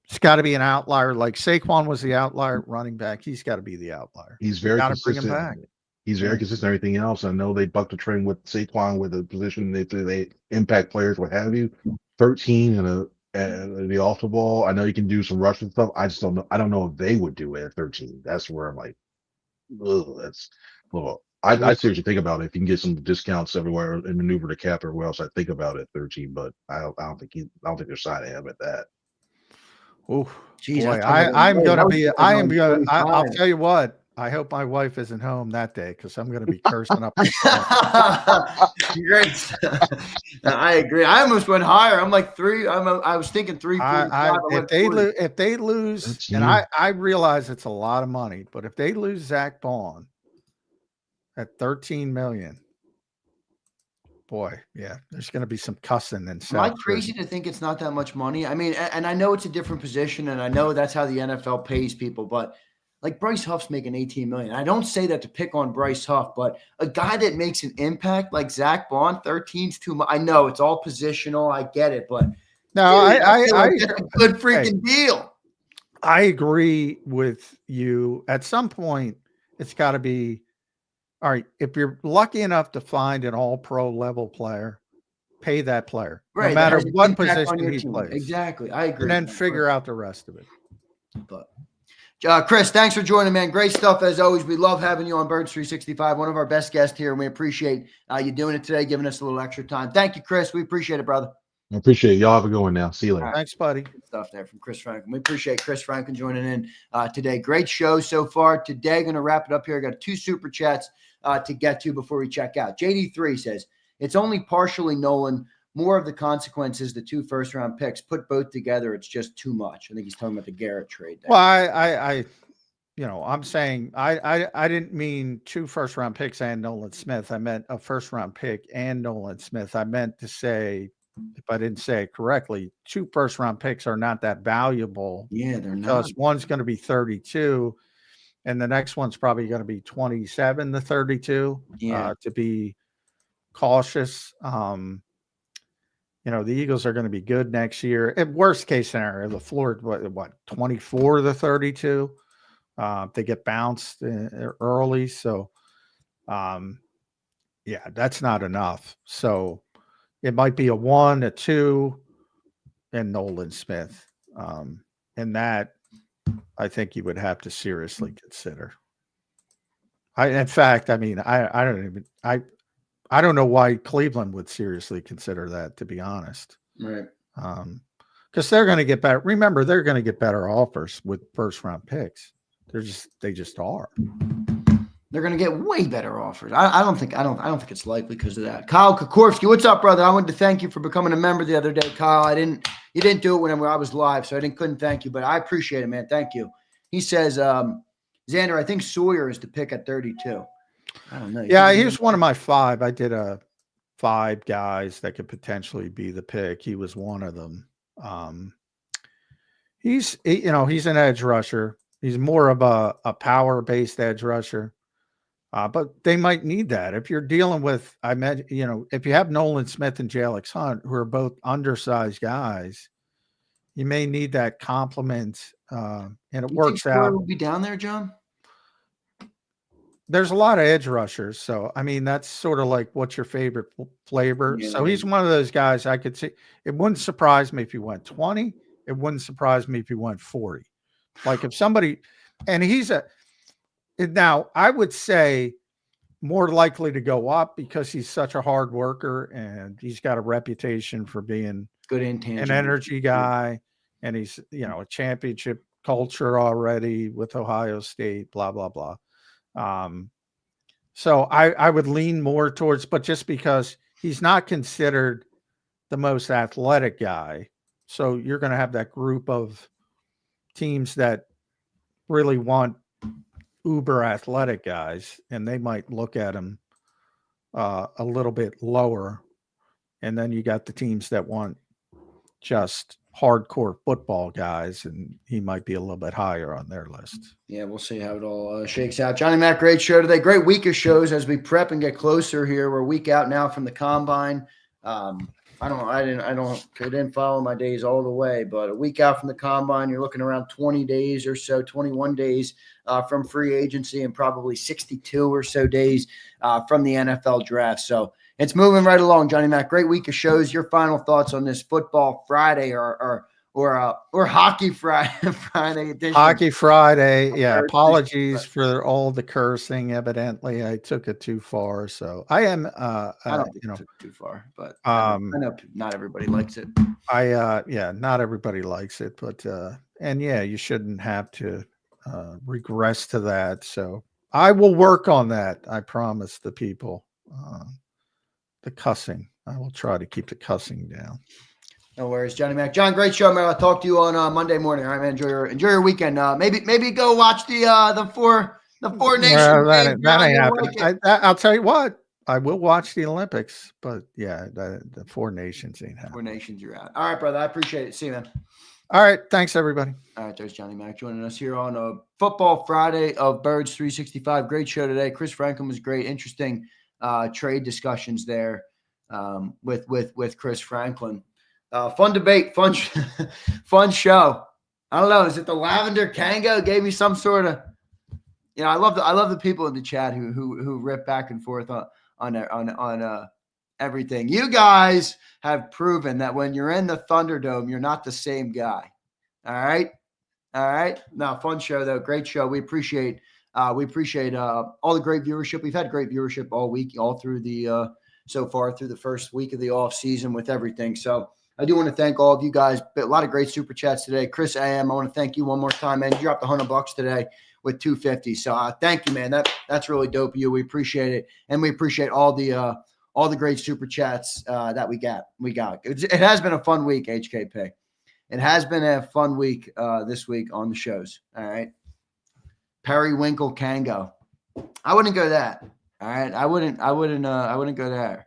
it's got to be an outlier. Like Saquon was the outlier running back. He's got to be the outlier. He's very consistent. Bring him back. He's very consistent. Everything else, I know they bucked the trend with Saquon with a position they impact players, what have you. 13 and the off the ball. I know you can do some rushing stuff. I just don't know. I don't know if they would do it at 13. That's where I'm like, ugh, that's well. I seriously think about it. If you can get some discounts everywhere and maneuver the cap everywhere else, I think about it at 13. But I don't think they're signing him at that. Oh, geez, boy, I'll tell you what. I hope my wife isn't home that day because I'm going to be cursing up. Great. I agree. I almost went higher. I'm like 3. I was thinking 3. If they lose, and I realize it's a lot of money, but if they lose Zach Bond at 13 million, boy, yeah, there's going to be some cussing and stuff. Am I crazy to think it's not that much money? I mean, and I know it's a different position, and I know that's how the NFL pays people, but like Bryce Huff's making 18 million. I don't say that to pick on Bryce Huff, but a guy that makes an impact like Zach Bond, 13's too much. I know it's all positional. I get it, but no, dude, I get a good freaking deal. I agree with you. At some point, it's got to be all right. If you're lucky enough to find an all-pro level player, pay that player, right, no matter what position he plays. Exactly, I agree. And then figure out the rest of it. But Chris, thanks for joining, man. Great stuff as always. We love having you on Birds 365, one of our best guests here, and we appreciate you doing it today, giving us a little extra time. Thank you, Chris. We appreciate it, brother. I appreciate it. Y'all have a good one now. See you later. Right. Thanks, buddy. Good stuff there from Chris Franklin. We appreciate Chris Franklin joining in today. Great show so far. Today, going to wrap it up here. I got 2 super chats to get to before we check out. JD3 says, it's only partially Nolan. More of the consequences, the 2 first-round picks. Put both together, it's just too much. I think he's talking about the Garrett trade there. Well, I'm saying I didn't mean 2 first-round picks and Nolan Smith. I meant a first-round pick and Nolan Smith. I meant to say, if I didn't say it correctly, 2 first-round picks are not that valuable. Yeah, they're not. Because one's going to be 32, and the next one's probably going to be 27 to 32. To be cautious. The Eagles are going to be good next year. At worst case scenario, the floor, what 24 to 32. They get bounced early. So, that's not enough. So it might be a 1, a 2, and Nolan Smith. And that I think you would have to seriously consider. I don't know why Cleveland would seriously consider that, to be honest. Right. Because they're going to get better. Remember, they're going to get better offers with first-round picks. They just are. They're going to get way better offers. I don't think it's likely because of that. Kyle Kokorski, what's up, brother? I wanted to thank you for becoming a member the other day, Kyle. You didn't do it when I was live, so couldn't thank you, but I appreciate it, man. Thank you. He says, Zander, I think Sawyer is the pick at 32. I don't know. Yeah, here's one of my 5. I did 5 guys that could potentially be the pick. He was one of them. He's an edge rusher. He's more of a power-based edge rusher. But they might need that. If you're dealing with, I imagine, if you have Nolan Smith and Jalix Hunt, who are both undersized guys, you may need that complement, and it works out. Will be down there, John? There's a lot of edge rushers. So, I mean, that's sort of like what's your favorite flavor. Yeah. So he's one of those guys I could see. It wouldn't surprise me if he went 20. It wouldn't surprise me if he went 40. Like if somebody, and now I would say more likely to go up because he's such a hard worker and he's got a reputation for being good an energy guy. And he's, a championship culture already with Ohio State, blah, blah, blah. So I would lean more towards, but just because he's not considered the most athletic guy. So you're going to have that group of teams that really want uber athletic guys, and they might look at him a little bit lower. And then you got the teams that want just hardcore football guys, and he might be a little bit higher on their list. Yeah, we'll see how it all shakes out. Johnny Mac, great show today. Great week of shows as we prep and get closer here. We're a week out now from the combine. I didn't follow my days all the way, but a week out from the combine, you're looking around 20 days or so, 21 days from free agency, and probably 62 or so days from the NFL draft. So it's moving right along, Johnny Mac. Great week of shows. Your final thoughts on this Football Friday or Hockey Friday edition? Hockey Friday. Yeah. Apologies for all the cursing. Evidently, I took it too far. So I am. I don't think I took it too far, but I know not everybody likes it. Not everybody likes it, but you shouldn't have to regress to that. So I will work on that. I promise the people. The cussing. I will try to keep the cussing down. No worries, Johnny Mac. John, great show, man. I'll talk to you on Monday morning. All right, man. Enjoy your weekend. Maybe go watch the four nations. That ain't happening. I'll tell you what. I will watch the Olympics, but the Four Nations ain't happening. Four Nations, you're out. All right, brother. I appreciate it. See you, man. All right. Thanks, everybody. All right, there's Johnny Mac joining us here on a Football Friday of Birds 365. Great show today. Chris Franklin was great. Interesting trade discussions there with Chris Franklin. Fun debate, fun show. I don't know. Is it the Lavender Kango gave me some sort of, I love the people in the chat who rip back and forth on everything. You guys have proven that when you're in the Thunderdome, you're not the same guy. All right. No, fun show though. Great show. We appreciate all the great viewership. We've had great viewership all week, all through so far through the first week of the off season with everything. So I do want to thank all of you guys. A lot of great super chats today. Chris AM, I want to thank you one more time, man. You dropped $100 today with 250. So thank you, man. That's really dope of you. We appreciate it, and we appreciate all the great super chats that we got. It has been a fun week, HKP. It has been a fun week this week on the shows. All right, Periwinkle Kango. I wouldn't go that. All right, I wouldn't go there.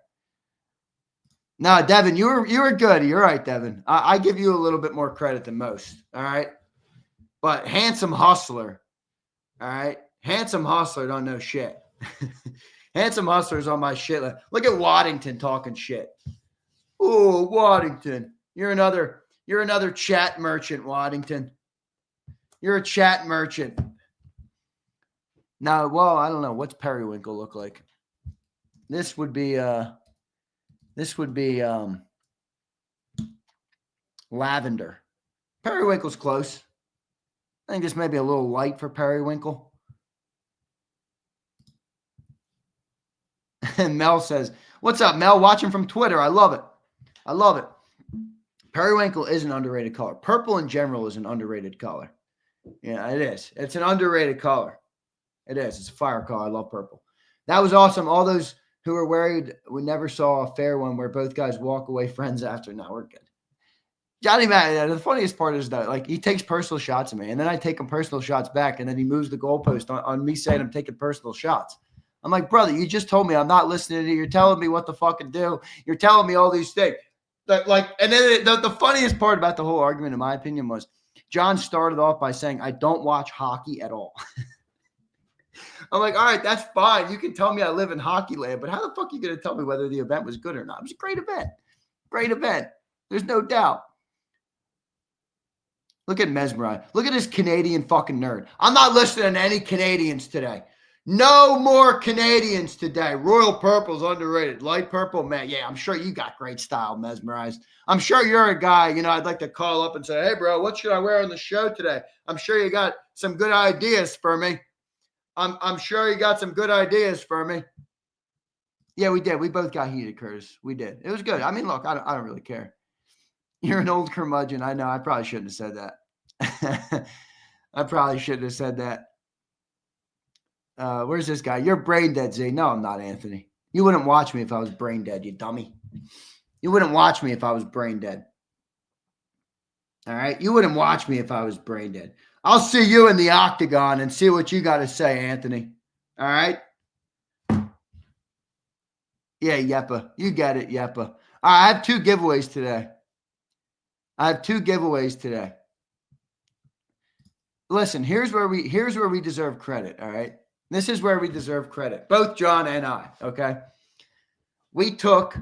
No, Devin, you were good. You're right, Devin. I give you a little bit more credit than most. All right. But handsome hustler. All right. Handsome hustler don't know shit. Handsome hustler's on my shit list. Look at Waddington talking shit. Oh, Waddington. You're another chat merchant, Waddington. You're a chat merchant. Now, well, I don't know. What's Periwinkle look like? This would be lavender. Periwinkle's close. I think this may be a little light for Periwinkle. And Mel says, what's up, Mel? Watching from Twitter. I love it. Periwinkle is an underrated color. Purple in general is an underrated color. Yeah, it is. It's an underrated color. It is. It's a fire color. I love purple. That was awesome. All those who were worried we never saw a fair one where both guys walk away friends after. No, we're good. Johnny Matt, the funniest part is that he takes personal shots at me, and then I take him personal shots back, and then he moves the goalpost on me saying I'm taking personal shots. I'm like, brother, you just told me I'm not listening to you. You're telling me what to fucking do. You're telling me all these things. And then the funniest part about the whole argument, in my opinion, was John started off by saying, I don't watch hockey at all. I'm like, all right, that's fine. You can tell me I live in hockey land, but how the fuck are you going to tell me whether the event was good or not? It was a great event. Great event. There's no doubt. Look at Mesmerize. Look at this Canadian fucking nerd. I'm not listening to any Canadians today. No more Canadians today. Royal Purple's underrated. Light purple, man. Yeah, I'm sure you got great style, Mesmerized. I'm sure you're a guy, I'd like to call up and say, hey, bro, what should I wear on the show today? I'm sure you got some good ideas for me. I'm sure you got some good ideas for me. Yeah, we did. We both got heated, Curtis. We did. It was good. I mean, look, I don't really care. You're an old curmudgeon. I know. I probably shouldn't have said that. I probably shouldn't have said that. Where's this guy? You're brain dead, Z. No, I'm not, Anthony. You wouldn't watch me if I was brain dead, you dummy. You wouldn't watch me if I was brain dead. All right? You wouldn't watch me if I was brain dead. I'll see you in the octagon and see what you got to say, Anthony. All right? Yeah, Yeppa. You get it, Yeppa. All right, I have 2 giveaways today. Listen, here's where we deserve credit, all right? This is where we deserve credit. Both John and I, okay? We took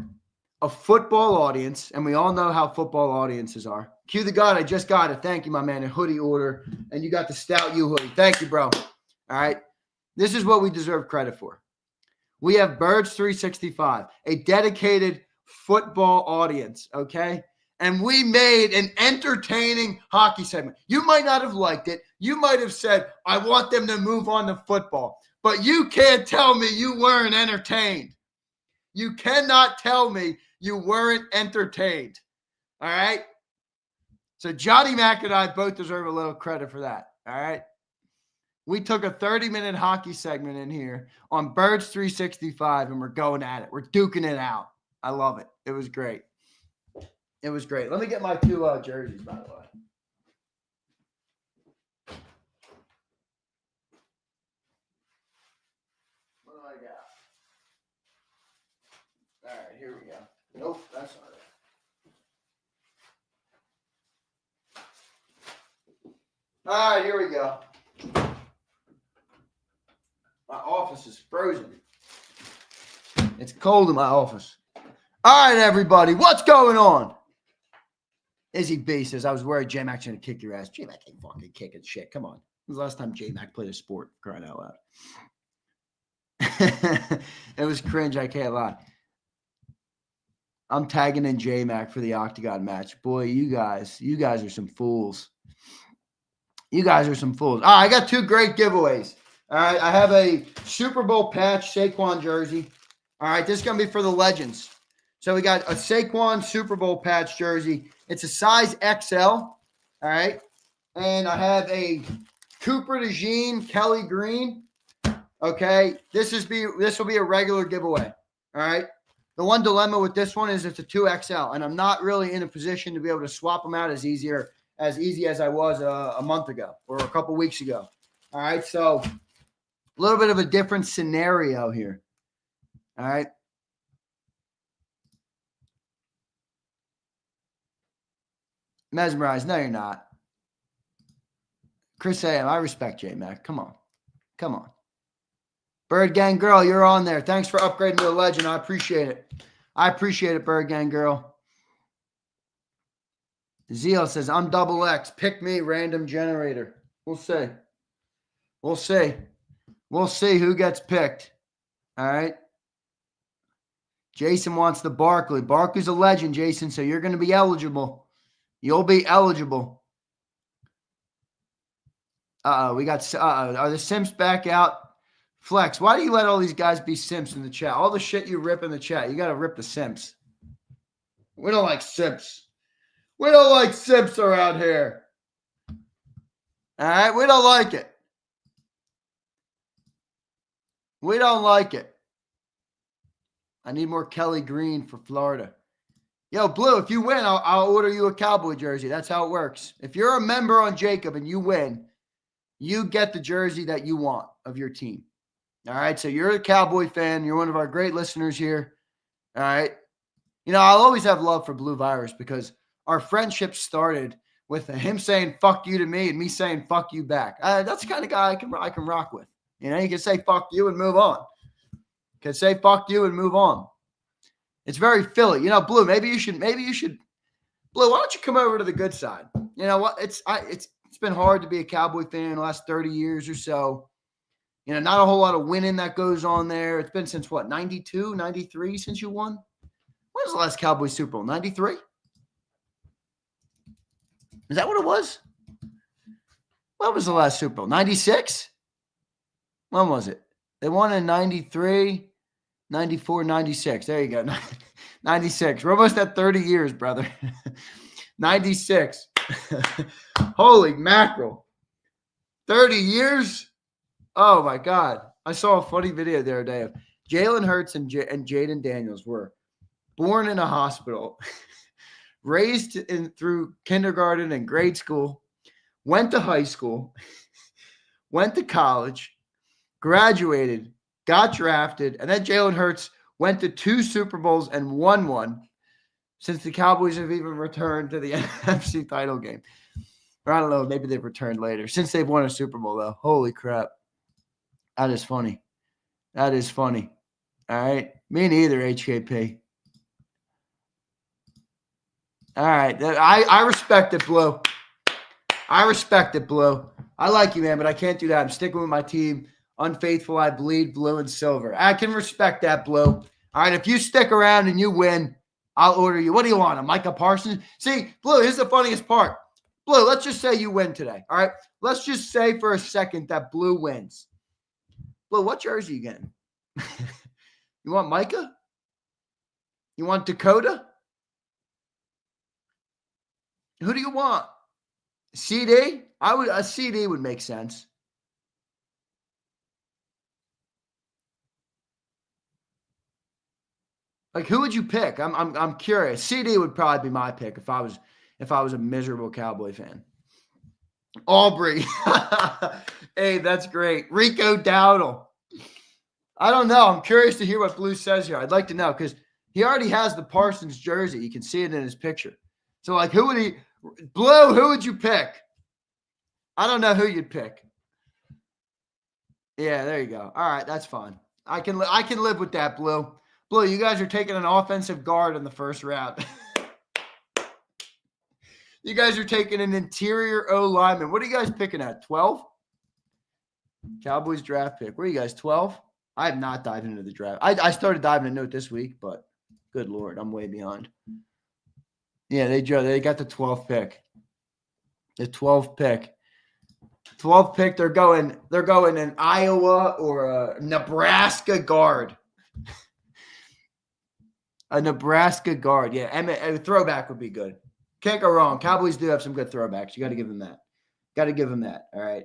a football audience, and we all know how football audiences are. Cue the God, I just got it. Thank you, my man. A hoodie order, and you got the Stout U hoodie. Thank you, bro. All right? This is what we deserve credit for. We have Birds 365, a dedicated football audience, okay? And we made an entertaining hockey segment. You might not have liked it. You might have said, I want them to move on to football. But you can't tell me you weren't entertained. You cannot tell me you weren't entertained. All right? So Johnny Mac and I both deserve a little credit for that. All right? We took a 30-minute hockey segment in here on Birds 365, and we're going at it. We're duking it out. I love it. It was great. It was great. Let me get my 2 jerseys, by the way. What do I got? All right, here we go. Nope, that's not it. All right, here we go. My office is frozen. It's cold in my office. All right, everybody, what's going on? Izzy B says, I was worried J-Mac's going to kick your ass. J-Mac ain't fucking kicking shit. Come on. When was the last time J-Mac played a sport? Crying out loud. It was cringe, I can't lie. I'm tagging in J-Mac for the Octagon match. Boy, you guys are some fools. You guys are some fools. I got 2 great giveaways. All right, I have a Super Bowl patch Saquon jersey. All right, this is going to be for the legends. So we got a Saquon Super Bowl patch jersey. It's a size XL, all right? And I have a Cooper DeJean Kelly Green, okay? This will be a regular giveaway, all right? The one dilemma with this one is it's a 2XL, and I'm not really in a position to be able to swap them out as easy as I was a month ago or a couple weeks ago, all right? So a little bit of a different scenario here, all right? Mesmerized. No, you're not. Chris A.M., I respect J-Mac. Come on. Come on. Bird Gang Girl, you're on there. Thanks for upgrading to a legend. I appreciate it. I appreciate it, Bird Gang Girl. Zeal says, I'm double X. Pick me, random generator. We'll see. We'll see. We'll see who gets picked. All right. Jason wants the Barkley. Barkley's a legend, Jason, so you're going to be eligible. You'll be eligible. We got, are the simps back out? Flex, why do you let all these guys be simps in the chat? All the shit you rip in the chat, you got to rip the simps. We don't like simps. We don't like simps around here. All right? We don't like it. We don't like it. I need more Kelly Green for Florida. Yo, Blue, if you win, I'll order you a Cowboy jersey. That's how it works. If you're a member on JAKIB and you win, you get the jersey that you want of your team. All right, so you're a Cowboy fan. You're one of our great listeners here. All right. I'll always have love for Blue Virus because our friendship started with him saying fuck you to me and me saying fuck you back. That's the kind of guy I can rock with. You know, you can say fuck you and move on. You can say fuck you and move on. It's very Philly. You know, Blue, maybe you should, Blue, why don't you come over to the good side? You know what? It's been hard to be a Cowboy fan in the last 30 years or so. You know, not a whole lot of winning that goes on there. It's been since what, 92, 93 since you won? When was the last Cowboys Super Bowl? 93? Is that what it was? When was the last Super Bowl? 96? When was it? They won in 93, 94, 96. There you go. 96. We're almost at 30 years, brother. 96. Holy mackerel. 30 years? Oh, my God. I saw a funny video the other day of Jalen Hurts and Jaden Daniels were born in a hospital, raised through kindergarten and grade school, went to high school, went to college, graduated, got drafted, and then Jalen Hurts went to 2 Super Bowls and won one since the Cowboys have even returned to the NFC title game. Or I don't know, maybe they've returned later. Since they've won a Super Bowl, though. Holy crap. That is funny. That is funny. All right. Me neither, HKP. All right. I respect it, Blue. I respect it, Blue. I like you, man, but I can't do that. I'm sticking with my team. Unfaithful, I bleed blue and silver. I can respect that, Blue. All right. If you stick around and you win, I'll order you. What do you want? A Micah Parsons? See, Blue, here's the funniest part. Blue, let's just say you win today. All right. Let's just say for a second that Blue wins. Blue, what jersey you getting? You want Micah? You want Dakota? Who do you want? CD? A CD would make sense. Like, who would you pick? I'm curious. CD would probably be my pick if I was a miserable Cowboy fan. Aubrey. Hey, that's great. Rico Dowdle. I don't know. I'm curious to hear what Blue says here. I'd like to know because he already has the Parsons jersey. You can see it in his picture. So, like, Blue, who would you pick? I don't know who you'd pick. Yeah, there you go. All right, that's fine. I can live with that, Blue. Blue, you guys are taking an offensive guard in the first round. You guys are taking an interior O lineman. What are you guys picking at? 12? Cowboys draft pick. Where are you guys? 12? I have not dived into the draft. I started diving into it this week, but good Lord, I'm way behind. Yeah, they got the 12th pick. The 12th pick. 12th pick, they're going in Iowa or a Nebraska guard. A Nebraska guard. Yeah, a throwback would be good. Can't go wrong. Cowboys do have some good throwbacks. You got to give them that. Got to give them that. All right.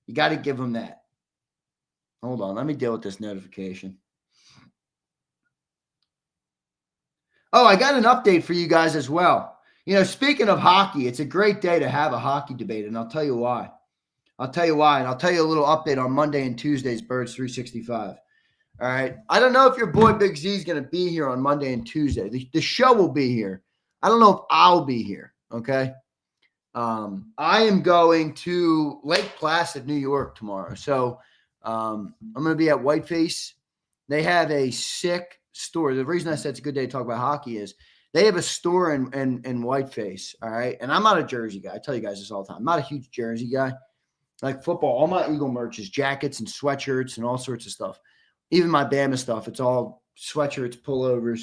You got to give them that. Hold on. Let me deal with this notification. Oh, I got an update for you guys as well. You know, speaking of hockey, it's a great day to have a hockey debate, and I'll tell you why. And I'll tell you a little update on Monday and Tuesday's Birds 365. All right. I don't know if your boy Big Z is going to be here on Monday and Tuesday. The show will be here. I don't know if I'll be here. Okay. I am going to Lake Placid, New York tomorrow. So I'm going to be at Whiteface. They have a sick store. The reason I said it's a good day to talk about hockey is they have a store in Whiteface. All right. And I'm not a jersey guy. I tell you guys this all the time. I'm not a huge jersey guy. Like football, all my Eagle merch is jackets and sweatshirts and all sorts of stuff. Even my Bama stuff, it's all sweatshirts, pullovers.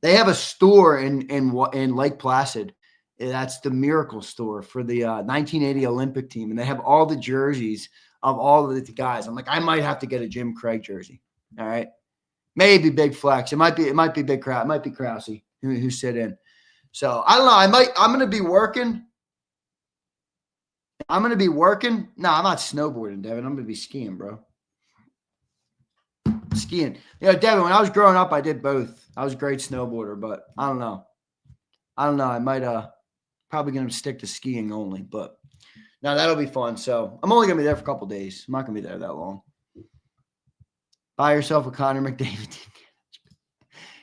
They have a store in Lake Placid. That's the Miracle Store for the 1980 Olympic team, and they have all the jerseys of all of the guys. I'm like, I might have to get a Jim Craig jersey. All right, maybe Big Flex. It might be Big Krause. It might be Krause who sit in. So I don't know. I'm going to be working. No, I'm not snowboarding, Devin. I'm going to be skiing, bro. Skiing. You know, Devin, when I was growing up, I did both. I was a great snowboarder, but I don't know. I might probably going to stick to skiing only, but no, that'll be fun. So I'm only going to be there for a couple days. I'm not going to be there that long. Buy yourself a Connor McDavid.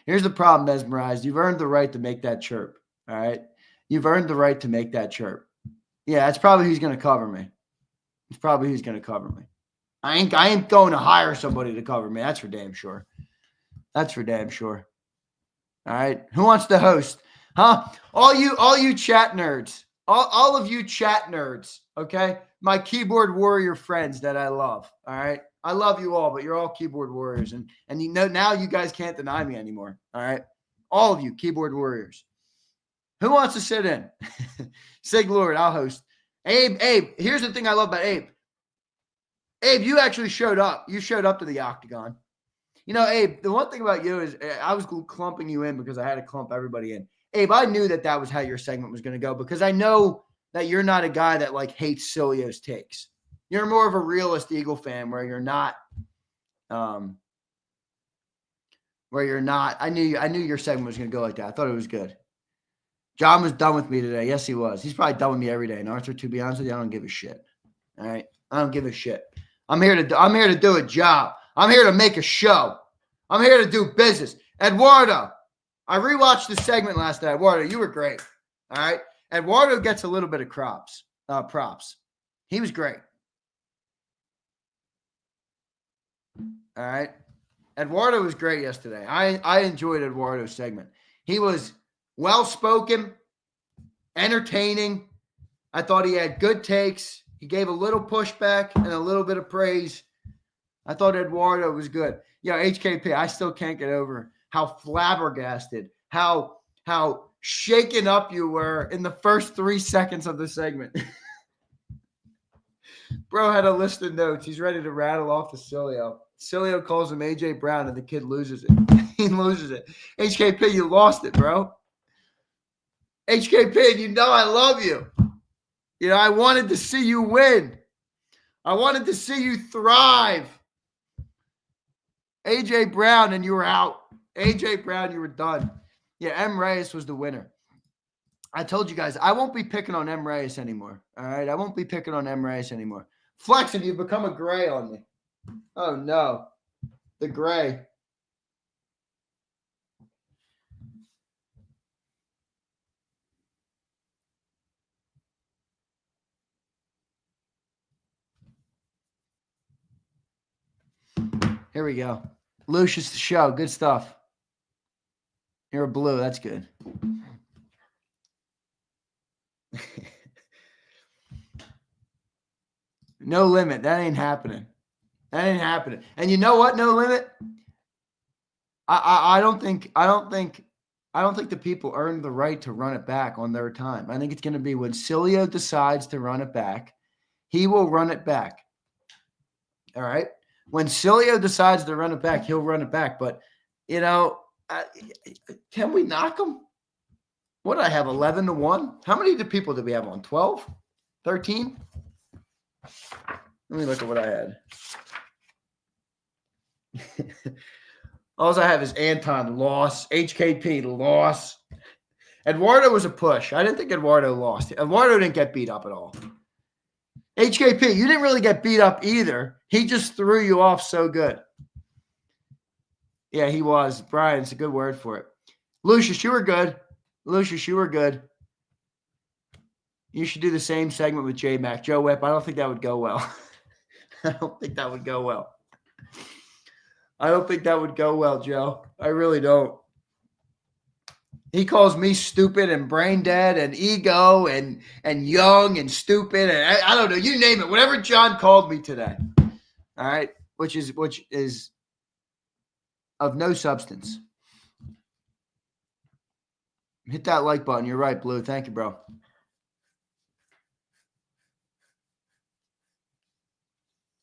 Here's the problem, Mesmerized. You've earned the right to make that chirp. All right. You've earned the right to make that chirp. Yeah, that's probably who's going to cover me. It's probably who's going to cover me. I ain't going to hire somebody to cover me. That's for damn sure. That's for damn sure. All right. Who wants to host? Huh? All you chat nerds. All of you chat nerds. Okay. My keyboard warrior friends that I love. All right. I love you all, but you're all keyboard warriors. And you know, now you guys can't deny me anymore. All right. All of you keyboard warriors. Who wants to sit in? Sig Lord, I'll host. Abe, here's the thing I love about Abe. Abe, you actually showed up. You showed up to the octagon. You know, Abe, the one thing about you is I was clumping you in because I had to clump everybody in. Abe, I knew that was how your segment was going to go because I know that you're not a guy that like hates Cilio's takes. You're more of a realist Eagle fan where you're not I knew your segment was going to go like that. I thought it was good. John was done with me today. Yes, he was. He's probably done with me every day. And Arthur, to be honest with you, I don't give a shit. All right? I don't give a shit. I'm here to do a job. I'm here to make a show. I'm here to do business. Eduardo, I rewatched the segment last night. Eduardo, you were great. All right? Eduardo gets a little bit of props. He was great. All right? Eduardo was great yesterday. I enjoyed Eduardo's segment. He was well-spoken, entertaining. I thought he had good takes. He gave a little pushback and a little bit of praise. I thought Eduardo was good. Yeah, HKP, I still can't get over how flabbergasted, how shaken up you were in the first 3 seconds of the segment. Bro had a list of notes. He's ready to rattle off to Cilio. Cilio calls him AJ Brown, and the kid loses it. He loses it. HKP, you lost it, bro. HKP, you know I love you. You know, I wanted to see you win. I wanted to see you thrive. AJ Brown, and you were out. AJ Brown, you were done. Yeah, M. Reyes was the winner. I told you guys, I won't be picking on M. Reyes anymore. All right? I won't be picking on M. Reyes anymore. Flexing, you've become a gray on me. Oh, no. The gray. Here we go. Lucius the show. Good stuff. You're a blue. That's good. No limit. That ain't happening. That ain't happening. And you know what? No limit. I don't think the people earned the right to run it back on their time. I think it's going to be when Cilio decides to run it back, he will run it back. All right. When Cilio decides to run it back, he'll run it back. But, you know, can we knock him? What did I have, 11-1? How many people did we have on? 12? 13? Let me look at what I had. All I have is Anton loss, HKP loss. Eduardo was a push. I didn't think Eduardo lost. Eduardo didn't get beat up at all. HKP, you didn't really get beat up either. He just threw you off so good. Yeah, he was. Brian, it's a good word for it. Lucius, you were good. Lucius, you were good. You should do the same segment with J-Mac. Joe Whip, I don't think that would go well. I don't think that would go well. I don't think that would go well, Joe. I really don't. He calls me stupid and brain dead and ego and young and stupid. And I don't know. You name it. Whatever John called me today. All right. Which is of no substance. Hit that like button. You're right, Blue. Thank you, bro.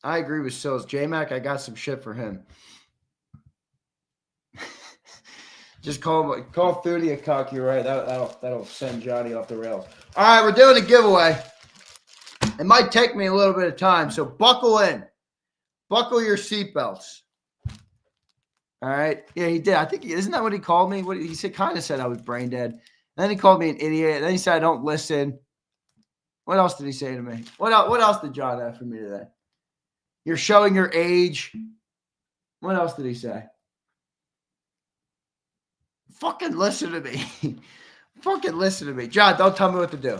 I agree with Sills. J-Mac, I got some shit for him. Just call Foodie a cock. You're right. That'll send Johnny off the rails. All right, we're doing a giveaway. It might take me a little bit of time, so buckle in. Buckle your seatbelts. All right. Yeah, he did. I think isn't that what he called me? What he said? Kind of said I was brain dead. And then he called me an idiot. And then he said I don't listen. What else did he say to me? What else did John have for me today? You're showing your age. What else did he say? Fucking listen to me. Fucking listen to me. John, don't tell me what to do.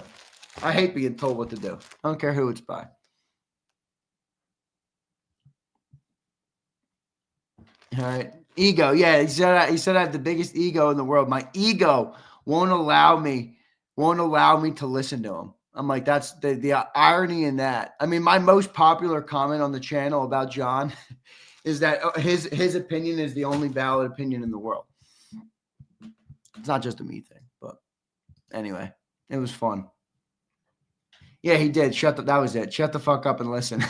I hate being told what to do. I don't care who it's by. All right. Ego. Yeah, he said I have the biggest ego in the world. My ego won't allow me to listen to him. I'm like, that's the irony in that. I mean, my most popular comment on the channel about John is that his opinion is the only valid opinion in the world. It's not just a me thing, but anyway, it was fun. Yeah, he did. That was it. Shut the fuck up and listen.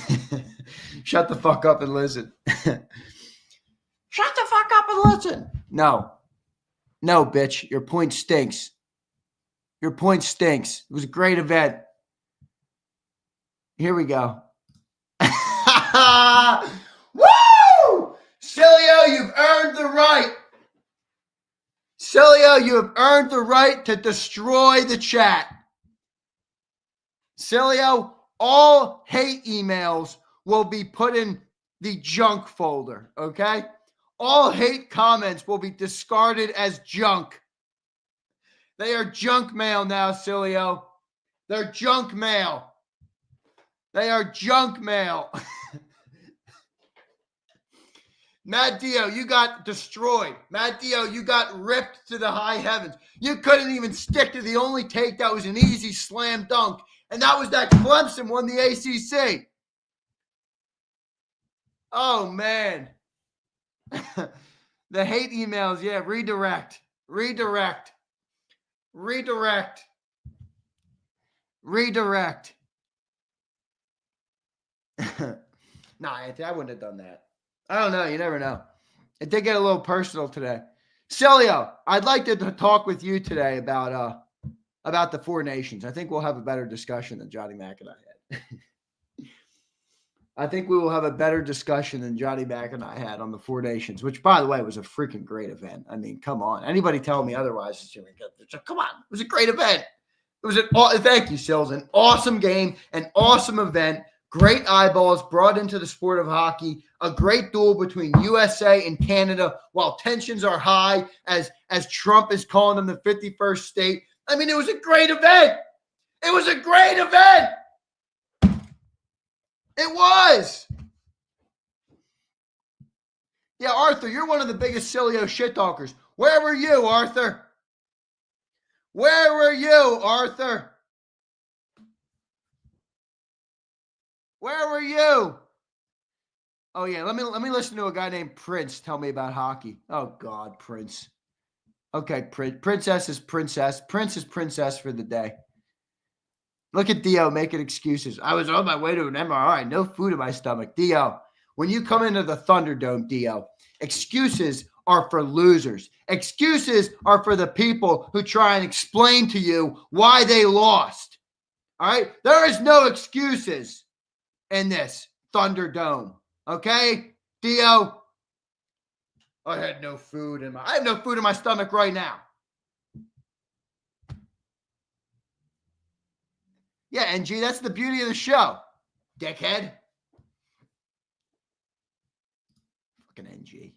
Shut the fuck up and listen. Shut the fuck up and listen. No, bitch. Your point stinks. Your point stinks. It was a great event. Here we go. Woo! Cilio, you've earned the right. Cilio, you have earned the right to destroy the chat. Cilio, all hate emails will be put in the junk folder, okay? All hate comments will be discarded as junk. They are junk mail now, Cilio. They're junk mail. They are junk mail. Matt Dio, you got destroyed. Matt Dio, you got ripped to the high heavens. You couldn't even stick to the only take that was an easy slam dunk, and that was that Clemson won the ACC. Oh, man. The hate emails, yeah, redirect. Nah, Anthony, I wouldn't have done that. I don't know. You never know. It did get a little personal today. Cilio, I'd like to talk with you today about the Four Nations. I think we'll have a better discussion than Johnny Mac and I had. I think we will have a better discussion than Johnny Mac and I had on the Four Nations, which, by the way, was a freaking great event. I mean, come on. Anybody telling me otherwise, come on. It was a great event. Thank you, Sills. An awesome game, an awesome event. Great eyeballs brought into the sport of hockey. A great duel between USA and Canada while tensions are high as Trump is calling them the 51st state. I mean, it was a great event. It was a great event. It was. Yeah, Arthur, you're one of the biggest Cilio shit talkers. Where were you, Arthur? Where were you, Arthur? Where were you? Oh, yeah, let me listen to a guy named Prince tell me about hockey. Oh, God, Prince. Okay, Princess is Princess. Prince is Princess for the day. Look at Dio making excuses. I was on my way to an MRI. No food in my stomach. Dio, when you come into the Thunderdome, Dio, excuses are for losers. Excuses are for the people who try and explain to you why they lost. All right? There is no excuses in this Thunderdome. Okay? Dio, I have no food in my stomach right now. Yeah, NG, that's the beauty of the show, dickhead. Fucking NG.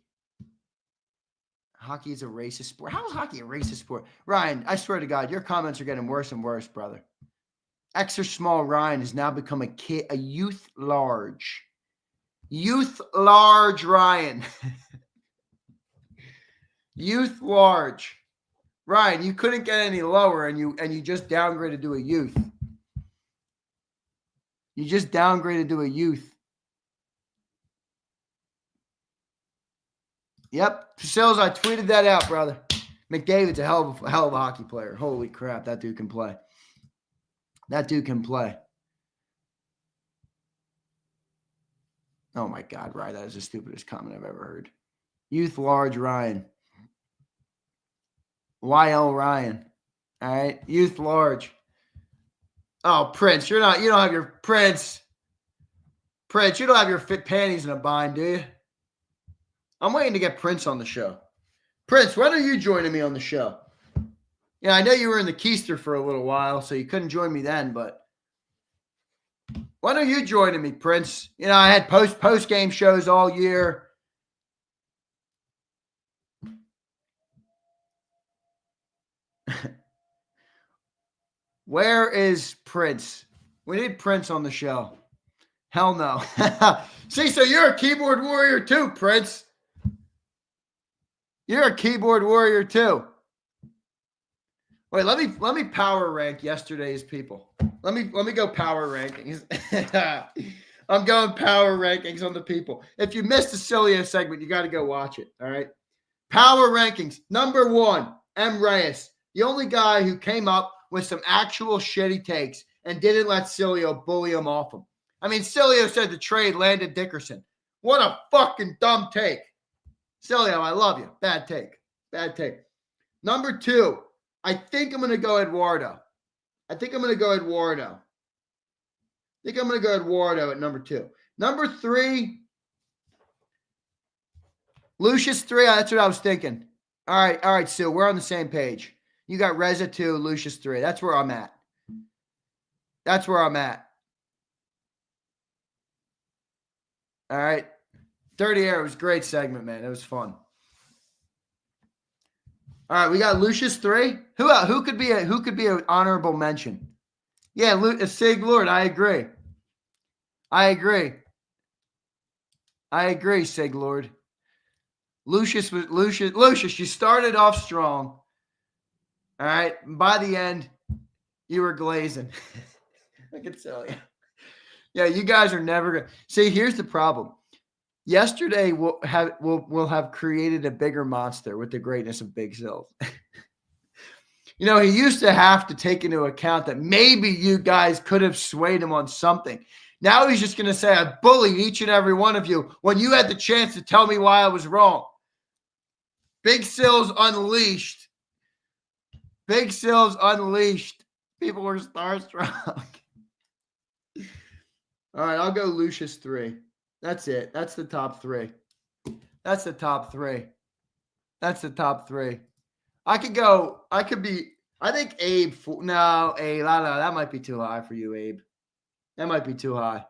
Hockey is a racist sport. How is hockey a racist sport? Ryan, I swear to God, your comments are getting worse and worse, brother. Extra small Ryan has now become a youth large. Youth large Ryan. Youth large. Ryan, you couldn't get any lower and you just downgraded to a youth. You just downgraded to a youth. Yep. Sills, I tweeted that out, brother. McDavid's a hell of a hockey player. Holy crap, that dude can play. That dude can play. Oh, my God, Ryan, that is the stupidest comment I've ever heard. Youth large Ryan. YL Ryan. All right. Youth large. Oh, Prince, you don't have your Prince. Prince, you don't have your fit panties in a bind, do you? I'm waiting to get Prince on the show. Prince, when are you joining me on the show? Yeah, I know you were in the keister for a little while, so you couldn't join me then, but when are you joining me, Prince? You know, I had post-game shows all year. Where is Prince? We need Prince on the show. Hell no. See, so you're a keyboard warrior too, Prince. You're a keyboard warrior too. Wait, let me power rank yesterday's people. Let me go power rankings. I'm going power rankings on the people. If you missed the Cilio segment, you got to go watch it. All right. Power rankings. Number 1, M. Reyes, the only guy who came up with some actual shitty takes and didn't let Cilio bully him off him. I mean, Cilio said the trade landed Dickerson. What a fucking dumb take. Cilio, I love you. Bad take. Bad take. Number 2, I think I'm going to go Eduardo. I think I'm going to go Eduardo at number 2. Number 3, Lucius 3. That's what I was thinking. All right, Sue. We're on the same page. You got Reza 2, Lucius 3. That's where I'm at. All right. Dirty Air was a great segment, man. It was fun. All right, we got Lucius 3. Who could be an honorable mention? Yeah, Sig Lord. I agree, Sig Lord. Lucius, you started off strong. All right. By the end, you were glazing. I can tell you. Yeah, you guys are never going to see. Here's the problem. Yesterday we'll have created a bigger monster with the greatness of Big Sills. He used to have to take into account that maybe you guys could have swayed him on something. Now he's just going to say, I bullied each and every one of you when you had the chance to tell me why I was wrong. Big Sills unleashed. People were starstruck. All right, I'll go Lucius 3. That's it. That's the top 3. I think Abe. No, that might be too high for you, Abe. That might be too high.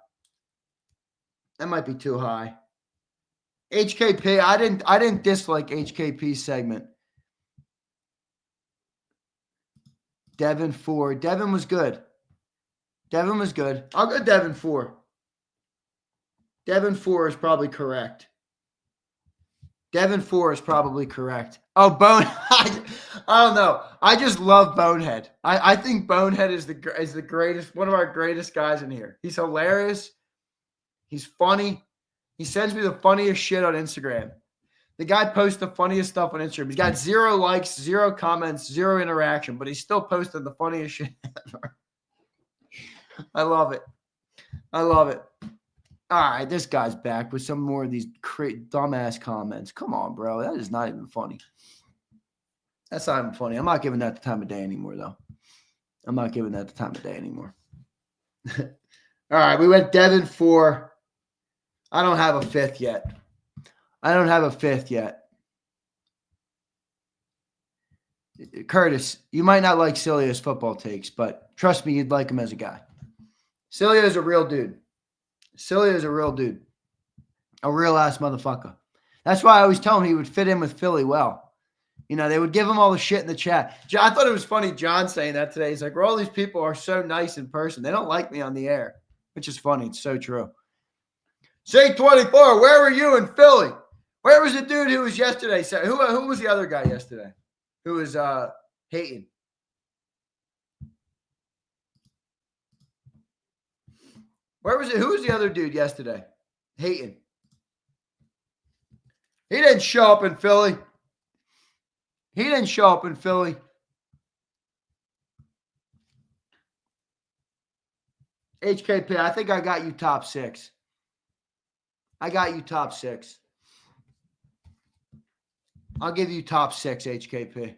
HKP, I didn't dislike HKP's segment. Devin 4. Devin was good. I'll go Devin 4. Devin 4 is probably correct. Oh, I don't know. I just love Bonehead. I think Bonehead is the greatest, one of our greatest guys in here. He's hilarious. He's funny. He sends me the funniest shit on Instagram. The guy posts the funniest stuff on Instagram. He's got 0 likes, 0 comments, 0 interaction, but he's still posting the funniest shit ever. I love it. All right, this guy's back with some more of these dumbass comments. Come on, bro. That is not even funny. That's not even funny. I'm not giving that the time of day anymore, though. All right, we went Devin 4. I don't have a fifth yet. Curtis, you might not like Cilio's football takes, but trust me, you'd like him as a guy. Cilio is a real dude. A real ass motherfucker. That's why I always tell him he would fit in with Philly well. They would give him all the shit in the chat. I thought it was funny, John saying that today. He's like, well, all these people are so nice in person. They don't like me on the air, which is funny. It's so true. C24, where were you in Philly? Where was the dude who was yesterday? Who was the other guy yesterday? Who was hating? Where was it? Who was the other dude yesterday? Hating. He didn't show up in Philly. HKP, I think I got you top 6. I'll give you top 6, HKP.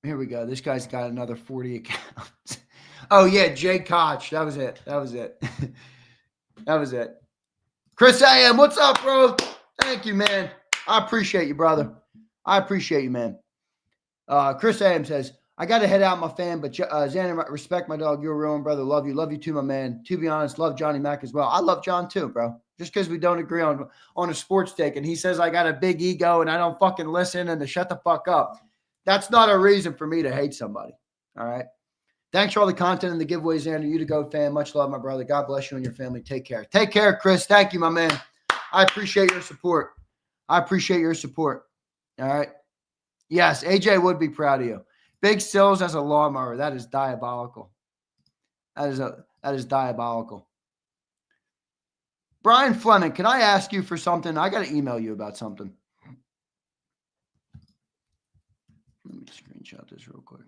Here we go. This guy's got another 40 accounts. Oh, yeah, Jay Koch. That was it. Chris A.M., what's up, bro? Thank you, man. I appreciate you, brother. Man. Chris A.M. says, I got to head out, my fan, but Zander, respect my dog. You're a real one, brother. Love you. Love you too, my man. To be honest, love Johnny Mac as well. I love John too, bro. Just because we don't agree on a sports take and he says I got a big ego and I don't fucking listen and to shut the fuck up. That's not a reason for me to hate somebody. All right. Thanks for all the content and the giveaways, Zander. You the GOAT fan. Much love, my brother. God bless you and your family. Take care. Take care, Chris. Thank you, my man. I appreciate your support. I appreciate your support. All right. Yes, AJ would be proud of you. Big Sills as a lawnmower. That is diabolical. That is diabolical. Brian Fleming, can I ask you for something? I got to email you about something. Let me screenshot this real quick.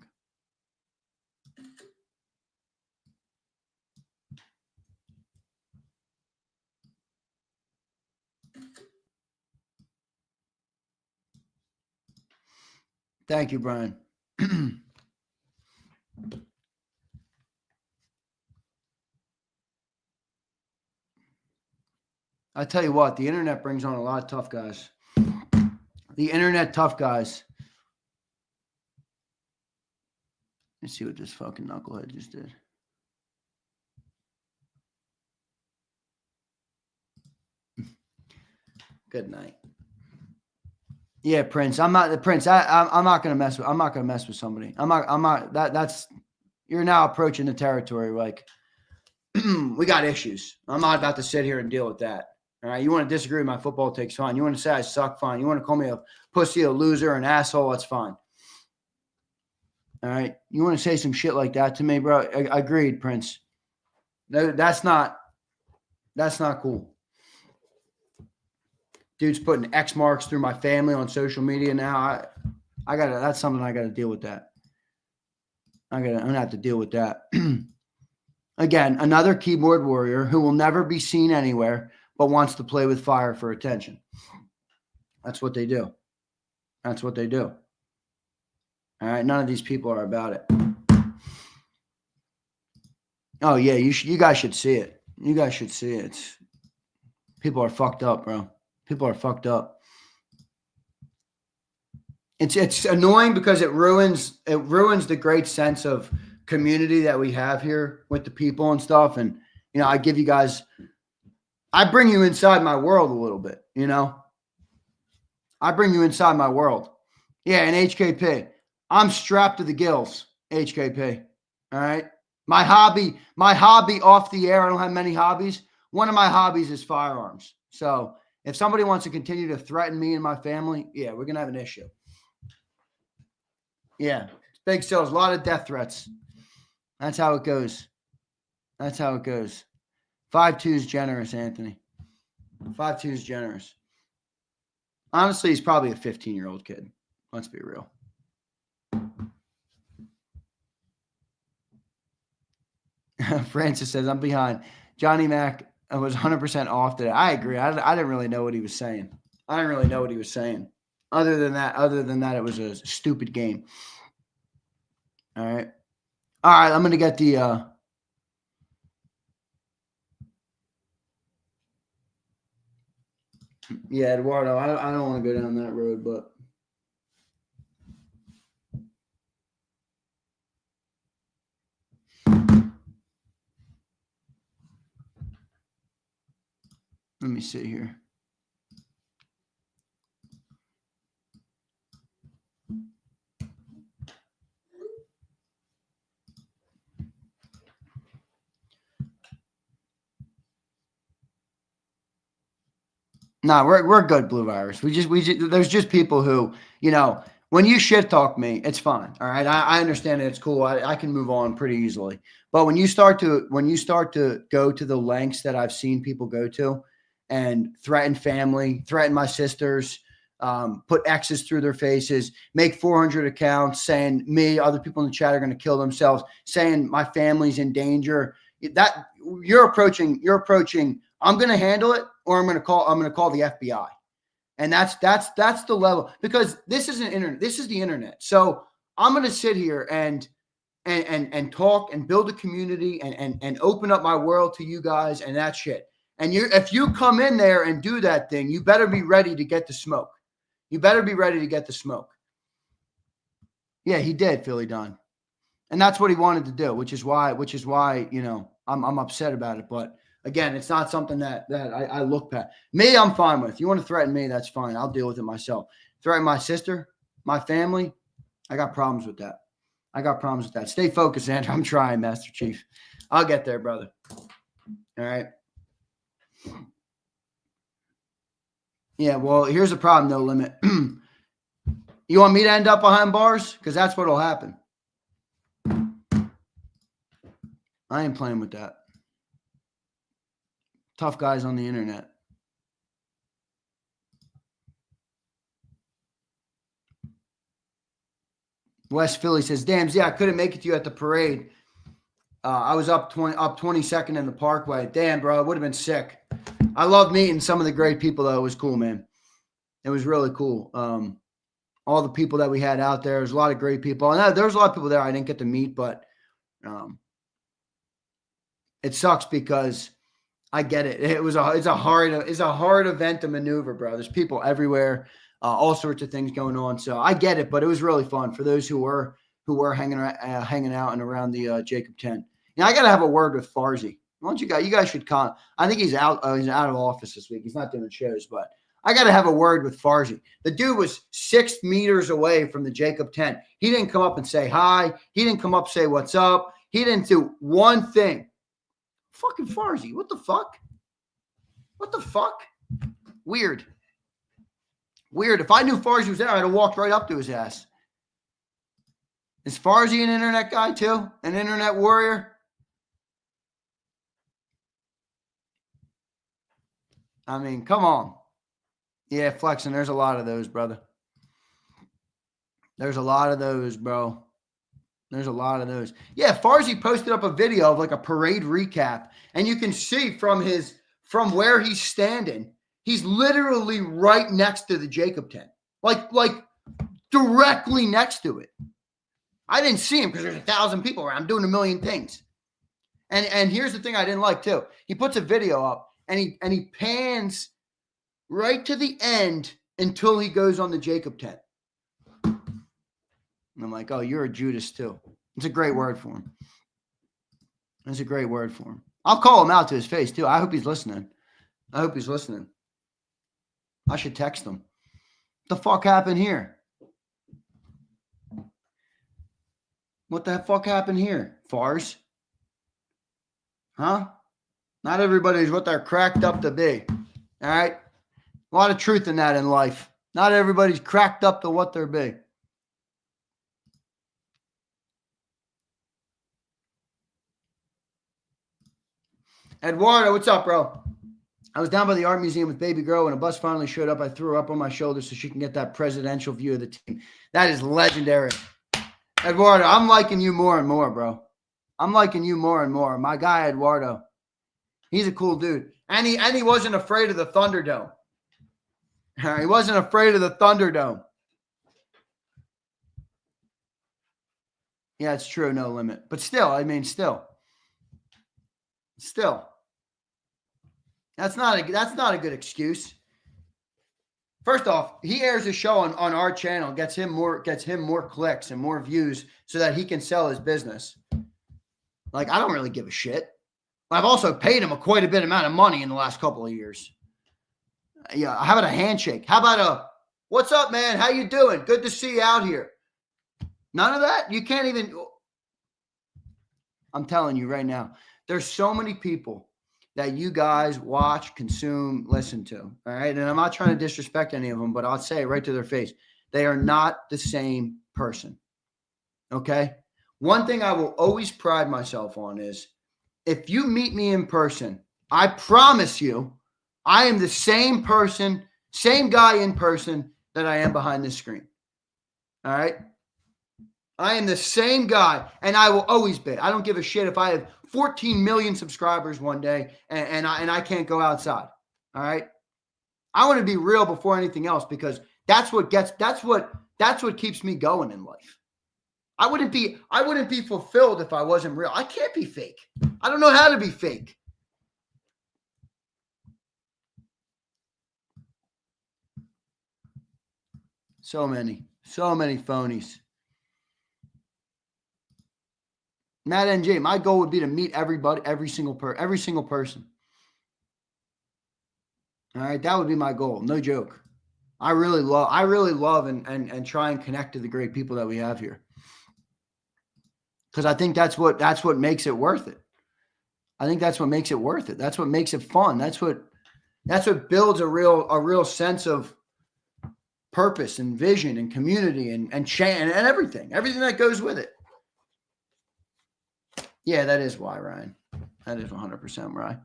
Thank you, Brian. I tell you what, the internet brings on a lot of tough guys. The internet tough guys. Let's see what this fucking knucklehead just did. Good night. Yeah, Prince. I'm not the Prince. I'm not gonna mess with. I'm not gonna mess with somebody. I'm not. That's. You're now approaching the territory like we got issues. I'm not about to sit here and deal with that. All right. You want to disagree with my football takes, fine. You want to say I suck, fine. You want to call me a pussy, a loser, an asshole, that's fine. All right. You want to say some shit like that to me, bro? Agreed, Prince. No, that's not cool. Dude's putting X marks through my family on social media now. That's something I gotta deal with that. I'm gonna have to deal with that. Again, another keyboard warrior who will never be seen anywhere but wants to play with fire for attention. That's what they do. That's what they do. All right, none of these people are about it. Oh yeah, you guys should see it. You guys should see it. People are fucked up, bro. People are fucked up. It's annoying because it ruins the great sense of community that we have here with the people and stuff. And I give you guys, I bring you inside my world a little bit. I bring you inside my world. Yeah, and HKP, I'm strapped to the gills. HKP, all right. My hobby off the air. I don't have many hobbies. One of my hobbies is firearms. So if somebody wants to continue to threaten me and my family, yeah, we're going to have an issue. Yeah. Big sales, a lot of death threats. That's how it goes. That's how it goes. 5'2" is generous, Anthony. 5'2" is generous. Honestly, he's probably a 15-year-old kid. Let's be real. Francis says, I'm behind. Johnny Mac was 100% off today. I agree. I didn't really know what he was saying. Other than that, it was a stupid game. All right. I'm going to get the yeah, Eduardo, I don't want to go down that road, but let me see here. No, we're good, Blue Virus. We just there's just people who, when you shit talk me, it's fine. All right. I understand it. It's cool. I can move on pretty easily. But when you start to go to the lengths that I've seen people go to and threaten family, threaten my sisters, put X's through their faces, make 400 accounts saying me, other people in the chat are going to kill themselves, saying my family's in danger, that you're approaching, I'm going to handle it, or I'm going to call the FBI. And that's the level, because this is the internet. So I'm going to sit here and talk and build a community and open up my world to you guys and that shit. And if you come in there and do that thing, you better be ready to get the smoke. Yeah, he did, Philly Don. And that's what he wanted to do, which is why, I'm upset about it. But again, it's not something that I look at. Me, I'm fine with. You want to threaten me, that's fine. I'll deal with it myself. Threaten my sister, my family, I got problems with that. I got problems with that. Stay focused, Andrew. I'm trying, Master Chief. I'll get there, brother. All right. Yeah, well, here's the problem, no limit. You want me to end up behind bars? Because that's what'll happen. I ain't playing with that. Tough guys on the internet. West Philly says, damn, Z, I couldn't make it to you at the parade. I was up 22nd in the Parkway. Damn, bro, it would have been sick. I love meeting some of the great people, though. It was cool, man. It was really cool. All the people that we had out there. There's a lot of great people. And there was a lot of people there I didn't get to meet, but it sucks because I get it. It's a hard event to maneuver, bro. There's people everywhere, all sorts of things going on. So I get it, but it was really fun for those who were hanging out and around the JAKIB 10. You know, I got to have a word with Farzi. Why don't you guys should come? I think he's out. He's out of office this week. He's not doing shows, but I got to have a word with Farzi. The dude was 6 meters away from the JAKIB 10. He didn't come up and say hi. He didn't come up and say what's up. He didn't do one thing. Fucking Farzi. What the fuck? What the fuck? Weird. Weird. If I knew Farzi was there, I'd have walked right up to his ass. Is Farzi an internet guy too? An internet warrior? I mean, come on. Yeah, flexing. There's a lot of those, brother. There's a lot of those, bro. There's a lot of those. Yeah, Farzi posted up a video of like a parade recap, and you can see from where he's standing, he's literally right next to the JAKIB 10, like directly next to it. I didn't see him because there's 1,000 people around. I'm doing a million things. And here's the thing I didn't like too. He puts a video up and he pans right to the end until he goes on the JAKIB 10. And I'm like, oh, you're a Judas too. It's a great word for him. It's a great word for him. I'll call him out to his face too. I hope he's listening. I should text him. What the fuck happened here? What the fuck happened here? Fars? Huh? Not everybody's what they're cracked up to be. All right? A lot of truth in that in life. Not everybody's cracked up to what they're be. Eduardo, what's up, bro? I was down by the art museum with baby girl when a bus finally showed up. I threw her up on my shoulder so she can get that presidential view of the team. That is legendary. Eduardo, I'm liking you more and more, bro. I'm liking you more and more. My guy, Eduardo. He's a cool dude. And he wasn't afraid of the Thunderdome. He wasn't afraid of the Thunderdome. Yeah, it's true, no limit. But still, I mean, still. That's not a good excuse. First off, he airs a show on our channel, gets him more clicks and more views so that he can sell his business. Like, I don't really give a shit. I've also paid him quite a bit amount of money in the last couple of years. Yeah, how about a handshake? How about a, what's up, man? How you doing? Good to see you out here. None of that? You can't even. I'm telling you right now, there's so many people that you guys watch, consume, listen to, all right? And I'm not trying to disrespect any of them, but I'll say it right to their face. They are not the same person, okay? One thing I will always pride myself on is if you meet me in person, I promise you I am the same person, same guy in person that I am behind this screen, all right? I am the same guy, and I will always be. I don't give a shit if I have 14 million subscribers one day and I can't go outside. All right. I want to be real before anything else because that's what keeps me going in life. I wouldn't be fulfilled if I wasn't real. I can't be fake. I don't know how to be fake. So many phonies. Matt NJ, my goal would be to meet everybody, every single person. All right, that would be my goal. No joke. I really love and try and connect to the great people that we have here. Because I think that's what makes it worth it. I think that's what makes it worth it. That's what makes it fun. That's what builds a real sense of purpose and vision and community and everything that goes with it. Yeah, that is why, Ryan. That is 100% right.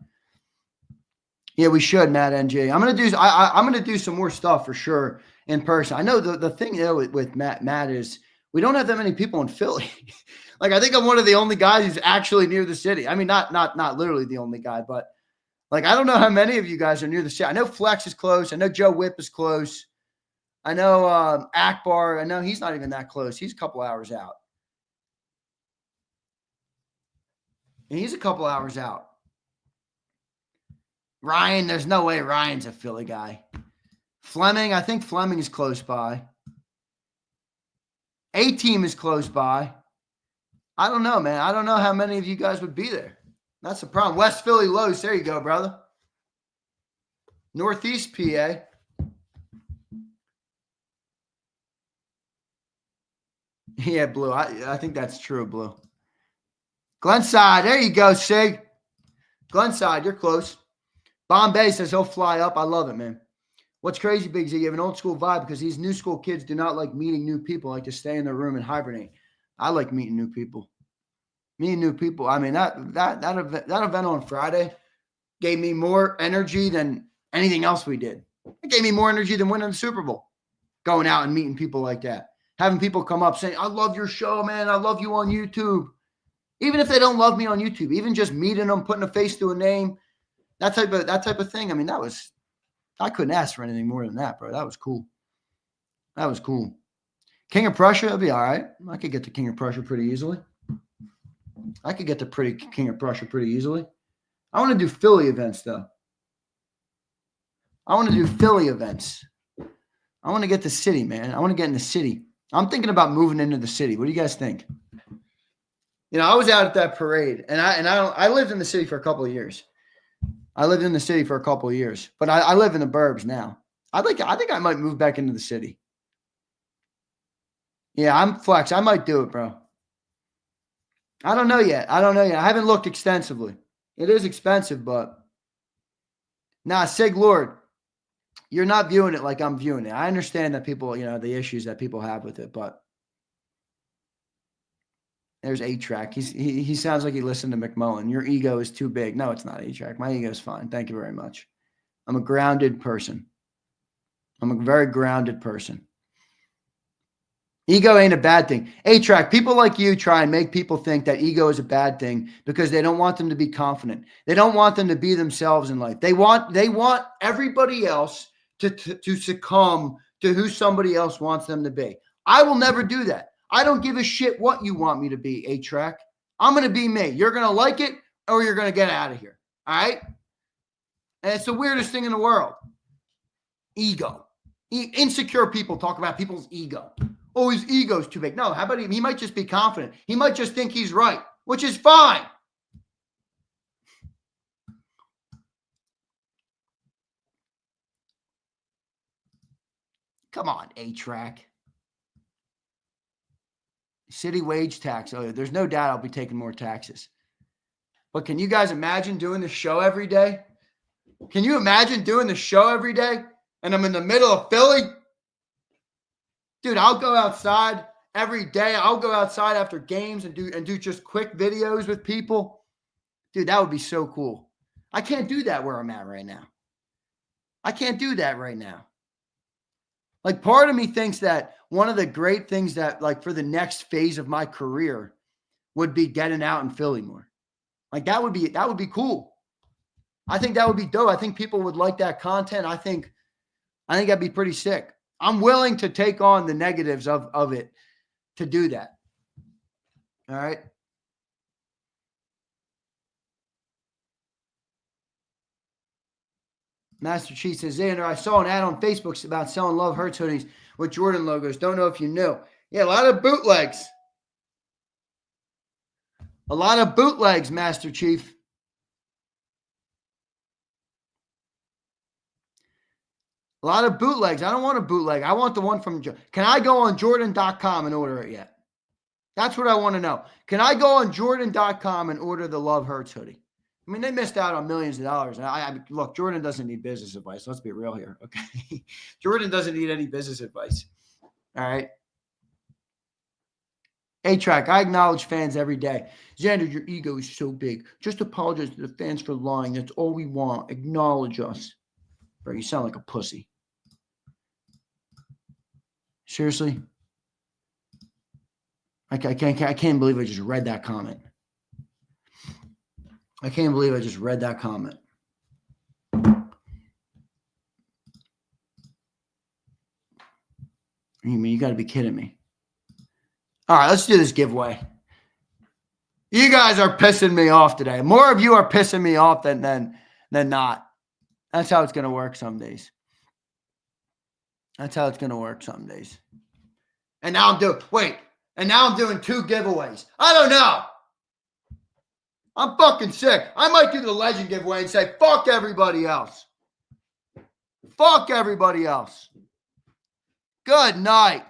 Yeah, we should, Matt NJ. I'm gonna do some more stuff for sure in person. I know the thing though with Matt is we don't have that many people in Philly. Like I think I'm one of the only guys who's actually near the city. I mean, not literally the only guy, but like I don't know how many of you guys are near the city. I know Flex is close. I know Joe Whip is close. I know Akbar. I know he's not even that close. He's a couple hours out. And he's a couple hours out. Ryan, there's no way Ryan's a Philly guy. Fleming, I think Fleming is close by. A-Team is close by. I don't know, man. I don't know how many of you guys would be there. That's the problem. West Philly Los. There you go, brother. Northeast PA. Yeah, Blue. I think that's true, Blue. Glenside. There you go, Sig. Glenside, you're close. Bombay says he'll fly up. I love it, man. What's crazy, Big Z? You have an old school vibe because these new school kids do not like meeting new people, like to stay in their room and hibernate. I like meeting new people. Meeting new people. I mean, that event on Friday gave me more energy than anything else we did. It gave me more energy than winning the Super Bowl. Going out and meeting people like that. Having people come up saying, I love your show, man. I love you on YouTube. Even if they don't love me on YouTube, even just meeting them, putting a face to a name, that type of thing. I mean, I couldn't ask for anything more than that, bro. That was cool. That was cool. King of Prussia, it'll be all right. I could get to King of Prussia pretty easily. I want to do Philly events, though. I want to do Philly events. I want to get the city, man. I want to get in the city. I'm thinking about moving into the city. What do you guys think? You know, I was out at that parade, and I lived in the city for a couple of years. But I live in the burbs now. I think I might move back into the city. Yeah, I'm Flex. I might do it, bro. I don't know yet. I haven't looked extensively. It is expensive, but Sig Lord, you're not viewing it like I'm viewing it. I understand that people, the issues that people have with it, but there's A-Track. He sounds like he listened to McMullen. Your ego is too big. No, it's not A-Track. My ego is fine. Thank you very much. I'm a grounded person. I'm a very grounded person. Ego ain't a bad thing. A-Track, people like you try and make people think that ego is a bad thing because they don't want them to be confident. They don't want them to be themselves in life. They want everybody else to succumb to who somebody else wants them to be. I will never do that. I don't give a shit what you want me to be, A-Track. I'm going to be me. You're going to like it or you're going to get out of here. All right? And it's the weirdest thing in the world. Ego. Insecure people talk about people's ego. Oh, his ego's too big. No, how about he might just be confident. He might just think he's right, which is fine. Come on, A-Track. City wage tax. Oh, there's no doubt I'll be taking more taxes. But can you guys imagine doing the show every day? Can you imagine doing the show every day? And I'm in the middle of Philly? Dude, I'll go outside every day. I'll go outside after games and do just quick videos with people. Dude, that would be so cool. I can't do that where I'm at right now. I can't do that right now. Like, part of me thinks that one of the great things that, like, for the next phase of my career would be getting out in Philly more. Like, that would be cool. I think that would be dope. I think people would like that content. I think that'd be pretty sick. I'm willing to take on the negatives of it to do that. All right. Master Chief says, Zander, I saw an ad on Facebook about selling Love Hurts hoodies with Jordan logos. Don't know if you knew. Yeah, a lot of bootlegs. A lot of bootlegs, Master Chief. A lot of bootlegs. I don't want a bootleg. I want the one from – can I go on Jordan.com and order it yet? That's what I want to know. Can I go on Jordan.com and order the Love Hurts hoodie? I mean, they missed out on millions of dollars. And look, Jordan doesn't need business advice. Let's be real here, okay? Jordan doesn't need any business advice. All right. A-Track, I acknowledge fans every day. Zander, your ego is so big. Just apologize to the fans for lying. That's all we want. Acknowledge us. Bro, you sound like a pussy. Seriously? I can't believe I just read that comment. I can't believe I just read that comment. You mean you got to be kidding me? All right, let's do this giveaway. You guys are pissing me off today. More of you are pissing me off than not. That's how it's going to work some days. That's how it's going to work some days. And now I'm doing 2 giveaways. I don't know. I'm fucking sick. I might do the legend giveaway and say, fuck everybody else. Fuck everybody else. Good night.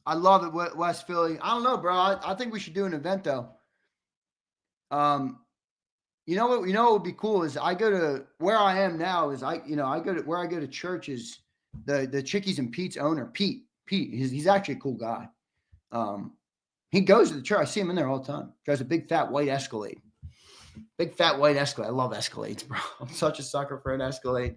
I love it, West Philly. I don't know, bro. I think we should do an event, though. You know what would be cool is I go to where I am now is I go to church is the Chickies and Pete's owner, Pete. He's actually a cool guy. He goes to the church. I see him in there all the time. Drives a big fat white Escalade. Big fat white Escalade. I love Escalades, bro. I'm such a sucker for an Escalade.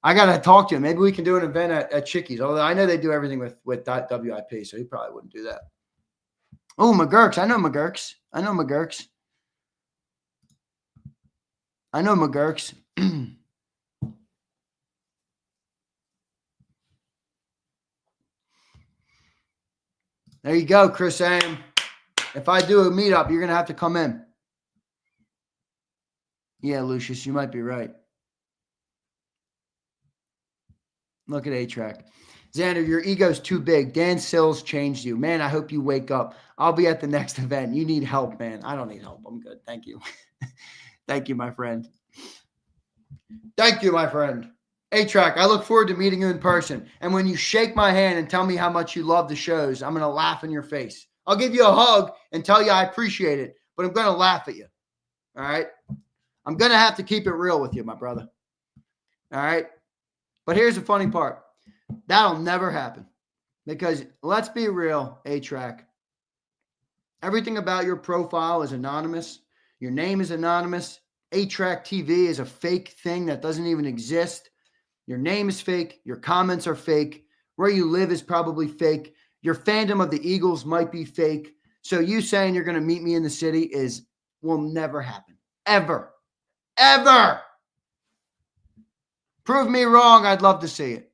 I got to talk to him. Maybe we can do an event at Chickies. Although I know they do everything with WIP, so he probably wouldn't do that. Oh, McGurks. I know McGurks. There you go, Chris Am. If I do a meetup, you're going to have to come in. Yeah, Lucius, you might be right. Look at A-Track. Zander, your ego's too big. Dan Sills changed you. Man, I hope you wake up. I'll be at the next event. You need help, man. I don't need help. I'm good. Thank you. Thank you, my friend. A-Track, I look forward to meeting you in person. And when you shake my hand and tell me how much you love the shows, I'm going to laugh in your face. I'll give you a hug and tell you I appreciate it, but I'm going to laugh at you. All right? I'm going to have to keep it real with you, my brother. All right? But here's the funny part. That'll never happen because let's be real, A-Track. Everything about your profile is anonymous. Your name is anonymous. A-Track TV is a fake thing that doesn't even exist. Your name is fake. Your comments are fake. Where you live is probably fake. Your fandom of the Eagles might be fake. So you saying you're going to meet me in the city will never happen. Ever. Ever. Prove me wrong. I'd love to see it.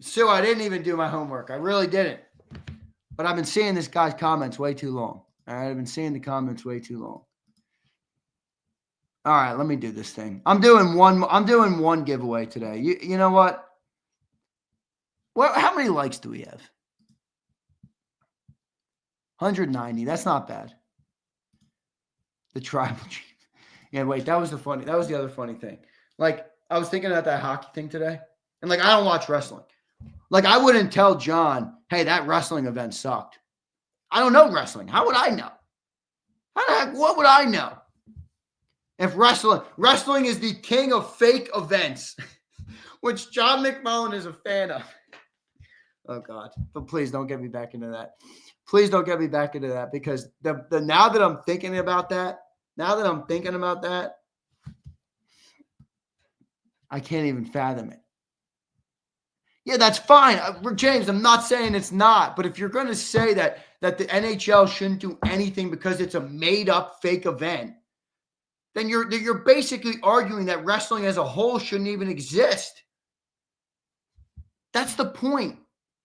Sue, I didn't even do my homework. I really didn't. But I've been seeing this guy's comments way too long. All right, I've been seeing the comments way too long. All right, let me do this thing. I'm doing one giveaway today. You know what? Well, how many likes do we have? 190. That's not bad. The tribal chief. Yeah, wait, that was the other funny thing. Like, I was thinking about that hockey thing today. And like, I don't watch wrestling. Like, I wouldn't tell John, hey, that wrestling event sucked. I don't know wrestling. How would I know? How the heck, what would I know? If wrestling is the king of fake events, which John McMullen is a fan of. Oh God, but please don't get me back into that. Please don't get me back into that because the now that I'm thinking about that, I can't even fathom it. Yeah, that's fine. James, I'm not saying it's not, but if you're going to say that the NHL shouldn't do anything because it's a made-up fake event, then you're basically arguing that wrestling as a whole shouldn't even exist. That's the point.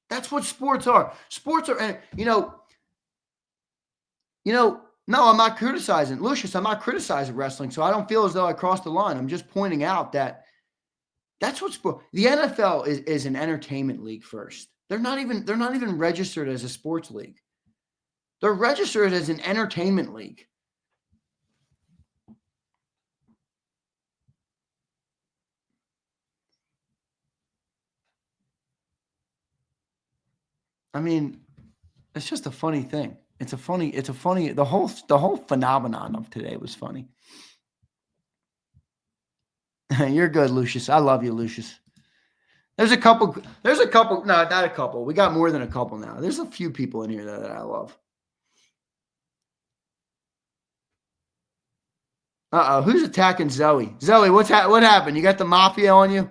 That's what sports are. Sports are, and no, I'm not criticizing. Lucius, I'm not criticizing wrestling, so I don't feel as though I crossed the line. I'm just pointing out that that's what sport. The NFL is an entertainment league first. They're not even registered as a sports league. They're registered as an entertainment league. I mean, it's just a funny thing. The whole phenomenon of today was funny. You're good, Lucius. I love you, Lucius. There's a couple, no, not a couple. We got more than a couple now. There's a few people in here that I love. Who's attacking Zoe? Zoe, what happened? You got the mafia on you?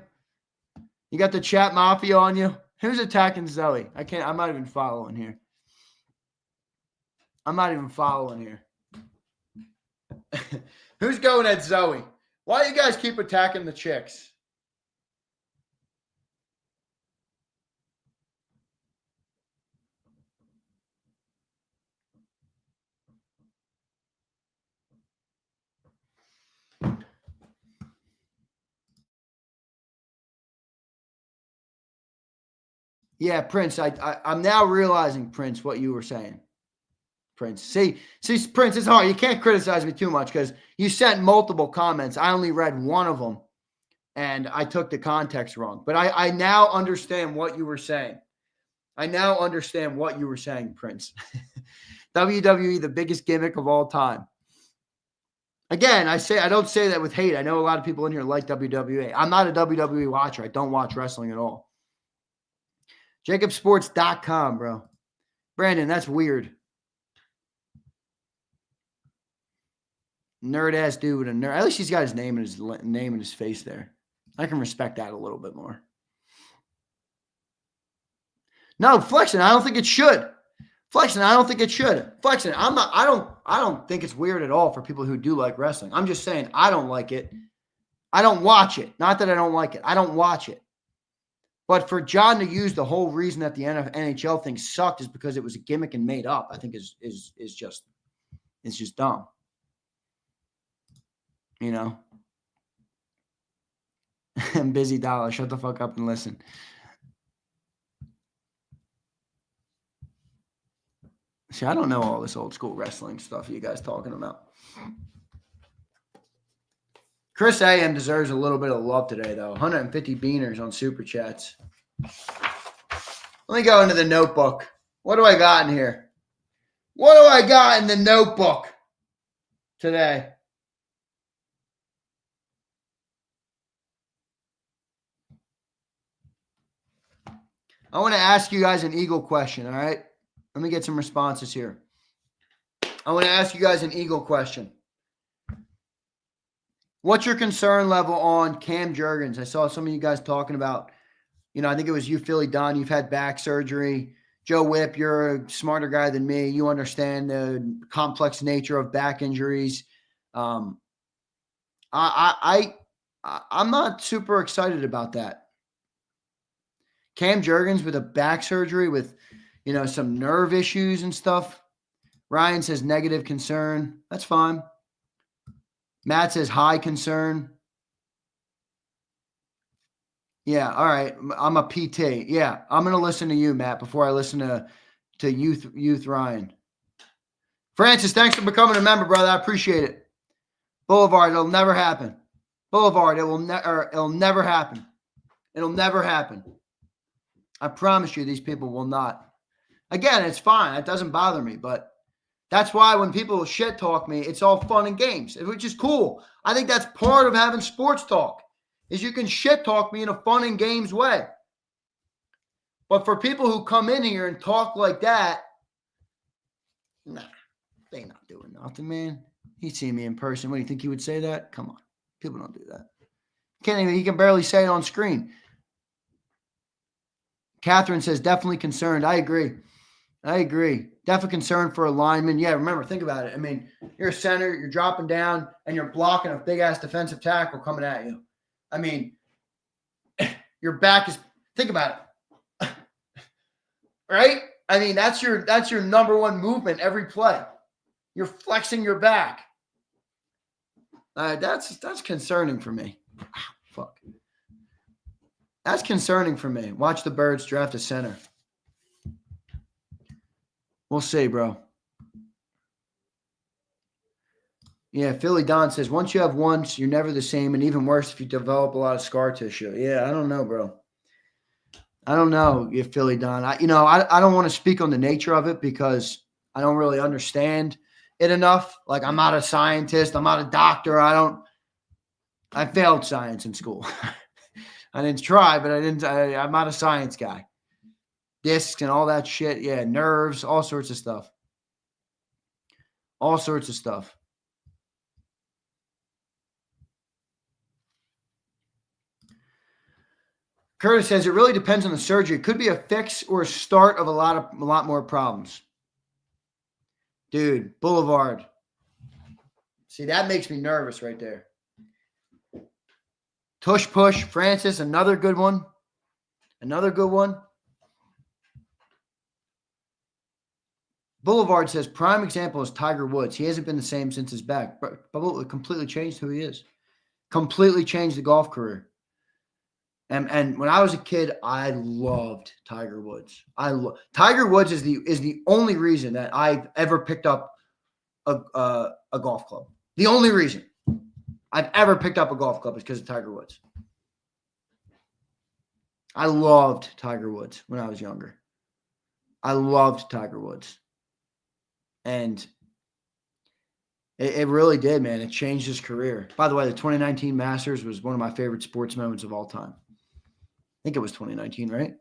You got the chat mafia on you? Who's attacking Zoe? I'm not even following here. Who's going at Zoe? Why do you guys keep attacking the chicks? Yeah, Prince, I'm now realizing, Prince, what you were saying. Prince. See, Prince, it's hard. You can't criticize me too much because you sent multiple comments. I only read one of them, and I took the context wrong. But I now understand what you were saying. Prince. WWE, the biggest gimmick of all time. Again, I don't say that with hate. I know a lot of people in here like WWE. I'm not a WWE watcher. I don't watch wrestling at all. JAKIBsports.com, bro. Brandon, that's weird. Nerd ass dude with a nerd. At least he's got his name in his face there. I can respect that a little bit more. No, Flexing, I don't think it should. Flexing, I don't think it's weird at all for people who do like wrestling. I'm just saying I don't like it. I don't watch it. Not that I don't like it. I don't watch it. But for John to use the whole reason that the NHL thing sucked is because it was a gimmick and made up, I think is just dumb. You know? Busy Dollar, shut the fuck up and listen. See, I don't know all this old school wrestling stuff you guys talking about. Chris A.M. deserves a little bit of love today, though. 150 beaners on Super Chats. Let me go into the notebook. What do I got in here? What do I got in the notebook today? I want to ask you guys an Eagle question, all right? Let me get some responses here. I want to ask you guys an Eagle question. What's your concern level on Cam Jurgens? I saw some of you guys talking about, I think it was you, Philly Don. You've had back surgery. Joe Whipp, you're a smarter guy than me. You understand the complex nature of back injuries. I'm not super excited about that. Cam Jurgens with a back surgery with, some nerve issues and stuff. Ryan says negative concern. That's fine. Matt says high concern. Yeah, all right. I'm a PT. Yeah, I'm going to listen to you, Matt, before I listen to Youth Ryan. Francis, thanks for becoming a member, brother. I appreciate it. Boulevard, it'll never happen. Boulevard, it'll never happen. It'll never happen. I promise you these people will not. Again, it's fine. It doesn't bother me, but that's why when people shit talk me, it's all fun and games, which is cool. I think that's part of having sports talk, is you can shit talk me in a fun and games way. But for people who come in here and talk like that, nah, they not doing nothing, man. He'd see me in person. What, do you think he would say that? Come on. People don't do that. He can barely say it on screen. Catherine says, definitely concerned. I agree. Definitely concerned for a lineman. Yeah, remember, think about it. I mean, you're a center, you're dropping down, and you're blocking a big-ass defensive tackle coming at you. I mean, your back is – think about it. Right? I mean, that's your number one movement every play. You're flexing your back. That's concerning for me. Fuck. That's concerning for me. Watch the Birds draft a center. We'll see, bro. Yeah, Philly Don says, once you have once, you're never the same, and even worse if you develop a lot of scar tissue. Yeah, I don't know, bro. I don't know if Philly Don. I don't want to speak on the nature of it because I don't really understand it enough. Like, I'm not a scientist. I'm not a doctor. I failed science in school. I didn't try, but I'm not a science guy. Discs and all that shit. Yeah, nerves, all sorts of stuff. All sorts of stuff. Curtis says it really depends on the surgery. It could be a fix or a start of a lot more problems. Dude, Boulevard. See, that makes me nervous right there. Tush push, Francis, another good one. Another good one. Boulevard says prime example is Tiger Woods. He hasn't been the same since his back. But it completely changed who he is. Completely changed the golf career. And when I was a kid, I loved Tiger Woods. Tiger Woods is the only reason that I've ever picked up a golf club. The only reason I've ever picked up a golf club is because of Tiger Woods. I loved Tiger Woods when I was younger. I loved Tiger Woods. And it really did, man. It changed his career. By the way, the 2019 Masters was one of my favorite sports moments of all time. I think it was 2019, right?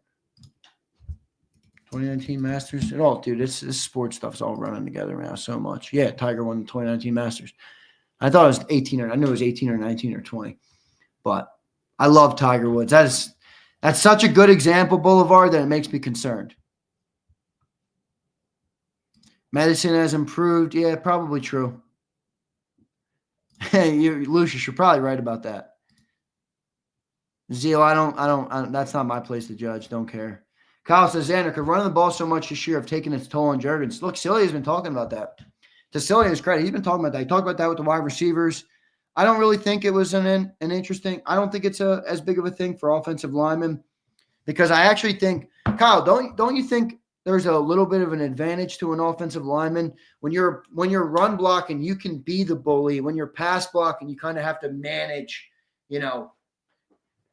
2019 Masters. Dude, this sports stuff's all running together now so much. Yeah, Tiger won the 2019 Masters. I thought it was 18 or I knew it was 18 or 19 or 20. But I love Tiger Woods. That's such a good example, Boulevard, that it makes me concerned. Medicine has improved. Yeah, probably true. Hey, Lucius, you're probably right about that. Zeal, I don't, that's not my place to judge. Don't care. Kyle says, Zander, could running the ball so much this year have taken its toll on Jurgens. Look, Cillian's been talking about that. To Cillian's credit, he's been talking about that. He talked about that with the wide receivers. I don't really think it was an interesting, I don't think it's as big of a thing for offensive linemen because I actually think, Kyle, don't you think there's a little bit of an advantage to an offensive lineman when you're run blocking, you can be the bully. When you're pass blocking, you kind of have to manage,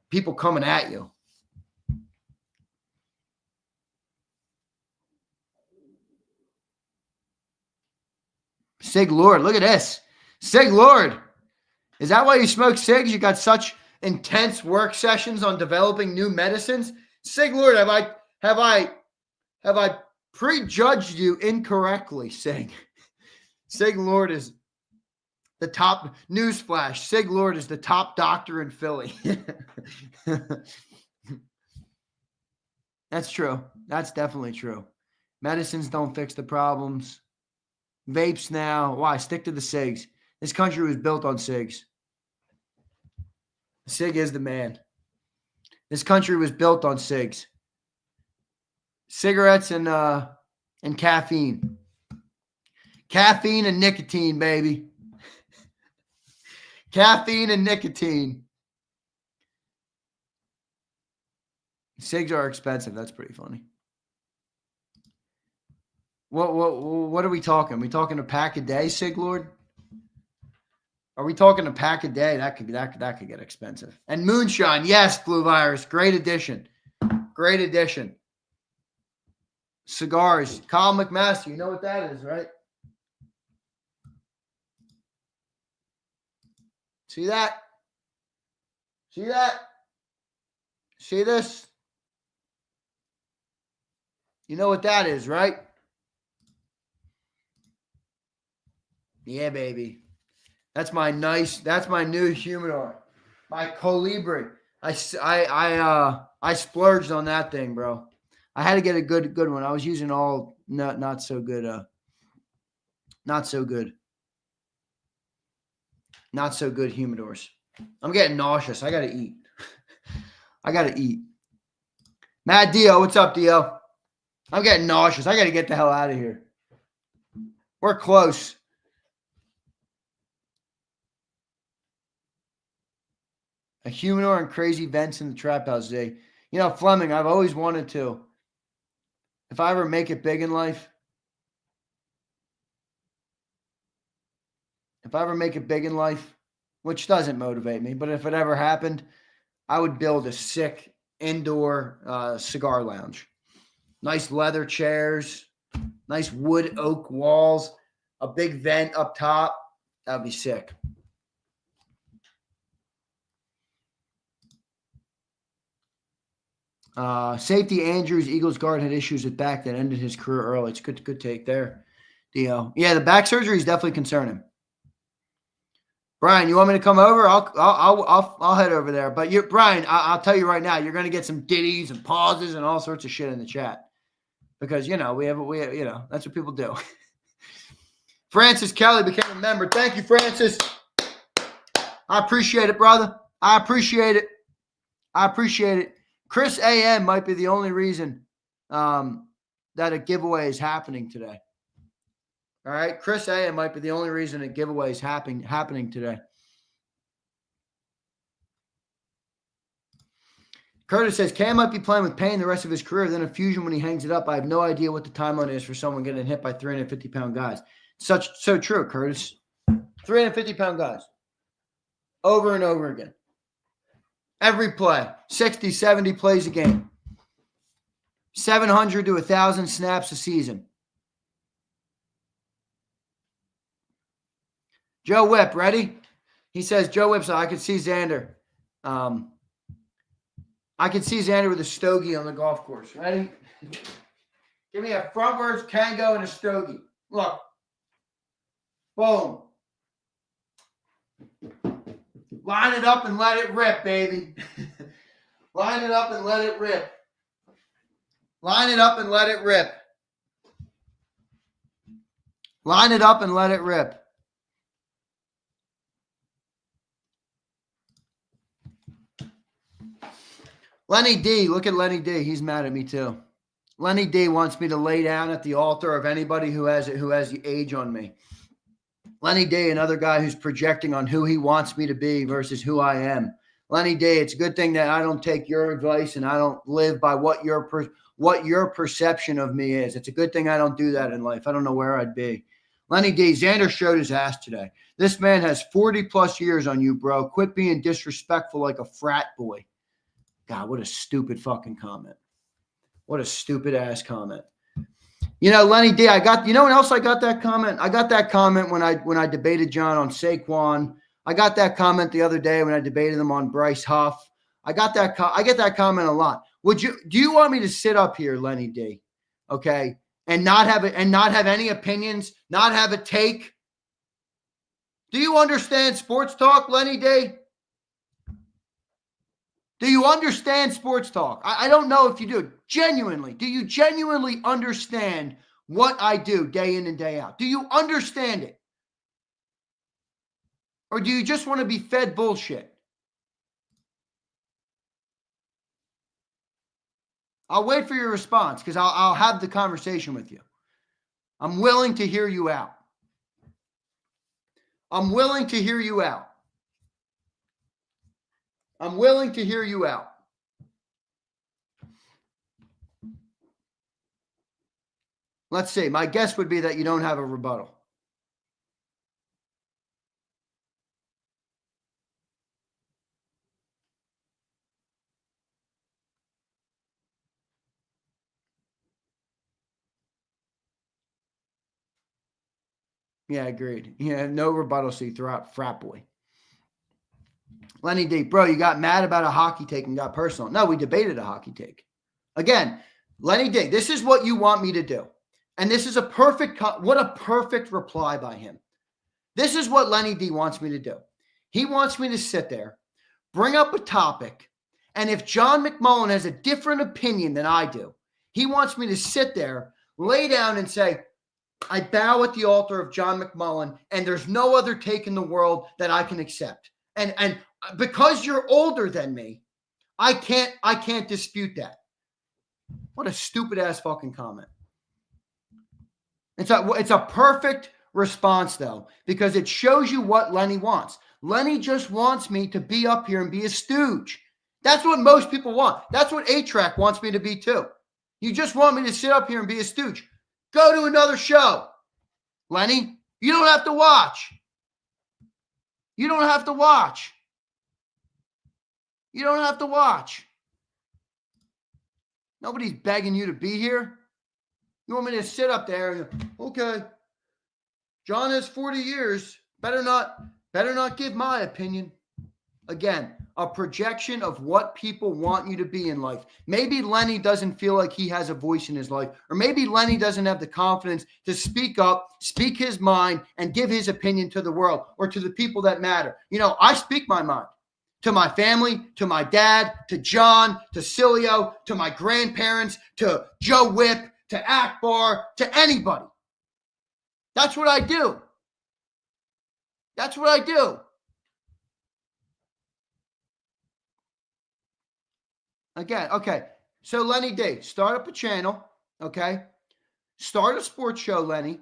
people coming at you. Sig Lord, look at this. Sig Lord. Is that why you smoke cigs? You got such intense work sessions on developing new medicines? Sig Lord, have I prejudged you incorrectly, Sig? Sig Lord is the top newsflash. Sig Lord is the top doctor in Philly. That's true. That's definitely true. Medicines don't fix the problems. Vapes now. Why? Stick to the cigs. This country was built on cigs. Sig is the man. This country was built on cigs. Cigarettes and caffeine. Caffeine and nicotine, baby. Caffeine and nicotine. Cigs are expensive. That's pretty funny. What are we talking? Are we talking a pack a day, Sig Lord? Are we talking a pack a day? That could get expensive. And moonshine, yes, Blue Virus, great addition. Great addition. Cigars, Kyle McMaster, you know what that is, right? See that? See that? See this? You know what that is, right? Yeah, baby. That's my new humidor. My Colibri. I splurged on that thing, bro. I had to get a good one. I was using all not so good humidors. I'm getting nauseous. I gotta eat. Mad Dio, what's up, Dio? I'm getting nauseous. I gotta get the hell out of here. We're close. A humidor and crazy vents in the trap house, Zay. Fleming, I've always wanted to. If I ever make it big in life, which doesn't motivate me, but if it ever happened, I would build a sick indoor cigar lounge. Nice leather chairs, nice wood oak walls, a big vent up top. That'd be sick. Safety Andrews, Eagles guard, had issues with back that ended his career early. It's good take there, Dio. Yeah, the back surgery is definitely concerning. Brian, you want me to come over? I'll head over there. But Brian, I'll tell you right now, you're going to get some ditties and pauses and all sorts of shit in the chat because we have that's what people do. Francis Kelly became a member. Thank you, Francis. I appreciate it, brother. I appreciate it. Chris AM might be the only reason that a giveaway is happening today. All right, Chris AM might be the only reason a giveaway is happening today. Curtis says Cam might be playing with pain the rest of his career, then a fusion when he hangs it up. I have no idea what the timeline is for someone getting hit by 350-pound guys. So true, Curtis. 350-pound guys. Over and over again. Every play. 60, 70 plays a game. 700 to 1,000 snaps a season. Joe Whip, ready? He says, Joe Whip, so I could see Zander. I could see Zander with a stogie on the golf course. Ready? Give me a frontwards Kango and a stogie. Look. Boom. Line it up and let it rip, baby. Line it up and let it rip. Line it up and let it rip. Line it up and let it rip. Lenny D, look at Lenny D. He's mad at me too. Lenny D wants me to lay down at the altar of anybody who has the age on me. Lenny D, another guy who's projecting on who he wants me to be versus who I am. Lenny D, it's a good thing that I don't take your advice and I don't live by what your perception of me is. It's a good thing I don't do that in life. I don't know where I'd be. Lenny D, Zander showed his ass today. This man has 40 plus years on you, bro. Quit being disrespectful like a frat boy. God, what a stupid fucking comment. What a stupid ass comment. Lenny D, when else I got that comment? I got that comment when I debated John on Saquon. I got that comment the other day when I debated him on Bryce Huff. I get that comment a lot. Do you want me to sit up here, Lenny D, okay, and not have any opinions, not have a take? Do you understand sports talk, Lenny D? Do you understand sports talk? I don't know if you do. Genuinely, do you genuinely understand what I do day in and day out? Do you understand it? Or do you just want to be fed bullshit? I'll wait for your response because I'll have the conversation with you. I'm willing to hear you out. I'm willing to hear you out. I'm willing to hear you out. Let's see. My guess would be that you don't have a rebuttal. Yeah, agreed. Yeah, no rebuttal, so you throw out frat boy. Lenny D, bro, you got mad about a hockey take and got personal. No, we debated a hockey take. Again, Lenny D, this is what you want me to do. And this is what a perfect reply by him. This is what Lenny D wants me to do. He wants me to sit there, bring up a topic, and if John McMullen has a different opinion than I do, he wants me to sit there, lay down and say, I bow at the altar of John McMullen, and there's no other take in the world that I can accept. And because you're older than me, I can't dispute that. What a stupid ass fucking comment. It's a perfect response though, because it shows you what Lenny wants. Lenny just wants me to be up here and be a stooge. That's what most people want. That's what A-Track wants me to be too. You just want me to sit up here and be a stooge. Go to another show. Lenny, you don't have to watch. You don't have to watch. You don't have to watch. Nobody's begging you to be here. You want me to sit up there and, okay, John has 40 years. Better not give my opinion. Again, a projection of what people want you to be in life. Maybe Lenny doesn't feel like he has a voice in his life, or maybe Lenny doesn't have the confidence to speak up, speak his mind, and give his opinion to the world or to the people that matter. You know, I speak my mind to my family, to my dad, to John, to Cilio, to my grandparents, to Joe Whip, to Akbar, to anybody. That's what I do. That's what I do. Again, okay. So Lenny D, start up a channel, okay? Start a sports show, Lenny.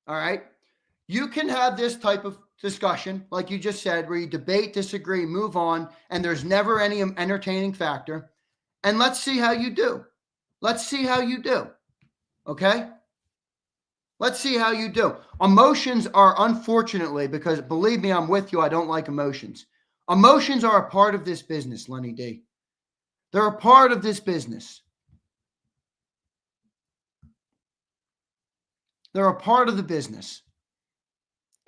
All right. You can have this type of discussion, like you just said, where you debate, disagree, move on, and there's never any entertaining factor. And let's see how you do. Let's see how you do. Okay? Let's see how you do. Emotions are, unfortunately, because believe me, I'm with you, I don't like emotions. Emotions are a part of this business, Lenny D. They're a part of this business. They're a part of the business.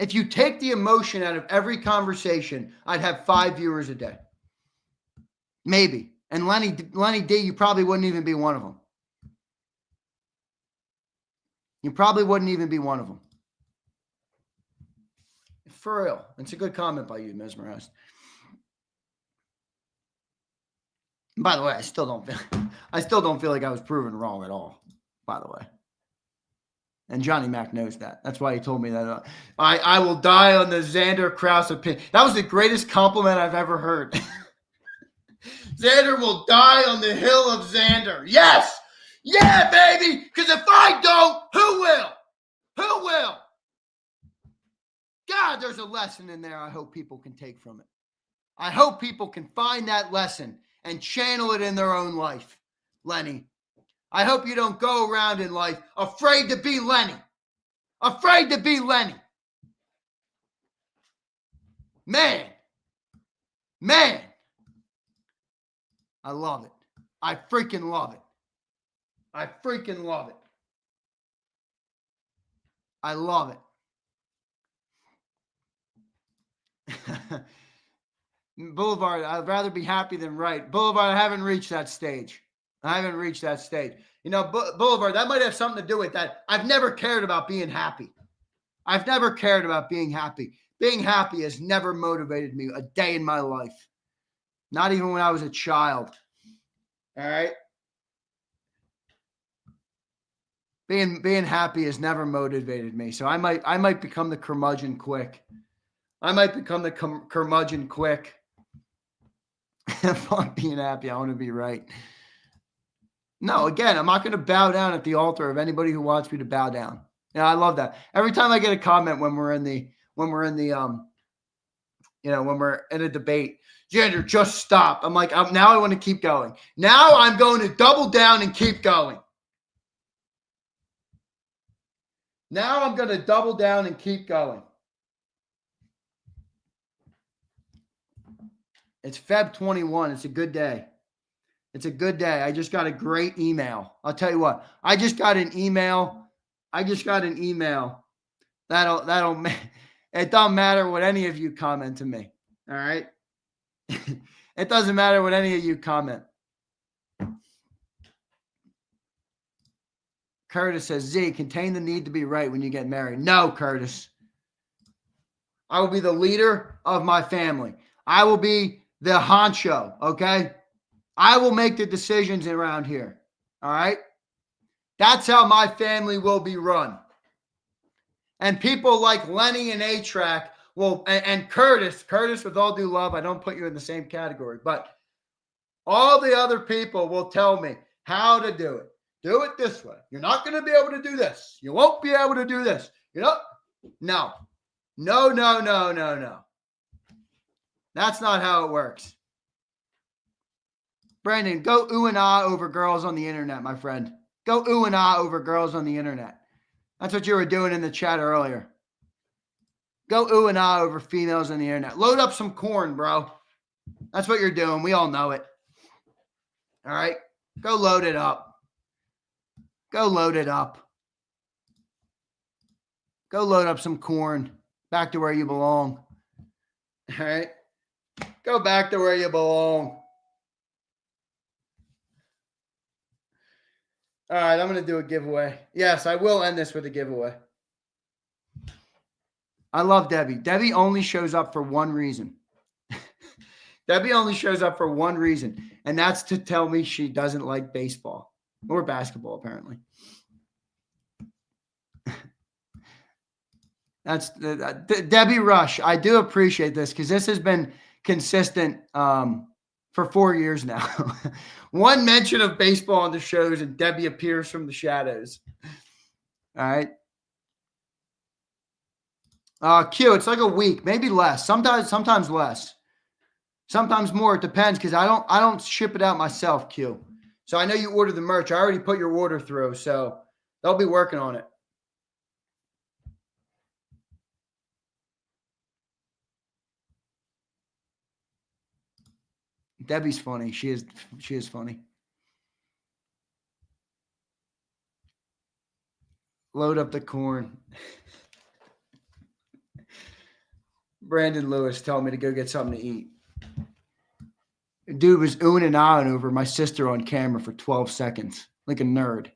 If you take the emotion out of every conversation, I'd have 5 viewers a day. Maybe. And Lenny D, you probably wouldn't even be one of them. You probably wouldn't even be one of them. For real. It's a good comment by you, Mesmerized. By the way, I still don't feel like I was proven wrong at all, by the way. And Johnny Mac knows that. That's why he told me that. I will die on the Zander Krause opinion. That was the greatest compliment I've ever heard. Zander will die on the hill of Zander. Yes! Yeah, baby! Because if I don't, who will? Who will? God, there's a lesson in there I hope people can take from it. I hope people can find that lesson and channel it in their own life, Lenny. I hope you don't go around in life afraid to be Lenny. Afraid to be Lenny. Man. I love it. I freaking love it. I freaking love it. I love it. Boulevard, I'd rather be happy than right. Boulevard, I haven't reached that stage. You know, Boulevard, that might have something to do with that. I've never cared about being happy. I've never cared about being happy. Being happy has never motivated me a day in my life. Not even when I was a child. All right? Being happy has never motivated me. So I might become the curmudgeon quick. Fuck being happy. I want to be right. No, again, I'm not going to bow down at the altar of anybody who wants me to bow down. Yeah, I love that. Every time I get a comment when we're in a debate, Zander, just stop. I'm like, now I want to keep going. Now I'm going to double down and keep going. Now I'm going to double down and keep going. It's Feb 21. It's a good day. It's a good day. I just got a great email. I'll tell you what. I just got an email. That'll it don't matter what any of you comment to me. All right? It doesn't matter what any of you comment. Curtis says, Z, contain the need to be right when you get married. No, Curtis. I will be the leader of my family. I will be the honcho, okay? I will make the decisions around here, all right? That's how my family will be run. And people like Lenny and A-Track will, and Curtis, with all due love, I don't put you in the same category, but all the other people will tell me how to do it. Do it this way. You're not going to be able to do this. You won't be able to do this. You know? No. That's not how it works. Brandon, go ooh and ah over girls on the internet, my friend. Go ooh and ah over girls on the internet. That's what you were doing in the chat earlier. Go ooh and ah over females on the internet. Load up some corn, bro. That's what you're doing. We all know it. All right? Go load it up. Go load it up. Go load up some corn. Back to where you belong. All right? Go back to where you belong. All right, I'm going to do a giveaway. Yes, I will end this with a giveaway. I love Debbie. Debbie only shows up for one reason. Debbie only shows up for one reason, and that's to tell me she doesn't like baseball or basketball, apparently. That's Debbie Rush. I do appreciate this because this has been consistent for 4 years now. One mention of baseball on the shows, and Debbie appears from the shadows. All right. Q, it's like a week, maybe less. Sometimes less. Sometimes more. It depends because I don't ship it out myself, Q. So I know you ordered the merch. I already put your order through, so they'll be working on it. Debbie's funny. She is funny. Load up the corn. Brandon Lewis told me to go get something to eat. Dude was oohing and ahhing over my sister on camera for 12 seconds. Like a nerd.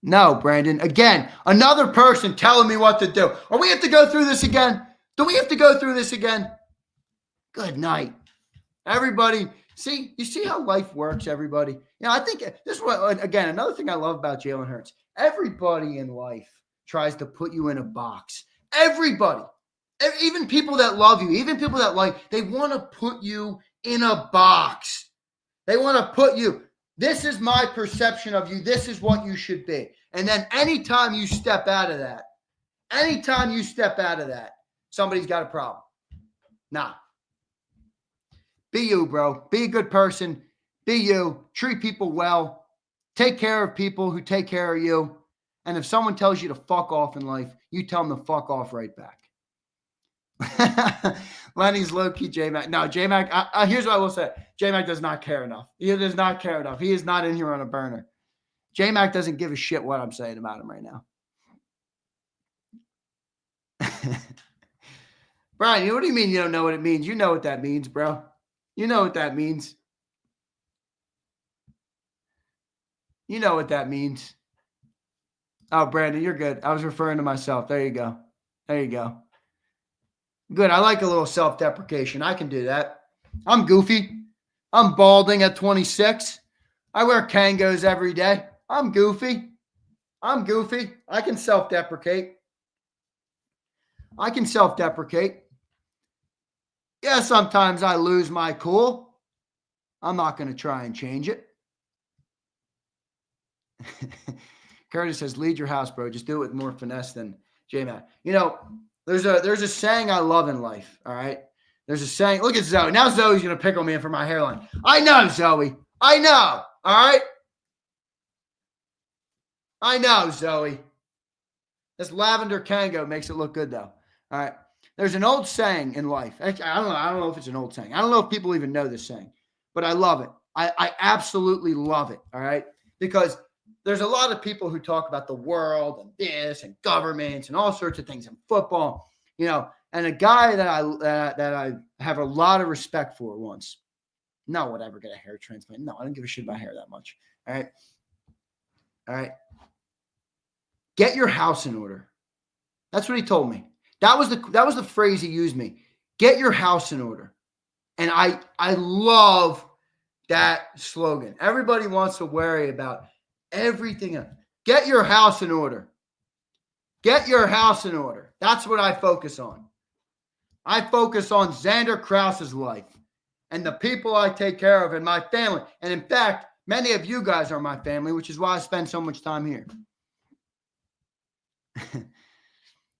No, Brandon. Again, another person telling me what to do. Are we have to go through this again? Do we have to go through this again? Good night. Everybody, you see how life works, everybody? You know, I think this is what, again, another thing I love about Jalen Hurts. Everybody in life tries to put you in a box. Everybody. Even people that love you, even people that like, they want to put you in a box. They want to put you, this is my perception of you. This is what you should be. And then anytime you step out of that, somebody's got a problem. Nah. Be you, bro. Be a good person. Be you. Treat people well. Take care of people who take care of you. And if someone tells you to fuck off in life, you tell them to fuck off right back. Lenny's low-key J-Mac. No, J-Mac, here's what I will say. J-Mac does not care enough. He does not care enough. He is not in here on a burner. J-Mac doesn't give a shit what I'm saying about him right now. Brian, what do you mean you don't know what it means? You know what that means, bro. You know what that means. You know what that means. Oh, Brandon, you're good. I was referring to myself. There you go. There you go. Good. I like a little self-deprecation. I can do that. I'm goofy. I'm balding at 26. I wear Kangos every day. I'm goofy. I can self-deprecate. Yeah, sometimes I lose my cool. I'm not going to try and change it. Curtis says, lead your house, bro. Just do it with more finesse than J-Mac. You know, there's a saying I love in life, all right? There's a saying. Look at Zoe. Now Zoe's going to pickle me for my hairline. I know, Zoe. I know, all right? I know, Zoe. This lavender Kango makes it look good, though. All right. There's an old saying in life. Actually, I don't know if it's an old saying. I don't know if people even know this saying, but I love it. I absolutely love it. All right. Because there's a lot of people who talk about the world and this and governments and all sorts of things and football, you know, and a guy that I have a lot of respect for once. No, would ever get a hair transplant. No, I don't give a shit about hair that much. All right. All right. Get your house in order. That's what he told me. That was the phrase he used me. Get your house in order. And I love that slogan. Everybody wants to worry about everything else. Get your house in order. Get your house in order. That's what I focus on. I focus on Zander Krause's life and the people I take care of and my family. And in fact, many of you guys are my family, which is why I spend so much time here.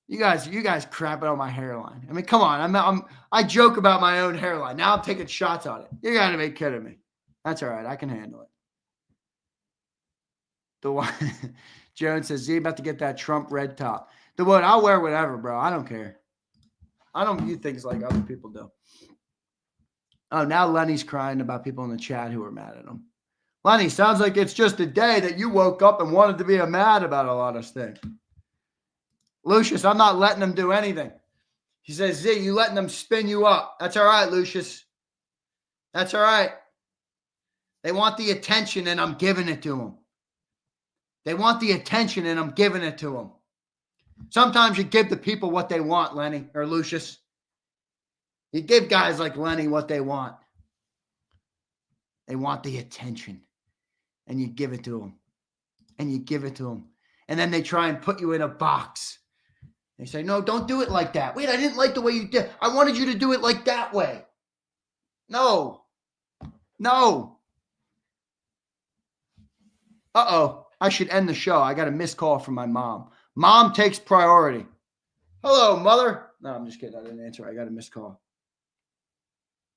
You guys crapping on my hairline. I mean, come on. I joke about my own hairline. Now I'm taking shots on it. You got to be kidding me. That's all right. I can handle it. The one Jones says, Z about to get that Trump red top. The one, I'll wear whatever, bro. I don't care. I don't view things like other people do. Oh, now Lenny's crying about people in the chat who are mad at him. Lenny, sounds like it's just a day that you woke up and wanted to be mad about a lot of things. Lucius, I'm not letting them do anything. He says, Z, you letting them spin you up. That's all right, Lucius. That's all right. They want the attention, and I'm giving it to them. They want the attention, and I'm giving it to them. Sometimes you give the people what they want, Lenny or Lucius. You give guys like Lenny what they want. They want the attention, and you give it to them, and you give it to them. And then they try and put you in a box. They say, no, don't do it like that. Wait, I didn't like the way you did. I wanted you to do it like that way. No. Uh-oh. I should end the show. I got a missed call from my mom. Mom takes priority. Hello, mother. No, I'm just kidding. I didn't answer. I got a missed call.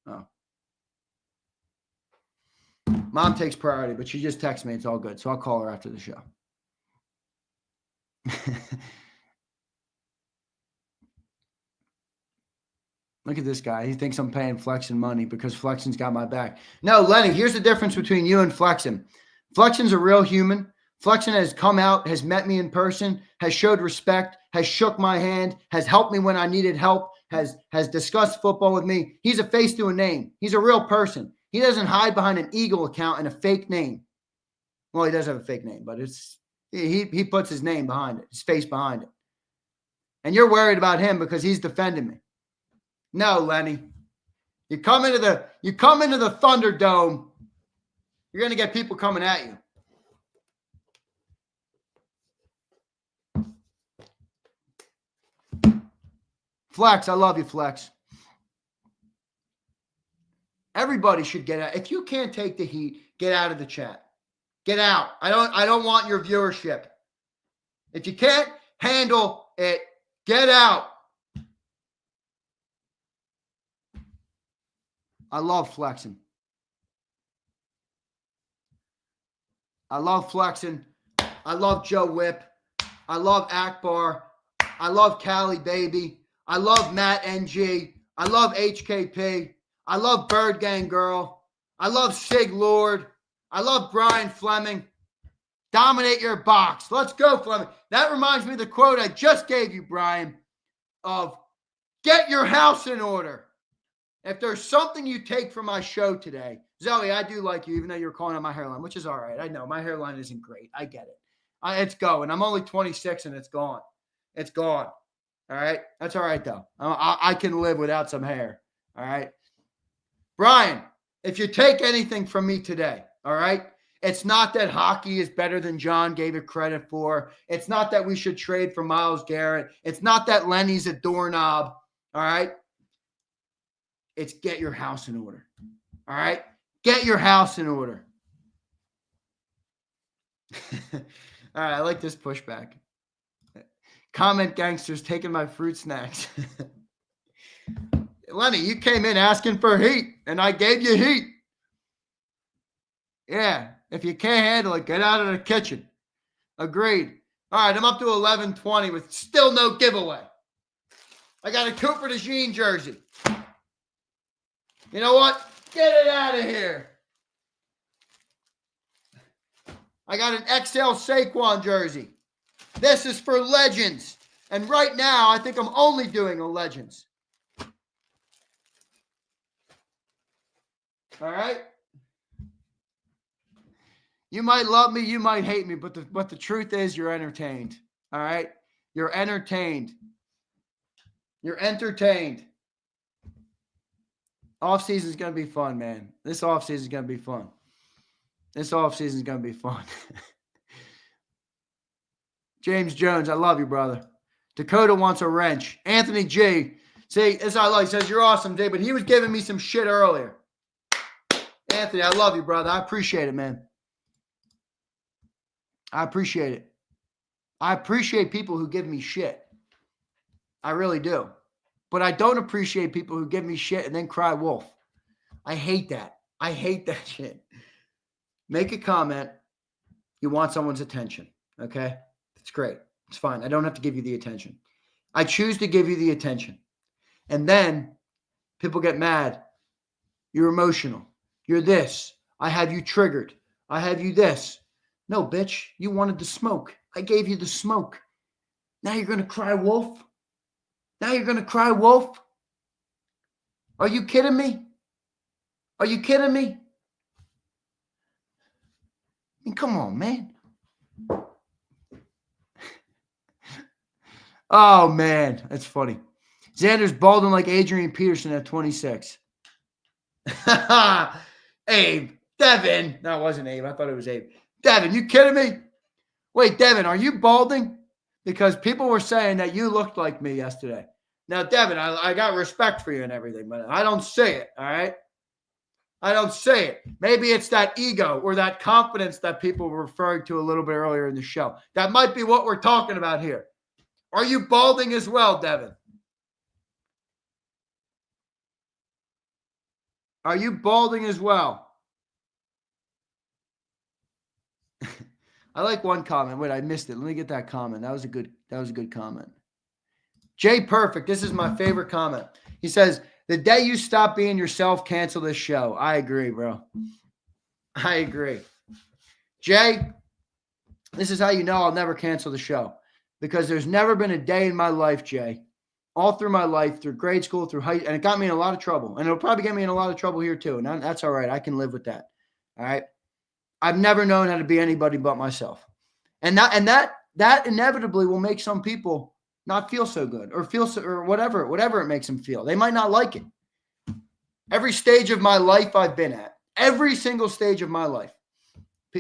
Oh. Mom takes priority, but she just texted me. It's all good. So I'll call her after the show. Look at this guy. He thinks I'm paying Flexen money because Flexen's got my back. No, Lenny, here's the difference between you and Flexen. Flexen's a real human. Flexen has come out, has met me in person, has showed respect, has shook my hand, has helped me when I needed help, has discussed football with me. He's a face to a name. He's a real person. He doesn't hide behind an Eagle account and a fake name. Well, he does have a fake name, but he puts his name behind it, his face behind it. And you're worried about him because he's defending me. No, Lenny. You come into the Thunderdome, you're going to get people coming at you. Flex, I love you, Flex. Everybody should get out. If you can't take the heat, get out of the chat. Get out. I don't want your viewership. If you can't handle it, get out. I love flexing. I love flexing. I love Joe Whip. I love Akbar. I love Cali Baby. I love Matt NG. I love HKP. I love Bird Gang Girl. I love Sig Lord. I love Brian Fleming. Dominate your box. Let's go, Fleming. That reminds me of the quote I just gave you, Brian, of get your house in order. If there's something you take from my show today, Zoe, I do like you, even though you're calling out my hairline, which is all right. I know my hairline isn't great. I get it. It's going. I'm only 26 and it's gone. It's gone. All right. That's all right, though. I can live without some hair. All right. Brian, if you take anything from me today, all right, it's not that hockey is better than John gave it credit for. It's not that we should trade for Myles Garrett. It's not that Lenny's a doorknob. All right. It's get your house in order. All right? Get your house in order. All right, I like this pushback. Comment gangsters taking my fruit snacks. Lenny, you came in asking for heat, and I gave you heat. Yeah, if you can't handle it, get out of the kitchen. Agreed. All right, I'm up to 11:20 with still no giveaway. I got a Cooper DeJean jersey. You know what? Get it out of here. I got an XL Saquon jersey. This is for Legends. And right now, I think I'm only doing a Legends. All right? You might love me, you might hate me, but the truth is you're entertained. All right? You're entertained. You're entertained. Off-season is going to be fun, man. This off-season is going to be fun. This off-season is going to be fun. James Jones, I love you, brother. Dakota wants a wrench. Anthony G. See, this I like. He says, you're awesome, Dave, but he was giving me some shit earlier. Anthony, I love you, brother. I appreciate it, man. I appreciate it. I appreciate people who give me shit. I really do. But I don't appreciate people who give me shit and then cry wolf. I hate that. I hate that shit. Make a comment. You want someone's attention. Okay? It's great. It's fine. I don't have to give you the attention. I choose to give you the attention. And then people get mad You're emotional. You're this. I have you triggered. I have you this. No, bitch. You wanted the smoke. I gave you the smoke. Now you're going to cry wolf? Now you're going to cry wolf? Are you kidding me? Are you kidding me? I mean, come on, man. Oh, man. That's funny. Zander's balding like Adrian Peterson at 26. Abe. Devin. No, it wasn't Abe. I thought it was Abe. Devin, you kidding me? Wait, Devin, are you balding? Because people were saying that you looked like me yesterday. Now, Devin, I got respect for you and everything, but I don't say it, all right? I don't say it. Maybe it's that ego or that confidence that people were referring to a little bit earlier in the show. That might be what we're talking about here. Are you balding as well, Devin? Are you balding as well? I like one comment. Wait, I missed it. Let me get that comment. That was a good comment. Jay Perfect. This is my favorite comment. He says, the day you stop being yourself, cancel this show. I agree, bro. I agree. Jay, this is how you know I'll never cancel the show. Because there's never been a day in my life, Jay, all through my life, through grade school, through high, and it got me in a lot of trouble. And it'll probably get me in a lot of trouble here too. And that's all right. I can live with that. All right. I've never known how to be anybody but myself. And that inevitably will make some people not feel so good or feel so, or whatever it makes them feel. They might not like it. Every stage of my life I've been at, every single stage of my life,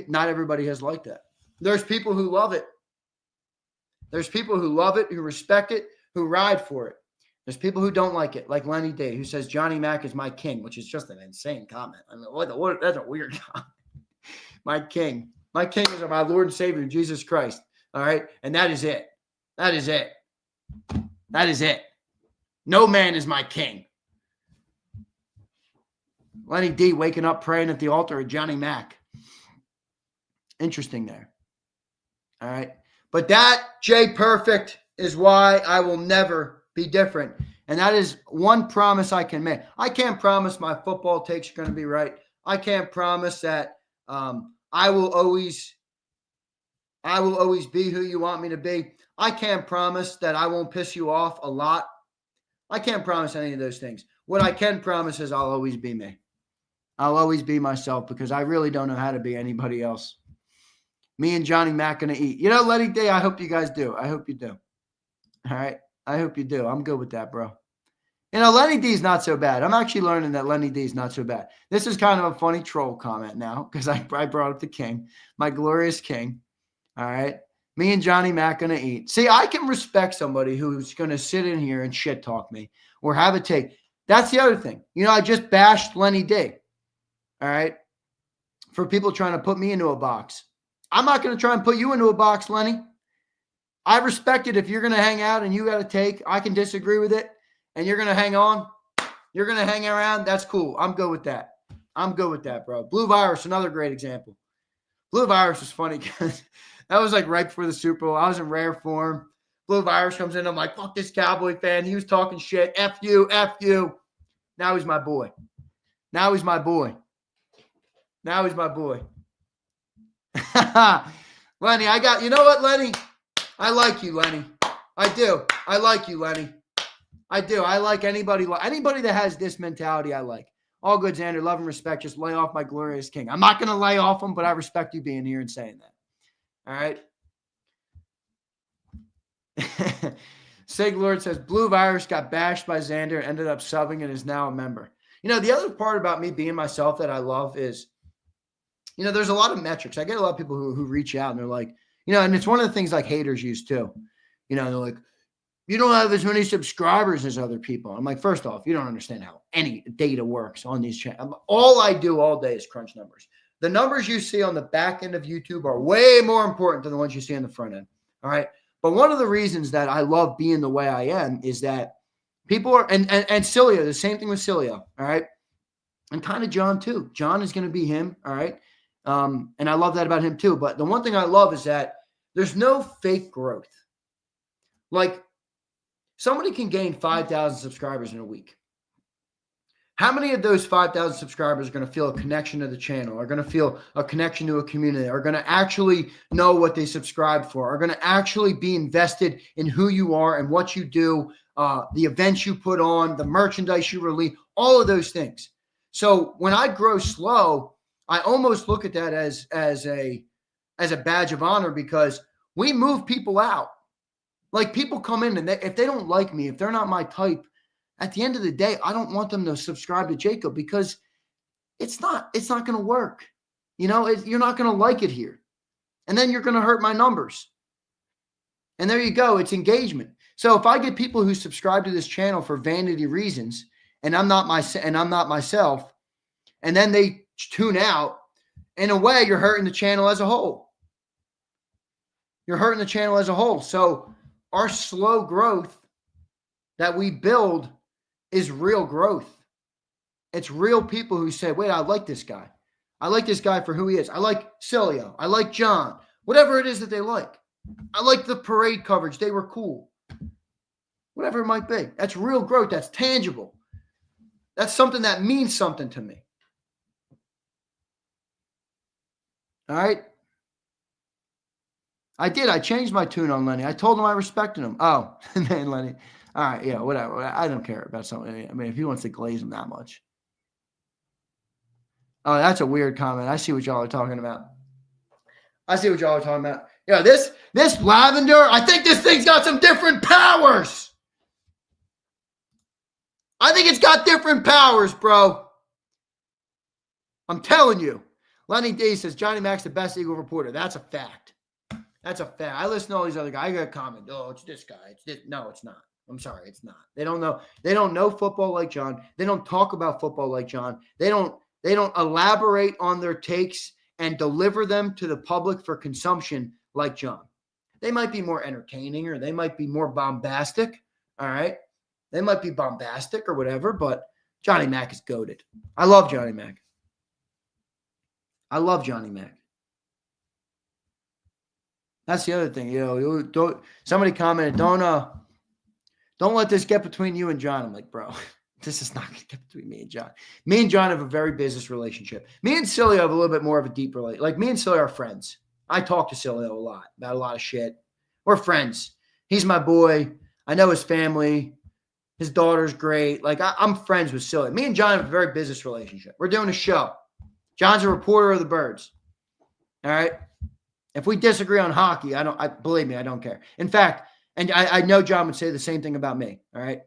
not everybody has liked that. There's people who love it. There's people who love it, who respect it, who ride for it. There's people who don't like it, like Lenny Day, who says Johnny Mac is my king, which is just an insane comment. I mean, that's a weird comment. My king. My king is my Lord and Savior, Jesus Christ. All right? And that is it. That is it. That is it. No man is my king. Lenny D waking up praying at the altar of Johnny Mac. Interesting there. All right? But that, Jay Perfect, is why I will never be different. And that is one promise I can make. I can't promise my football takes are going to be right. I can't promise that I will always be who you want me to be. I can't promise that I won't piss you off a lot. I can't promise any of those things. What I can promise is I'll always be me. I'll always be myself because I really don't know how to be anybody else. Me and Johnny Mac going to eat. You know, Lenny Day, I hope you guys do. I hope you do. All right? I hope you do. I'm good with that, bro. You know, Lenny D is not so bad. I'm actually learning that Lenny D is not so bad. This is kind of a funny troll comment now because I brought up the king, my glorious king. All right? Me and Johnny Mac going to eat. See, I can respect somebody who's going to sit in here and shit talk me or have a take. That's the other thing. You know, I just bashed Lenny D. All right? For people trying to put me into a box. I'm not going to try and put you into a box, Lenny. I respect it if you're going to hang out and you got to take. I can disagree with it, and you're going to hang on. You're going to hang around. That's cool. I'm good with that. I'm good with that, bro. Blue Virus, another great example. Blue Virus was funny because that was like right before the Super Bowl. I was in rare form. Blue Virus comes in. I'm like, fuck this Cowboy fan. He was talking shit. F you, F you. Now he's my boy. Now he's my boy. Now he's my boy. Lenny, you know what, Lenny? I like you, Lenny. I do. I like you, Lenny. I do. I like anybody that has this mentality. I like. All good, Zander. Love and respect. Just lay off my glorious king. I'm not going to lay off him, but I respect you being here and saying that. All right. Sig Lord says Blue Virus got bashed by Zander, ended up subbing, and is now a member. You know, the other part about me being myself that I love is, you know, there's a lot of metrics. I get a lot of people who reach out and they're like, you know, and it's one of the things like haters use too. You know, they're like, you don't have as many subscribers as other people. I'm like, first off, you don't understand how any data works on these channels. All I do all day is crunch numbers. The numbers you see on the back end of YouTube are way more important than the ones you see on the front end. All right. But one of the reasons that I love being the way I am is that people are, and Cilio, the same thing with Cilio. All right. And kind of John too. John is going to be him. All right. And I love that about him too. But the one thing I love is that there's no fake growth. Like somebody can gain 5,000 subscribers in a week. How many of those 5,000 subscribers are going to feel a connection to the channel, are going to feel a connection to a community, are going to actually know what they subscribe for, are going to actually be invested in who you are and what you do, the events you put on, the merchandise you release, all of those things. So when I grow slow, I almost look at that as a badge of honor, because we move people out. Like, people come in and if they don't like me, if they're not my type, at the end of the day, I don't want them to subscribe to JAKIB, because it's not going to work. You're not going to like it here. And then you're going to hurt my numbers. And there you go. It's engagement. So if I get people who subscribe to this channel for vanity reasons, and I'm not myself, and then they tune out, in a way, you're hurting the channel as a whole. You're hurting the channel as a whole. So our slow growth that we build is real growth. It's real people who say, wait, I like this guy. I like this guy for who he is. I like Cilio. I like John. Whatever it is that they like. I like the parade coverage. They were cool. Whatever it might be. That's real growth. That's tangible. That's something that means something to me. All right? I did. I changed my tune on Lenny. I told him I respected him. Oh, man, Lenny. All right, yeah, whatever. I don't care about something. I mean, if he wants to glaze him that much. Oh, that's a weird comment. I see what y'all are talking about. Yeah, this lavender, I think this thing's got some different powers. I think it's got different powers, bro. I'm telling you. Lenny D says, Johnny Mac's the best Eagle reporter. That's a fact. That's a fact. I listen to all these other guys. I got a comment. Oh, it's this guy. It's this. No, it's not. I'm sorry, it's not. They don't know. They don't know football like John. They don't talk about football like John. They don't elaborate on their takes and deliver them to the public for consumption like John. They might be more entertaining, or they might be more bombastic. All right. They might be bombastic or whatever, but Johnny Mac is goated. I love Johnny Mac. That's the other thing. Somebody commented, don't let this get between you and John. I'm like, bro, this is not going to get between me and John. Me and John have a very business relationship. Me and Cilio have a little bit more of a deep relationship. Like, me and Cilio are friends. I talk to Cilio a lot about a lot of shit. We're friends. He's my boy. I know his family. His daughter's great. Like, I'm friends with Cilio. Me and John have a very business relationship. We're doing a show. John's a reporter of the Birds. All right? If we disagree on hockey, believe me, I don't care. In fact, and I know John would say the same thing about me, all right?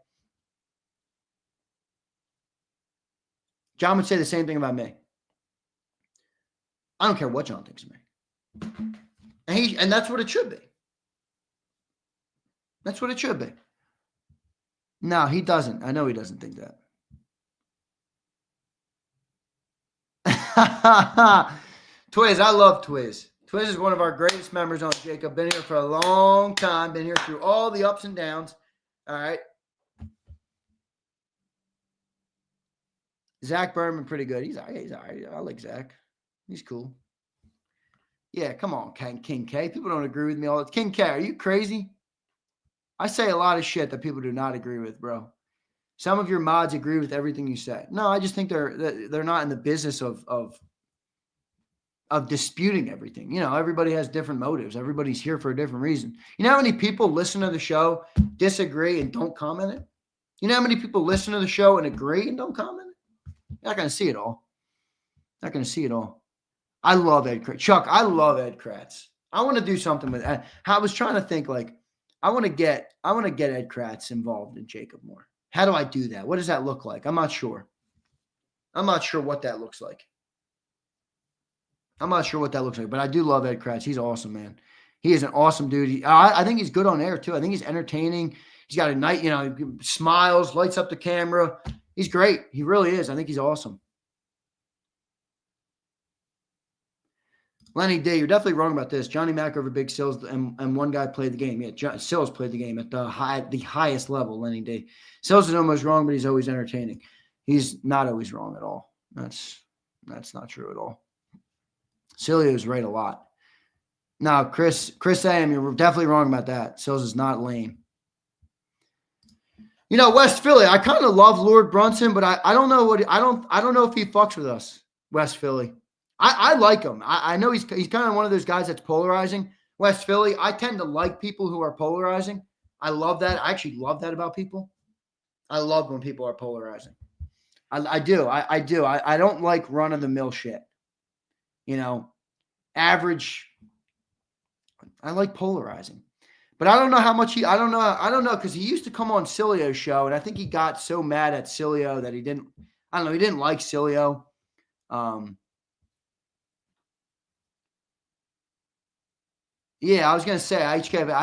John would say the same thing about me. I don't care what John thinks of me. And that's what it should be. That's what it should be. No, he doesn't. I know he doesn't think that. Twiz, I love Twiz. Twiz is one of our greatest members on JAKIB. Been here for a long time. Been here through all the ups and downs. All right. Zach Berman, pretty good. He's all right. I like Zach. He's cool. Yeah, come on, King K. People don't agree with me all the time. King K, are you crazy? I say a lot of shit that people do not agree with, bro. Some of your mods agree with everything you say. No, I just think they're not in the business of disputing everything. Everybody has different motives. Everybody's here for a different reason. You know how many people listen to the show, disagree, and don't comment it? You know how many people listen to the show and agree and don't comment it? You're not going to see it all. Not going to see it all. I love Ed Kratz. Chuck, I love Ed Kratz. I want to do something with Ed. I was trying to think, like, I want to get Ed Kratz involved in JAKIB more. How do I do that? What does that look like? I'm not sure. I'm not sure what that looks like. But I do love Ed Kratz. He's awesome, man. He is an awesome dude. I think he's good on air, too. I think he's entertaining. He's got a night, he smiles, lights up the camera. He's great. He really is. I think he's awesome. Lenny D, you're definitely wrong about this. Johnny Mac over Big Sills, and one guy played the game. Yeah, Sills played the game at the highest level, Lenny D. Sills is almost wrong, but he's always entertaining. He's not always wrong at all. That's not true at all. Cilio's right a lot. No, Chris A.M., you're definitely wrong about that. Sills is not lame. West Philly, I kind of love Lord Brunson, but I don't know I don't know if he fucks with us, West Philly. I like him. I know he's kind of one of those guys that's polarizing. West Philly, I tend to like people who are polarizing. I love that. I actually love that about people. I love when people are polarizing. I do. I do. I don't like run-of-the-mill shit. Average. I like polarizing. But I don't know how much I don't know, because he used to come on Cilio's show, and I think he got so mad at Cilio that he didn't like Cilio. Yeah, I was gonna say I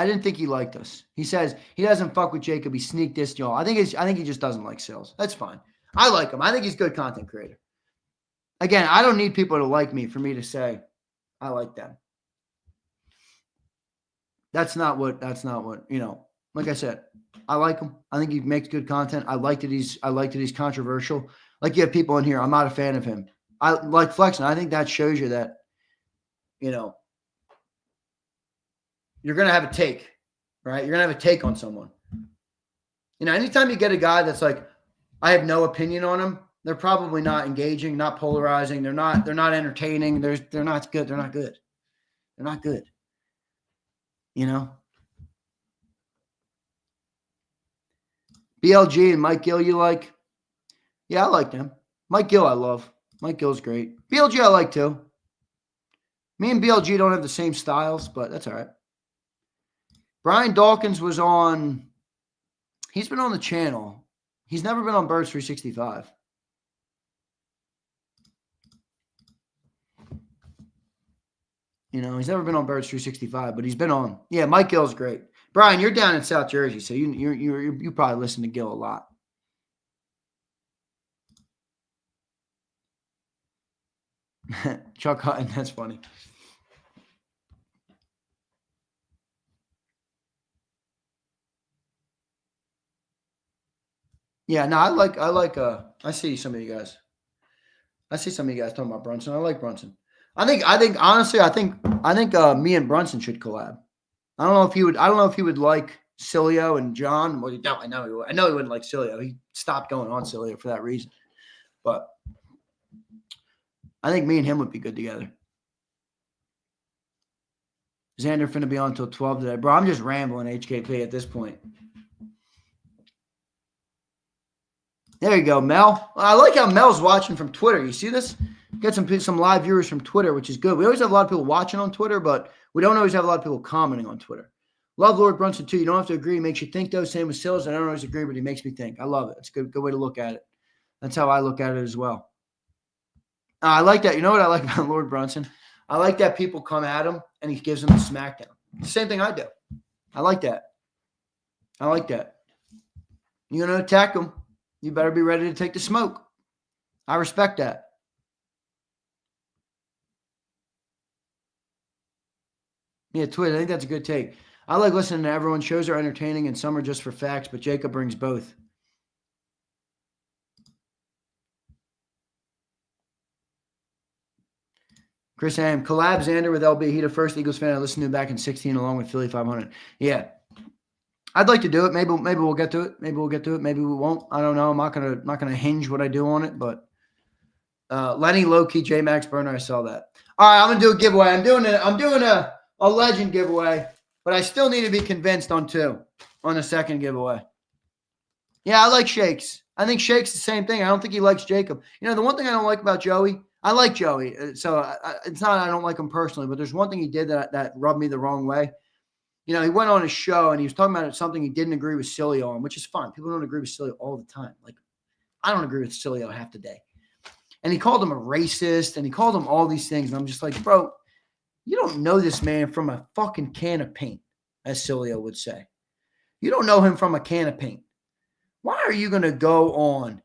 didn't think he liked us. He says he doesn't fuck with Jacob. He sneaked this, y'all. I think he just doesn't like Sills. That's fine. I like him. I think he's a good content creator. Again, I don't need people to like me for me to say I like them. That's not what, like I said, I like him. I think he makes good content. I like that he's controversial. Like, you have people in here, I'm not a fan of him. I like Flexing. I think that shows you that, you're going to have a take, right? You're going to have a take on someone. Anytime you get a guy that's like, I have no opinion on him, they're probably not engaging, not polarizing. They're not entertaining. They're not good. They're not good. They're not good. BLG and Mike Gill, you like? Yeah, I like them. Mike Gill, I love. Mike Gill's great. BLG, I like too. Me and BLG don't have the same styles, but that's all right. Brian Dawkins was on. He's been on the channel. He's never been on Birds 365. He's never been on Birds 365, but he's been on. Yeah, Mike Gill's great. Brian, you're down in South Jersey, so you probably listen to Gill a lot. Chuck Hutton, that's funny. Yeah, no, I see some of you guys. I see some of you guys talking about Brunson. I like Brunson. I think honestly, me and Brunson should collab. I don't know if he would like Cilio and John. Well, I know he would. I know he wouldn't like Cilio. He stopped going on Cilio for that reason. But I think me and him would be good together. Zander finna be on until 12 today. Bro, I'm just rambling HKP at this point. There you go, Mel. I like how Mel's watching from Twitter. You see this? Get some live viewers from Twitter, which is good. We always have a lot of people watching on Twitter, but we don't always have a lot of people commenting on Twitter. Love Lord Brunson, too. You don't have to agree. It makes you think, though. Same with Sills. I don't always agree, but he makes me think. I love it. It's a good way to look at it. That's how I look at it as well. I like that. You know what I like about Lord Brunson? I like that people come at him, and he gives them the smackdown. It's the same thing I do. I like that. You're going to attack him. You better be ready to take the smoke. I respect that. Yeah, Twitch, I think that's a good take. I like listening to everyone. Shows are entertaining and some are just for facts, but Jacob brings both. Chris Ham, collab Zander with LB. He the first Eagles fan I listened to back in 16 along with Philly 500. Yeah. I'd like to do it. Maybe we'll get to it. Maybe we won't. I don't know. I'm not gonna hinge what I do on it, but Lenny Low-Key, J Max Burner, I saw that. All right, I'm gonna do a giveaway. I'm doing a legend giveaway, but I still need to be convinced on the second giveaway. Yeah, I like Shakes. I think Shakes the same thing. I don't think he likes Jacob. The one thing I don't like about Joey, I like Joey. So it's not I don't like him personally, but there's one thing he did that rubbed me the wrong way. He went on his show and he was talking about something he didn't agree with Cilio on, which is fine. People don't agree with Cilio all the time. Like, I don't agree with Cilio half the day. And he called him a racist and he called him all these things. And I'm just like, bro, you don't know this man from a fucking can of paint, as Cilio would say. You don't know him from a can of paint. Why are you going to go on?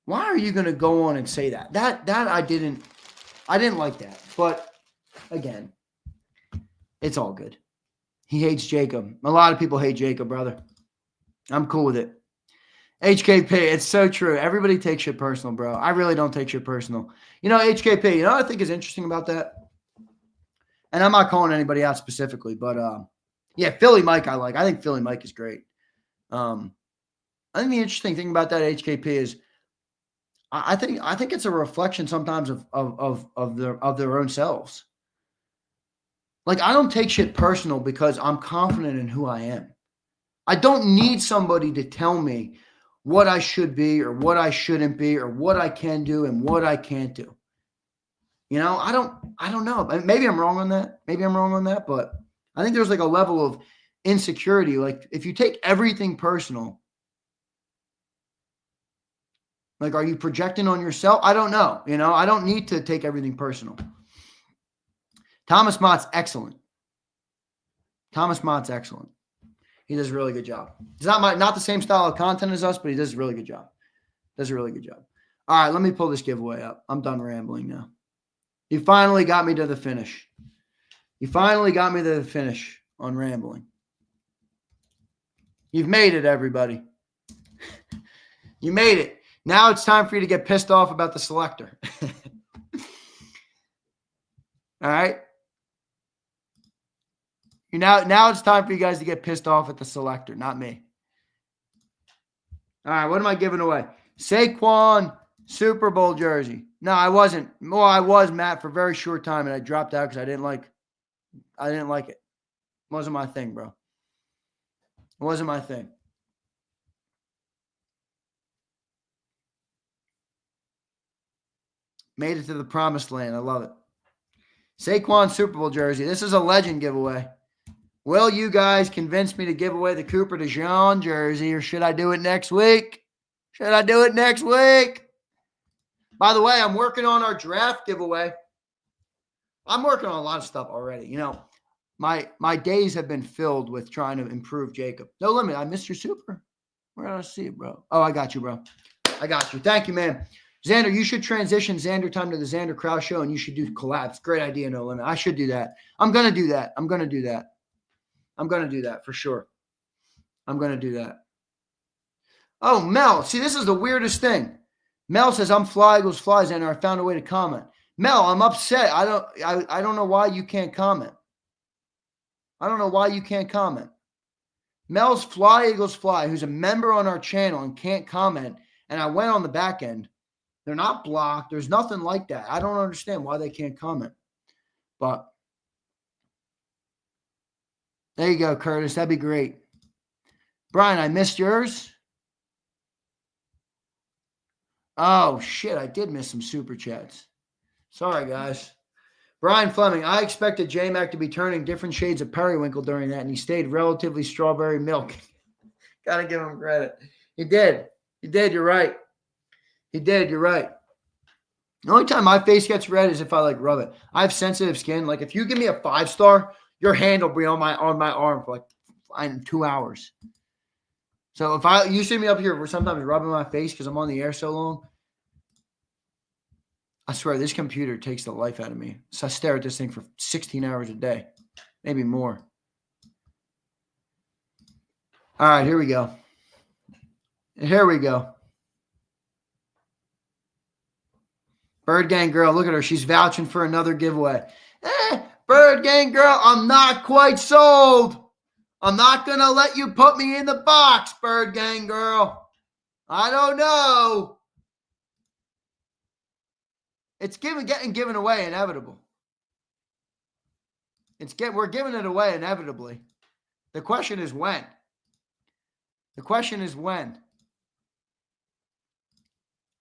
Why are you going to go on and say that? That I didn't like that. But again, it's all good. He hates Jacob. A lot of people hate Jacob, brother. I'm cool with it. HKP, it's so true. Everybody takes shit personal, bro. I really don't take shit personal. HKP, what I think is interesting about that? And I'm not calling anybody out specifically, but Yeah, Philly Mike I like. I think Philly Mike is great. I think the interesting thing about that HKP is I think it's a reflection sometimes of their own selves. Like, I don't take shit personal because I'm confident in who I am. I don't need somebody to tell me what I should be or what I shouldn't be or what I can do and what I can't do. You know, I don't know. Maybe I'm wrong on that. But I think there's like a level of insecurity. Like, if you take everything personal, like, are you projecting on yourself? I don't know. You know, I don't need to take everything personal. Thomas Mott's excellent. He does a really good job. He's not the same style of content as us, but he does a really good job. All right, let me pull this giveaway up. I'm done rambling now. You finally got me to the finish. On rambling. You've made it, everybody. You made it. Now it's time for you to get pissed off about the selector. All right? Now it's time for you guys to get pissed off at the selector, not me. All right, what am I giving away? Saquon Super Bowl jersey. No, I wasn't. Well, I was, Matt, for a very short time, and I dropped out because I didn't like it. It wasn't my thing, bro. It wasn't my thing. Made it to the promised land. I love it. Saquon Super Bowl jersey. This is a legend giveaway. Will you guys convince me to give away the Cooper DeJean jersey, or should I do it next week? By the way, I'm working on our draft giveaway. I'm working on a lot of stuff already. You know, my days have been filled with trying to improve JAKIB. No limit. I missed your super. Where did I see it, bro? Oh, I got you, bro. I got you. Thank you, man. Zander, you should transition Zander time to the Zander Krause show, and you should do collabs. Great idea, No Limit. I should do that. I'm going to do that for sure. I'm going to do that. Oh, Mel. See, this is the weirdest thing. Mel says, I'm fly, Eagles fly, Zander. I found a way to comment. Mel, I'm upset. I don't know why you can't comment. Mel's Fly, Eagles Fly, who's a member on our channel and can't comment, and I went on the back end. They're not blocked. There's nothing like that. I don't understand why they can't comment. But there you go, Curtis. That'd be great. Brian, I missed yours. Oh, shit. I did miss some super chats. Sorry, guys. Brian Fleming, I expected J-Mac to be turning different shades of periwinkle during that, and he stayed relatively strawberry milk. Got to give him credit. He did. You're right. The only time my face gets red is if I like rub it. I have sensitive skin. Like, if you give me a 5-star, your hand will be on my arm for like 2 hours. So if you see me up here, we're sometimes rubbing my face because I'm on the air so long. I swear this computer takes the life out of me. So I stare at this thing for 16 hours a day, maybe more. All right, here we go. Bird Gang Girl, look at her. She's vouching for another giveaway. Bird Gang Girl, I'm not quite sold. I'm not going to let you put me in the box, Bird Gang Girl. I don't know. It's getting given away inevitable. We're giving it away inevitably. The question is when.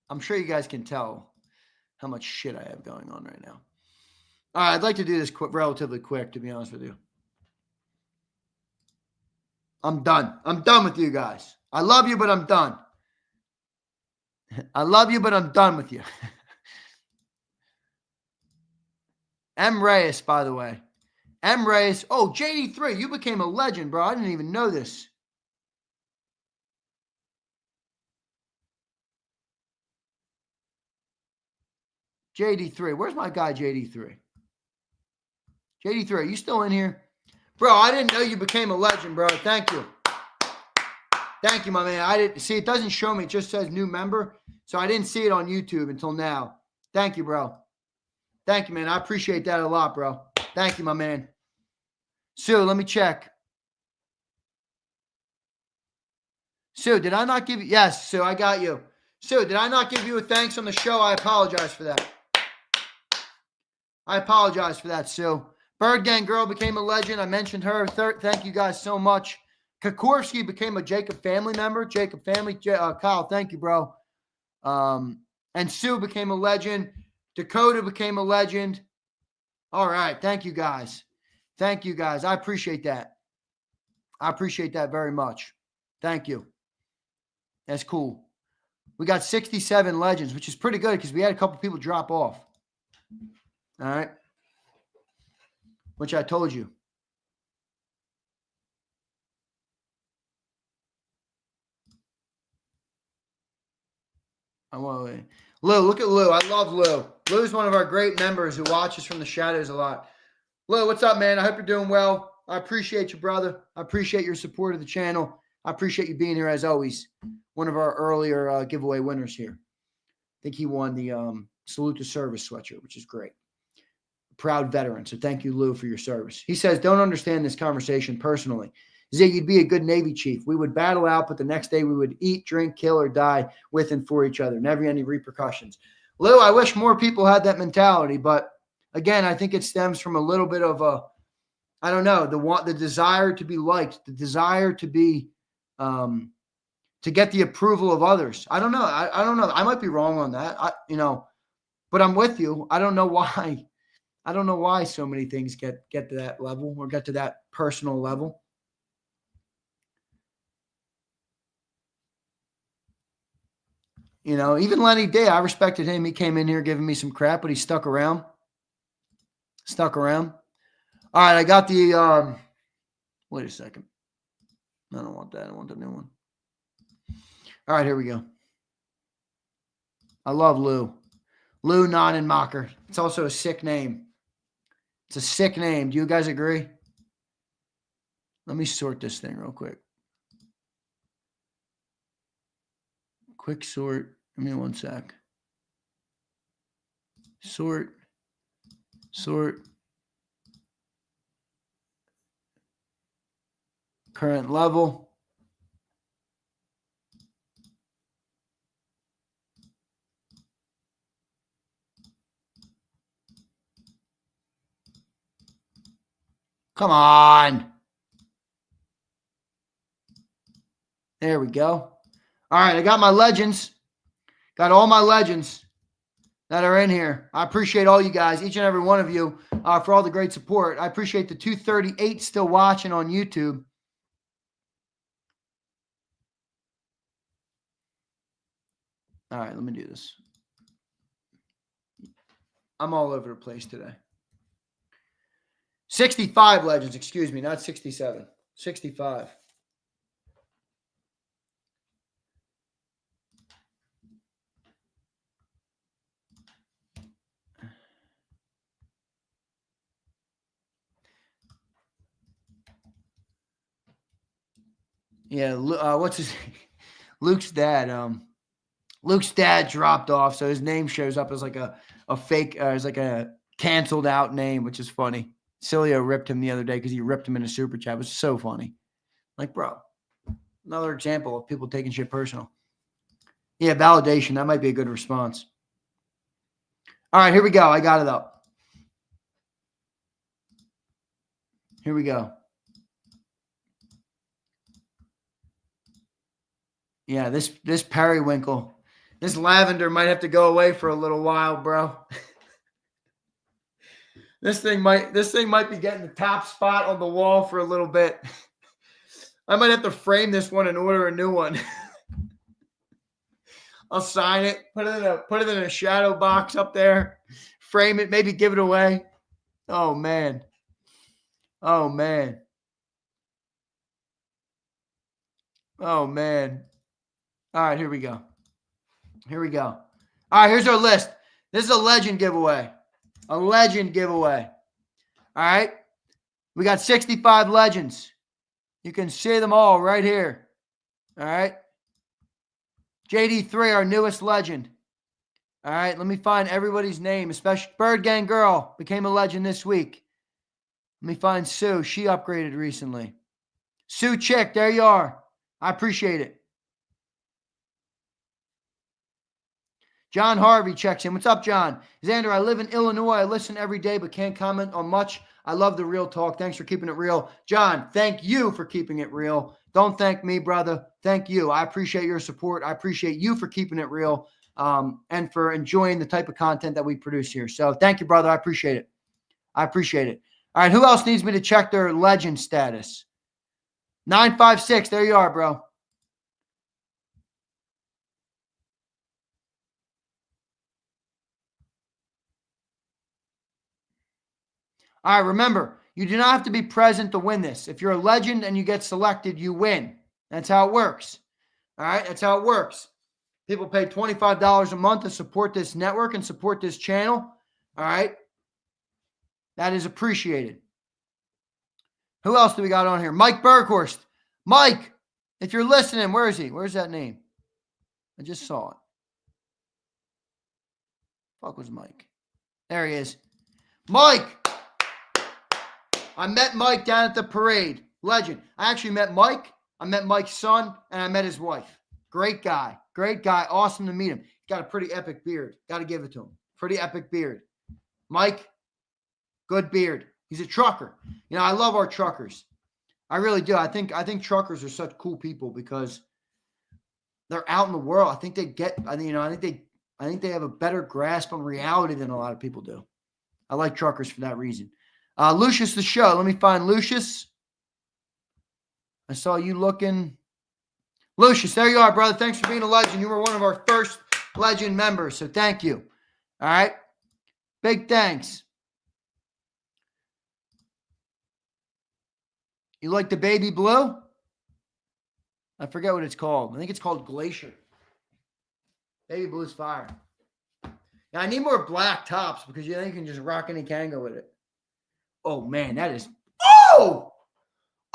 I'm sure you guys can tell how much shit I have going on right now. All right, I'd like to do this relatively quick, to be honest with you. I'm done. I'm done with you guys. I love you, but I'm done. With you. M. Reyes, by the way. M. Reyes. Oh, JD3, you became a legend, bro. I didn't even know this. JD3. Where's my guy, JD3? JD3, are you still in here? Bro, I didn't know you became a legend, bro. Thank you. Thank you, my man. I didn't see, it doesn't show me. It just says new member. So I didn't see it on YouTube until now. Thank you, bro. Thank you, man. I appreciate that a lot, bro. Thank you, my man. Sue, let me check. Sue, did I not give you? Yes, Sue, I got you. Sue, did I not give you a thanks on the show? I apologize for that. I apologize for that, Sue. Bird Gang Girl became a legend. I mentioned her. Thank you guys so much. Kokorski became a JAKIB family member. JAKIB family. Kyle, thank you, bro. And Sue became a legend. Dakota became a legend. All right. Thank you, guys. Thank you, guys. I appreciate that. I appreciate that very much. Thank you. That's cool. We got 67 legends, which is pretty good because we had a couple people drop off. All right. Which I told you. Lou, look at Lou. I love Lou. Lou's one of our great members who watches from the shadows a lot. Lou, what's up, man? I hope you're doing well. I appreciate you, brother. I appreciate your support of the channel. I appreciate you being here as always. One of our earlier giveaway winners here. I think he won the Salute to Service sweatshirt, which is great. Proud veteran. So thank you, Lou, for your service. He says, don't understand this conversation personally. Zig, you'd be a good Navy chief. We would battle out, but the next day we would eat, drink, kill, or die with and for each other. Never any repercussions. Lou, I wish more people had that mentality, but again, I think it stems from a little bit of a, I don't know, the desire to be liked, the desire to be, to get the approval of others. I don't know. I don't know. I might be wrong on that. But I'm with you. I don't know why. I don't know why so many things get to that level or get to that personal level. Even Lenny Day, I respected him. He came in here giving me some crap, but he stuck around. Stuck around. All right, I got the wait a second. I don't want that. I want the new one. All right, here we go. I love Lou. Lou Nonnenmacher. It's also a sick name. It's a sick name. Do you guys agree? Let me sort this thing real quick. Quick sort. Give me one sec. Sort. Current level. Come on. There we go. All right, I got my legends. Got all my legends that are in here. I appreciate all you guys, each and every one of you, for all the great support. I appreciate the 238 still watching on YouTube. All right, let me do this. I'm all over the place today. 65 legends, excuse me, not 67. 65. Yeah, what's his Luke's dad? Luke's dad dropped off, so his name shows up as like a fake, as like a canceled out name, which is funny. Cilio ripped him the other day because he ripped him in a super chat. It was so funny. Like, bro, another example of people taking shit personal. Yeah, validation. That might be a good response. All right, here we go. I got it up. Here we go. Yeah, this periwinkle, this lavender might have to go away for a little while, bro. This thing might be getting the top spot on the wall for a little bit. I might have to frame this one and order a new one. I'll sign it, put it in a shadow box up there, frame it, maybe give it away. Oh man. Oh man. Oh man. All right, here we go. Here we go. All right, here's our list. This is a legend giveaway. A legend giveaway. All right. We got 65 legends. You can see them all right here. All right. JD3, our newest legend. All right. Let me find everybody's name, especially Bird Gang Girl became a legend this week. Let me find Sue. She upgraded recently. Sue Chick, there you are. I appreciate it. John Harvey checks in. What's up, John? Zander, I live in Illinois. I listen every day but can't comment on much. I love the real talk. Thanks for keeping it real. John, thank you for keeping it real. Don't thank me, brother. Thank you. I appreciate your support. I appreciate you for keeping it real and for enjoying the type of content that we produce here. So thank you, brother. I appreciate it. I appreciate it. All right, who else needs me to check their legend status? 956. There you are, bro. All right, remember, you do not have to be present to win this. If you're a legend and you get selected, you win. That's how it works. All right, that's how it works. People pay $25 a month to support this network and support this channel. All right, that is appreciated. Who else do we got on here? Mike Berghorst. Mike, if you're listening, where is he? Where's that name? I just saw it. Fuck was Mike? There he is. Mike. I met Mike down at the parade. Legend. I actually met Mike. I met Mike's son, and I met his wife. Great guy. Great guy. Awesome to meet him. He's got a pretty epic beard. Got to give it to him. Pretty epic beard. Mike, good beard. He's a trucker. You know, I love our truckers. I really do. I think truckers are such cool people because they're out in the world. I think they get, I think they have a better grasp on reality than a lot of people do. I like truckers for that reason. Lucius the show. Let me find Lucius. I saw you looking. Lucius, there you are, brother. Thanks for being a legend. You were one of our first legend members, so thank you. All right. Big thanks. You like the baby blue? I forget what it's called. I think it's called Glacier. Baby blue's fire. Yeah, I need more black tops because you can just rock any Kango with it. Oh, man, that is... Oh!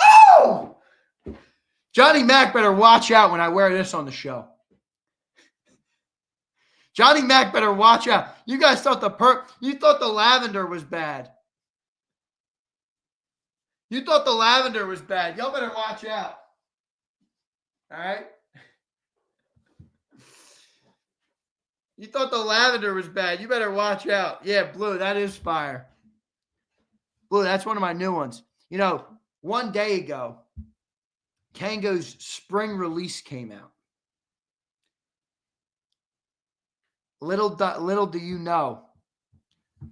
Oh! Johnny Mac better watch out when I wear this on the show. Johnny Mac better watch out. You guys thought you thought the lavender was bad. You thought the lavender was bad. Y'all better watch out. All right? You thought the lavender was bad. You better watch out. Yeah, blue, that is fire. Blue, that's one of my new ones. You know, one day ago, Kango's spring release came out. Little do you know,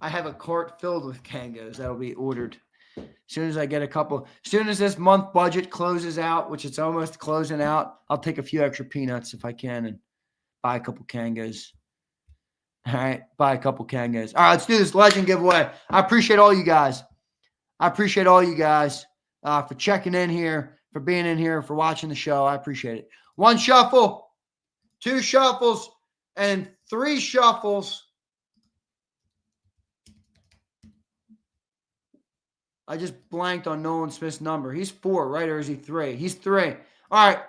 I have a cart filled with Kangos that'll be ordered. As soon as I get as soon as this month budget closes out, which it's almost closing out, I'll take a few extra peanuts if I can and buy a couple Kangos. All right, buy a couple Kangos. All right, let's do this legend giveaway. I appreciate all you guys. For checking in here, for being in here, for watching the show. I appreciate it. 1 shuffle, 2 shuffles, and 3 shuffles. I just blanked on Nolan Smith's number. He's 4, right? Or is he 3? He's 3. All right.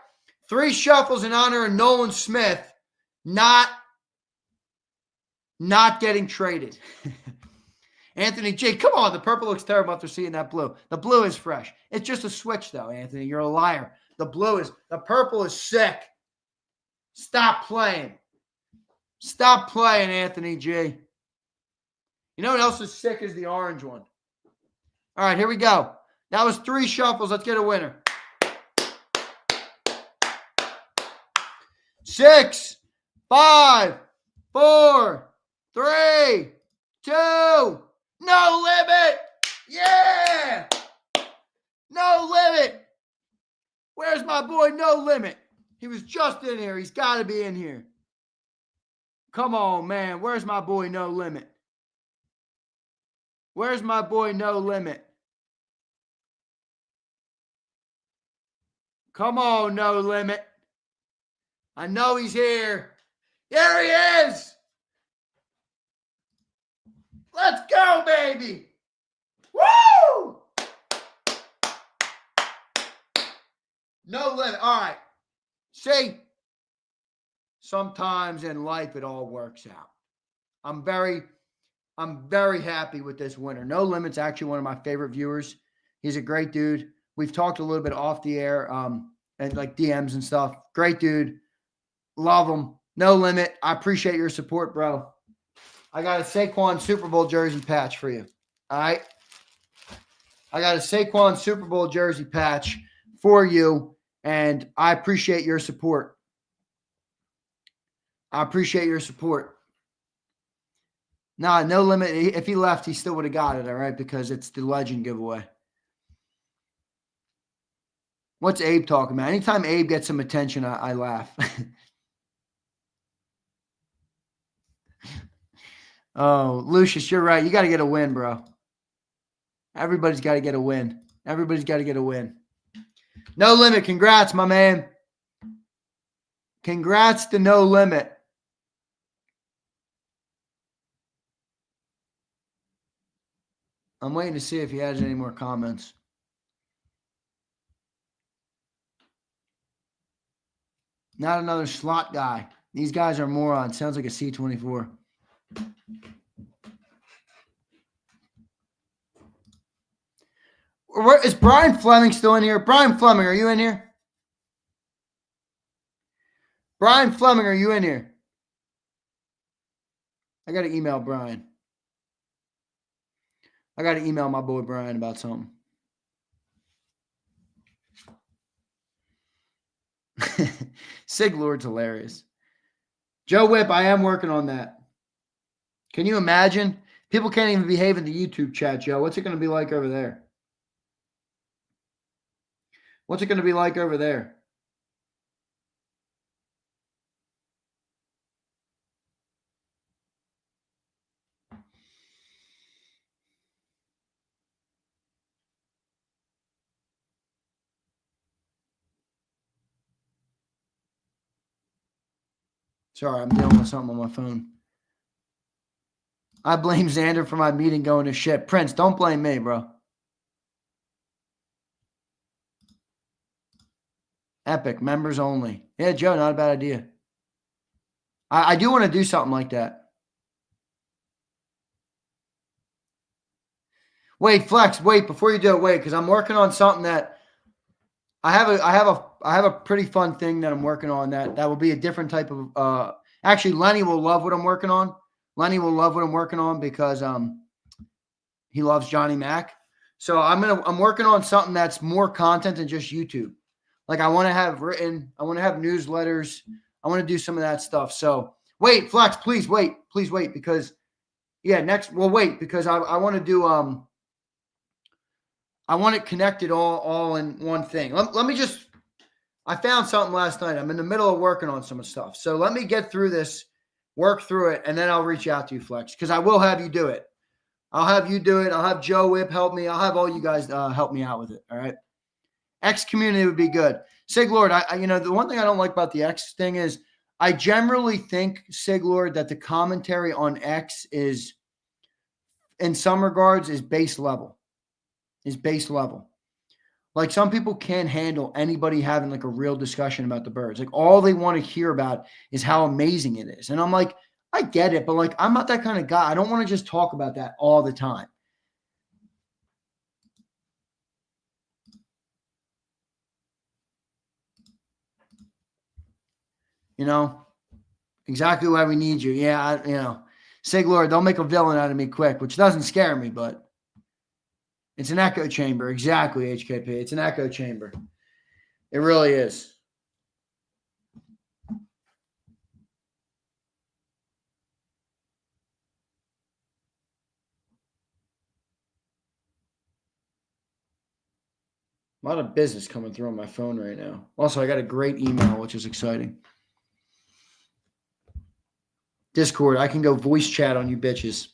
3 shuffles in honor of Nolan Smith not getting traded. Anthony G, come on. The purple looks terrible after seeing that blue. The blue is fresh. It's just a switch, though, Anthony. You're a liar. The purple is sick. Stop playing. Stop playing, Anthony G. You know what else is sick is the orange one. All right, here we go. That was 3 shuffles. Let's get a winner. 6, 5, 4, 3, 2. No limit. Yeah. No limit. Where's my boy No Limit? He was just in here. He's got to be in here. Come on, man. Where's my boy No Limit? Where's my boy No Limit? Come on, No Limit. I know he's here. There he is. Let's go, baby. Woo! No limit. All right. See, sometimes in life it all works out. I'm very happy with this winner. No Limit's actually one of my favorite viewers. He's a great dude. We've talked a little bit off the air and like DMs and stuff. Great dude. Love him. No Limit, I appreciate your support, bro. I got a Saquon Super Bowl jersey patch for you. All right? I got a Saquon Super Bowl jersey patch for you, and I appreciate your support. I appreciate your support. Nah, No Limit. If he left, he still would have got it, all right, because it's the Legend giveaway. What's Abe talking about? Anytime Abe gets some attention, I laugh. Oh, Lucius, you're right. You got to get a win, bro. Everybody's got to get a win. Everybody's got to get a win. No Limit. Congrats, my man. Congrats to No Limit. I'm waiting to see if he has any more comments. Not another slot guy. These guys are morons. Sounds like a C-24. Is Brian Fleming still in here? Brian Fleming, are you in here? Brian Fleming, are you in here? I got to email Brian. I got to email my boy Brian about something. Sig Lord's hilarious. Joe Whip, I am working on that. Can you imagine? People can't even behave in the YouTube chat, Joe. What's it going to be like over there? What's it going to be like over there? Sorry, I'm dealing with something on my phone. I blame Zander for my meeting going to shit. Prince, don't blame me, bro. Epic, members only. Yeah, Joe, not a bad idea. I do want to do something like that. Wait, Flex, wait, before you do it, wait, because I'm working on something that I have a pretty fun thing that I'm working on that will be a different type of actually Lenny will love what I'm working on. Lenny will love what I'm working on because he loves Johnny Mac. So I'm working on something that's more content than just YouTube. Like I want to have written, I want to have newsletters. I want to do some of that stuff. So wait, Flex, please wait because because I want to do I want it connected all in one thing. Let me just, I found something last night. I'm in the middle of working on some stuff. So let me get through this, work through it, and then I'll reach out to you, Flex, because I will have you do it. I'll have you do it. I'll have Joe Whip help me. I'll have all you guys help me out with it. All right. X community would be good. Sig Lord, the one thing I don't like about the X thing is I generally think, Sig Lord, that the commentary on X is, in some regards, is base level. Like some people can't handle anybody having like a real discussion about the birds. Like all they want to hear about is how amazing it is. And I'm like, I get it, but like I'm not that kind of guy. I don't want to just talk about that all the time. You know, exactly why we need you. Yeah, Sig Lord, they'll make a villain out of me quick, which doesn't scare me, but it's an echo chamber. Exactly, HKP. It's an echo chamber. It really is. A lot of business coming through on my phone right now. Also, I got a great email, which is exciting. Discord, I can go voice chat on you bitches.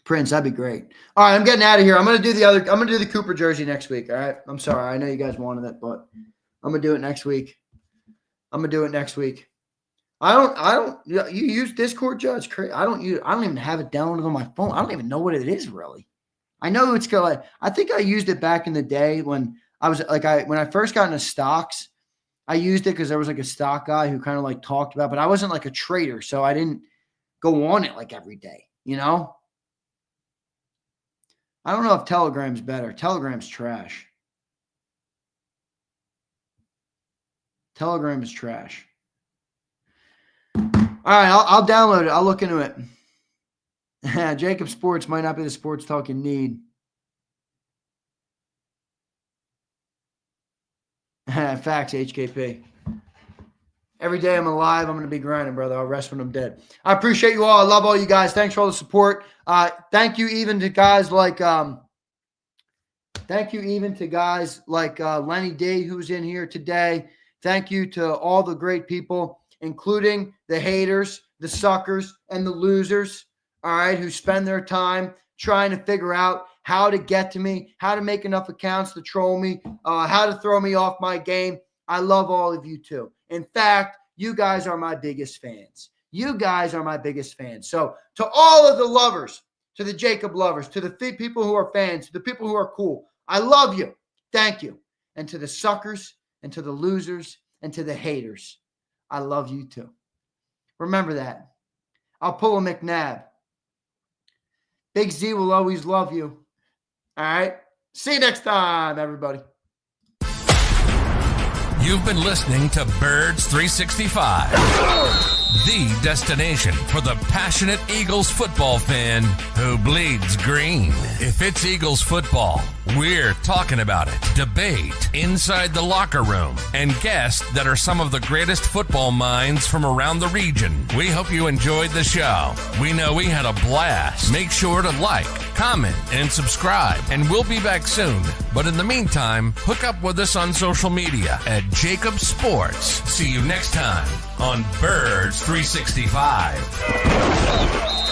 Prince, that'd be great. All right, I'm getting out of here. I'm gonna do the Cooper jersey next week. All right. I'm sorry. I know you guys wanted it, but I'm gonna do it next week. I don't you use Discord, Judge? I don't even have it downloaded on my phone. I don't even know what it is really. I know it's good. I think I used it back in the day when I was when I first got into stocks. I used it because there was like a stock guy who kind of like talked about, but I wasn't like a trader, so I didn't go on it like every day, I don't know if Telegram's better. Telegram's trash. Telegram is trash. All right, I'll download it. I'll look into it. JAKIB Sports might not be the sports talk you need. Facts, HKP. Every day I'm alive, I'm going to be grinding, brother. I'll rest when I'm dead. I appreciate you all. I love all you guys. Thanks for all the support. Thank you even to guys like Lenny D, who's in here today. Thank you to all the great people, including the haters, the suckers, and the losers, all right, who spend their time trying to figure out how to get to me, how to make enough accounts to troll me, how to throw me off my game. I love all of you too. In fact, you guys are my biggest fans. You guys are my biggest fans. So to all of the lovers, to the JAKIB lovers, to the people who are fans, to the people who are cool, I love you. Thank you. And to the suckers and to the losers and to the haters, I love you too. Remember that. I'll pull a McNabb. Big Z will always love you. All right. See you next time, everybody. You've been listening to Birds 365, the destination for the passionate Eagles football fan who bleeds green. If it's Eagles football, we're talking about it. Debate inside the locker room and guests that are some of the greatest football minds from around the region. We hope you enjoyed the show. We know we had a blast. Make sure to like, comment, and subscribe, and we'll be back soon. But in the meantime, hook up with us on social media at JAKIB Sports. See you next time on Birds 365.